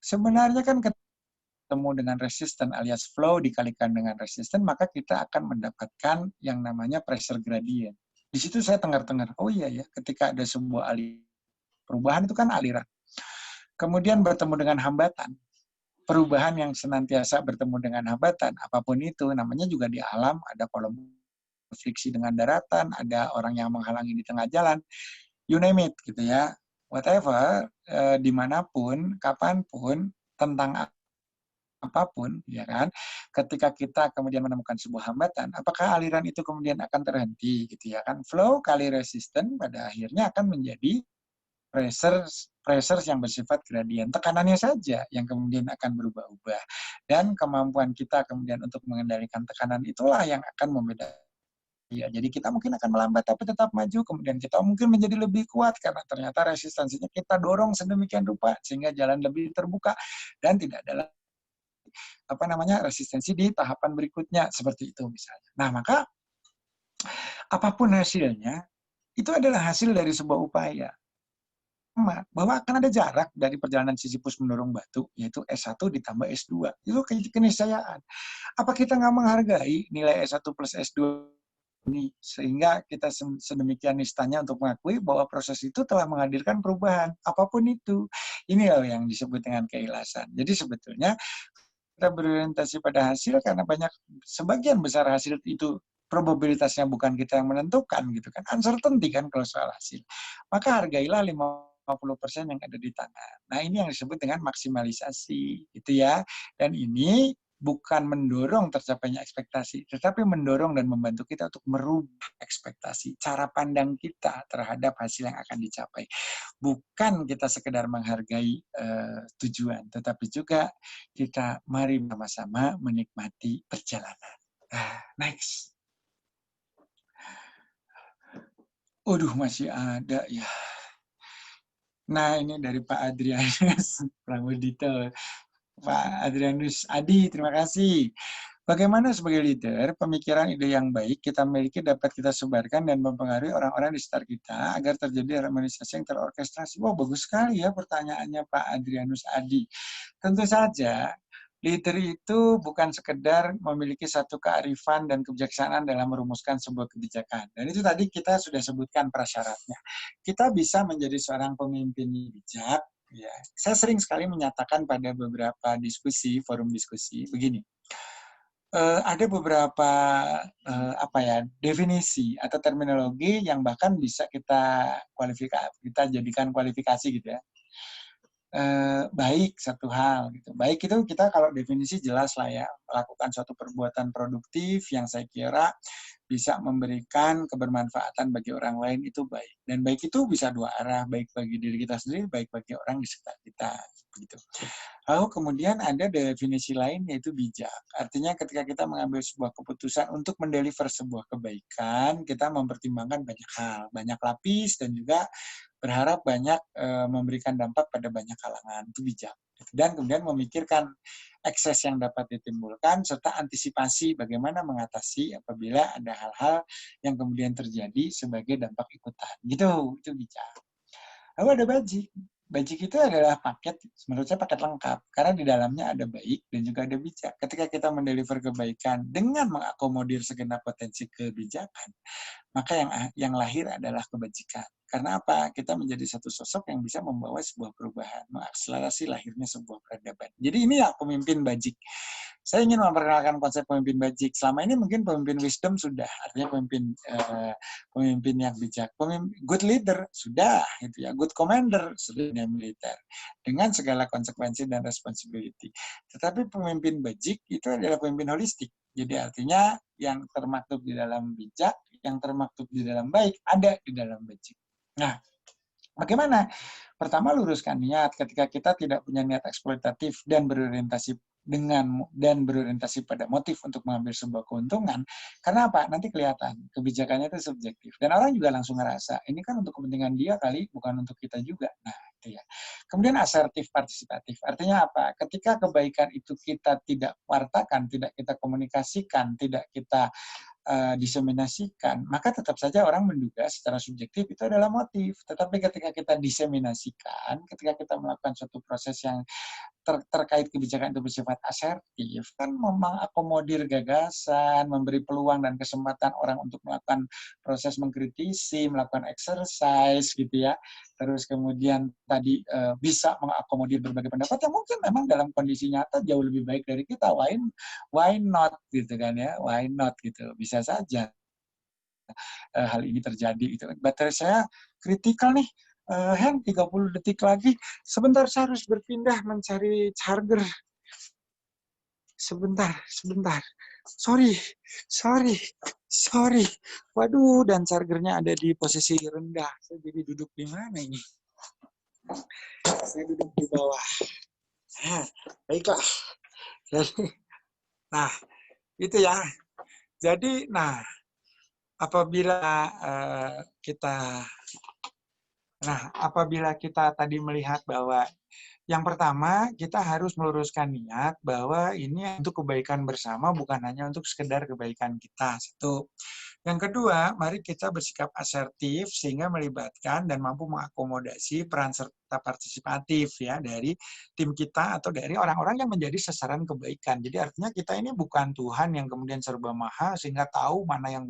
Speaker 1: sebenarnya kan ketemu dengan resisten alias flow dikalikan dengan resisten, maka kita akan mendapatkan yang namanya pressure gradient. Di situ saya tengar-tengar, oh iya ya, ketika ada sebuah perubahan itu kan aliran. Kemudian bertemu dengan hambatan. Perubahan yang senantiasa bertemu dengan hambatan, apapun itu, namanya juga di alam, ada kolom friksi dengan daratan, ada orang yang menghalangi di tengah jalan, you name it, gitu ya. Whatever, dimanapun, kapanpun, tentang apapun, ya kan, ketika kita kemudian menemukan sebuah hambatan, apakah aliran itu kemudian akan terhenti, gitu ya kan? Flow kali resisten pada akhirnya akan menjadi pressure yang bersifat gradien. Tekanannya saja yang kemudian akan berubah-ubah. Dan kemampuan kita kemudian untuk mengendalikan tekanan itulah yang akan membedakan. Ya, jadi kita mungkin akan melambat tapi tetap maju, kemudian kita mungkin menjadi lebih kuat karena ternyata resistansinya kita dorong sedemikian rupa sehingga jalan lebih terbuka dan tidak ada resistensi di tahapan berikutnya seperti itu misalnya. Nah, maka apapun hasilnya itu adalah hasil dari sebuah upaya. Bahwa akan ada jarak dari perjalanan Sisyphus mendorong batu, yaitu S1 ditambah S2. Itu keniscayaan. Apa kita nggak menghargai nilai S1 plus S2 ini, sehingga kita sedemikian nistanya untuk mengakui bahwa proses itu telah menghadirkan perubahan, apapun itu. Ini loh yang disebut dengan keikhlasan. Jadi sebetulnya kita berorientasi pada hasil karena sebagian besar hasil itu probabilitasnya bukan kita yang menentukan gitu kan, uncertainty kan kalau soal hasil. Maka hargailah 50% yang ada di tangan. Nah, ini yang disebut dengan maksimalisasi, gitu ya. Dan ini bukan mendorong tercapainya ekspektasi, tetapi mendorong dan membantu kita untuk merubah ekspektasi, cara pandang kita terhadap hasil yang akan dicapai. Bukan kita sekedar menghargai tujuan, tetapi juga kita mari bersama-sama menikmati perjalanan. Next. Waduh, masih ada ya. Nah, ini dari Pak Adrianus Pramudito. Pak Adrianus Adi, terima kasih. Bagaimana sebagai leader, pemikiran ide yang baik kita miliki dapat kita sebarkan dan mempengaruhi orang-orang di sekitar kita agar terjadi harmonisasi yang terorkestrasi. Wah, bagus sekali ya pertanyaannya Pak Adrianus Adi. Tentu saja, Leader itu bukan sekedar memiliki satu kearifan dan kebijaksanaan dalam merumuskan sebuah kebijakan. Dan itu tadi kita sudah sebutkan prasyaratnya. Kita bisa menjadi seorang pemimpin bijak. Ya, saya sering sekali menyatakan pada beberapa diskusi, forum diskusi, begini. Ada beberapa definisi atau terminologi yang bahkan bisa kita jadikan kualifikasi gitu ya. Baik satu hal gitu. Baik itu kita kalau definisi jelas lah ya, melakukan suatu perbuatan produktif yang saya kira bisa memberikan kebermanfaatan bagi orang lain itu baik. Dan baik itu bisa dua arah, baik bagi diri kita sendiri, baik bagi orang di sekitar kita. Begitu. Lalu kemudian ada definisi lain yaitu bijak. Artinya ketika kita mengambil sebuah keputusan untuk mendeliver sebuah kebaikan, kita mempertimbangkan banyak hal, banyak lapis dan juga berharap banyak memberikan dampak pada banyak kalangan. Itu bijak. Dan kemudian memikirkan ekses yang dapat ditimbulkan serta antisipasi bagaimana mengatasi apabila ada hal-hal yang kemudian terjadi sebagai dampak ikutan. Gitu, itu bijak. Lalu ada bajik. Bajik itu adalah paket, menurut saya paket lengkap, karena di dalamnya ada baik dan juga ada bijak. Ketika kita mendeliver kebaikan dengan mengakomodir segenap potensi kebijakan, maka yang lahir adalah kebajikan. Karena apa? Kita menjadi satu sosok yang bisa membawa sebuah perubahan, mengakselerasi lahirnya sebuah peradaban. Jadi ini ya pemimpin bajik. Saya ingin memperkenalkan konsep pemimpin bajik. Selama ini mungkin pemimpin wisdom sudah, artinya pemimpin yang bijak. Good leader sudah, gitu ya. Good commander sudah militer dengan segala konsekuensi dan responsibility. Tetapi pemimpin bajik itu adalah pemimpin holistik. Jadi artinya yang termaktub di dalam bijak, yang termaktub di dalam baik, ada di dalam bajik. Nah, bagaimana? Pertama, luruskan niat. Ketika kita tidak punya niat eksploitatif dan berorientasi pada motif untuk mengambil sebuah keuntungan, karena apa? Nanti kelihatan kebijakannya itu subjektif dan orang juga langsung ngerasa ini kan untuk kepentingan dia kali, bukan untuk kita juga. Nah, itu ya. Kemudian asertif partisipatif. Artinya apa? Ketika kebaikan itu kita tidak wartakan, tidak kita komunikasikan, tidak kita diseminasikan, maka tetap saja orang menduga secara subjektif itu adalah motif. Tetapi ketika kita diseminasikan, ketika kita melakukan suatu proses yang terkait kebijakan itu bersifat asertif, kan mengakomodir gagasan, memberi peluang dan kesempatan orang untuk melakukan proses mengkritisi, melakukan exercise gitu ya. Terus kemudian tadi bisa mengakomodir berbagai pendapat yang mungkin memang dalam kondisi nyata jauh lebih baik dari kita. Why not gitu kan ya? Why not gitu. Bisa saja hal ini terjadi gitu. Baterai saya kritikal nih. Hen, 30 detik lagi. Sebentar, saya harus berpindah mencari charger. Sebentar. Sorry. Waduh, dan chargernya ada di posisi rendah. Saya jadi duduk di mana ini? Saya duduk di bawah. Baiklah. Nah, itu ya. Jadi, apabila kita tadi melihat bahwa yang pertama kita harus meluruskan niat bahwa ini untuk kebaikan bersama, bukan hanya untuk sekedar kebaikan kita. Satu. Yang kedua, mari kita bersikap asertif sehingga melibatkan dan mampu mengakomodasi peran serta partisipatif ya dari tim kita atau dari orang-orang yang menjadi sasaran kebaikan. Jadi artinya kita ini bukan Tuhan yang kemudian serba maha sehingga tahu mana yang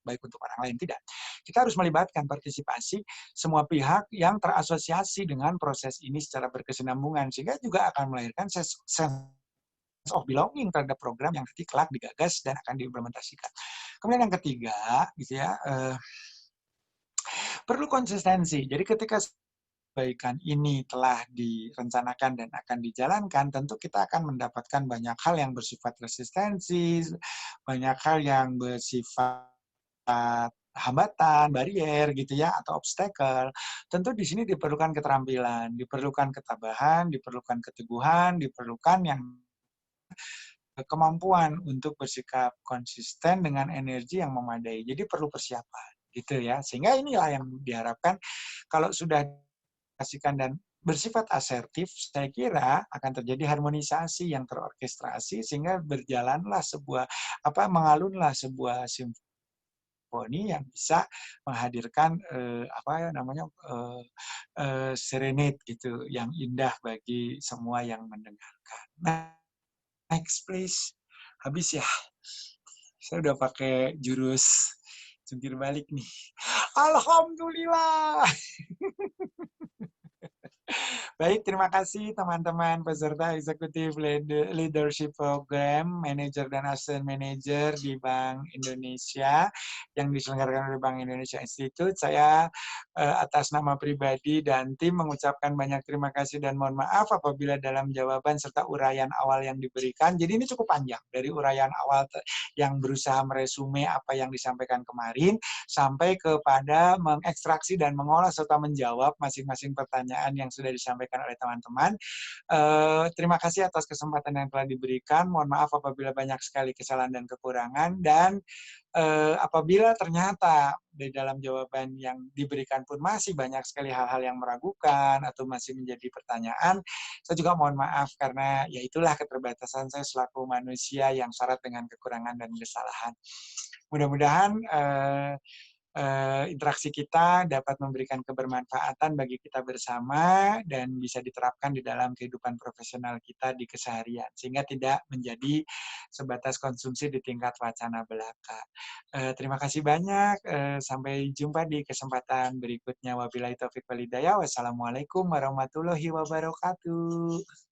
Speaker 1: baik untuk orang lain, tidak. Kita harus melibatkan partisipasi semua pihak yang terasosiasi dengan proses ini secara berkesinambungan, sehingga juga akan melahirkan sense of belonging terhadap program yang nanti kelak digagas dan akan diimplementasikan. Kemudian yang ketiga, gitu ya, perlu konsistensi. Jadi ketika kebaikan ini telah direncanakan dan akan dijalankan, tentu kita akan mendapatkan banyak hal yang bersifat resistensi, banyak hal yang bersifat hambatan, barier gitu ya, atau obstacle. Tentu di sini diperlukan keterampilan, diperlukan ketabahan, diperlukan keteguhan, diperlukan yang kemampuan untuk bersikap konsisten dengan energi yang memadai. Jadi perlu persiapan gitu ya. Sehingga inilah yang diharapkan kalau sudah kasihkan dan bersifat asertif, saya kira akan terjadi harmonisasi yang terorkestrasi sehingga berjalanlah mengalunlah sebuah simfoni yang bisa menghadirkan serenade gitu, yang indah bagi semua yang mendengarkan. Nah, Next please. Habis ya. Saya udah pakai jurus jungkir balik nih. Alhamdulillah. Baik, terima kasih teman-teman peserta eksekutif leadership program, manajer dan asisten manajer di Bank Indonesia yang diselenggarakan oleh Bank Indonesia Institute. Saya atas nama pribadi dan tim mengucapkan banyak terima kasih dan mohon maaf apabila dalam jawaban serta uraian awal yang diberikan. Jadi ini cukup panjang dari uraian awal yang berusaha meresume apa yang disampaikan kemarin sampai kepada mengekstraksi dan mengolah serta menjawab masing-masing pertanyaan yang sudah disampaikan oleh teman-teman. Terima kasih atas kesempatan yang telah diberikan. Mohon maaf apabila banyak sekali kesalahan dan kekurangan. Dan apabila ternyata di dalam jawaban yang diberikan pun masih banyak sekali hal-hal yang meragukan atau masih menjadi pertanyaan, saya juga mohon maaf karena ya itulah keterbatasan saya selaku manusia yang syarat dengan kekurangan dan kesalahan. Mudah-mudahan interaksi kita dapat memberikan kebermanfaatan bagi kita bersama dan bisa diterapkan di dalam kehidupan profesional kita di keseharian sehingga tidak menjadi sebatas konsumsi di tingkat wacana belaka. Terima kasih banyak. Sampai jumpa di kesempatan berikutnya. Wabillahi taufiq wal hidayah. Wassalamualaikum warahmatullahi wabarakatuh.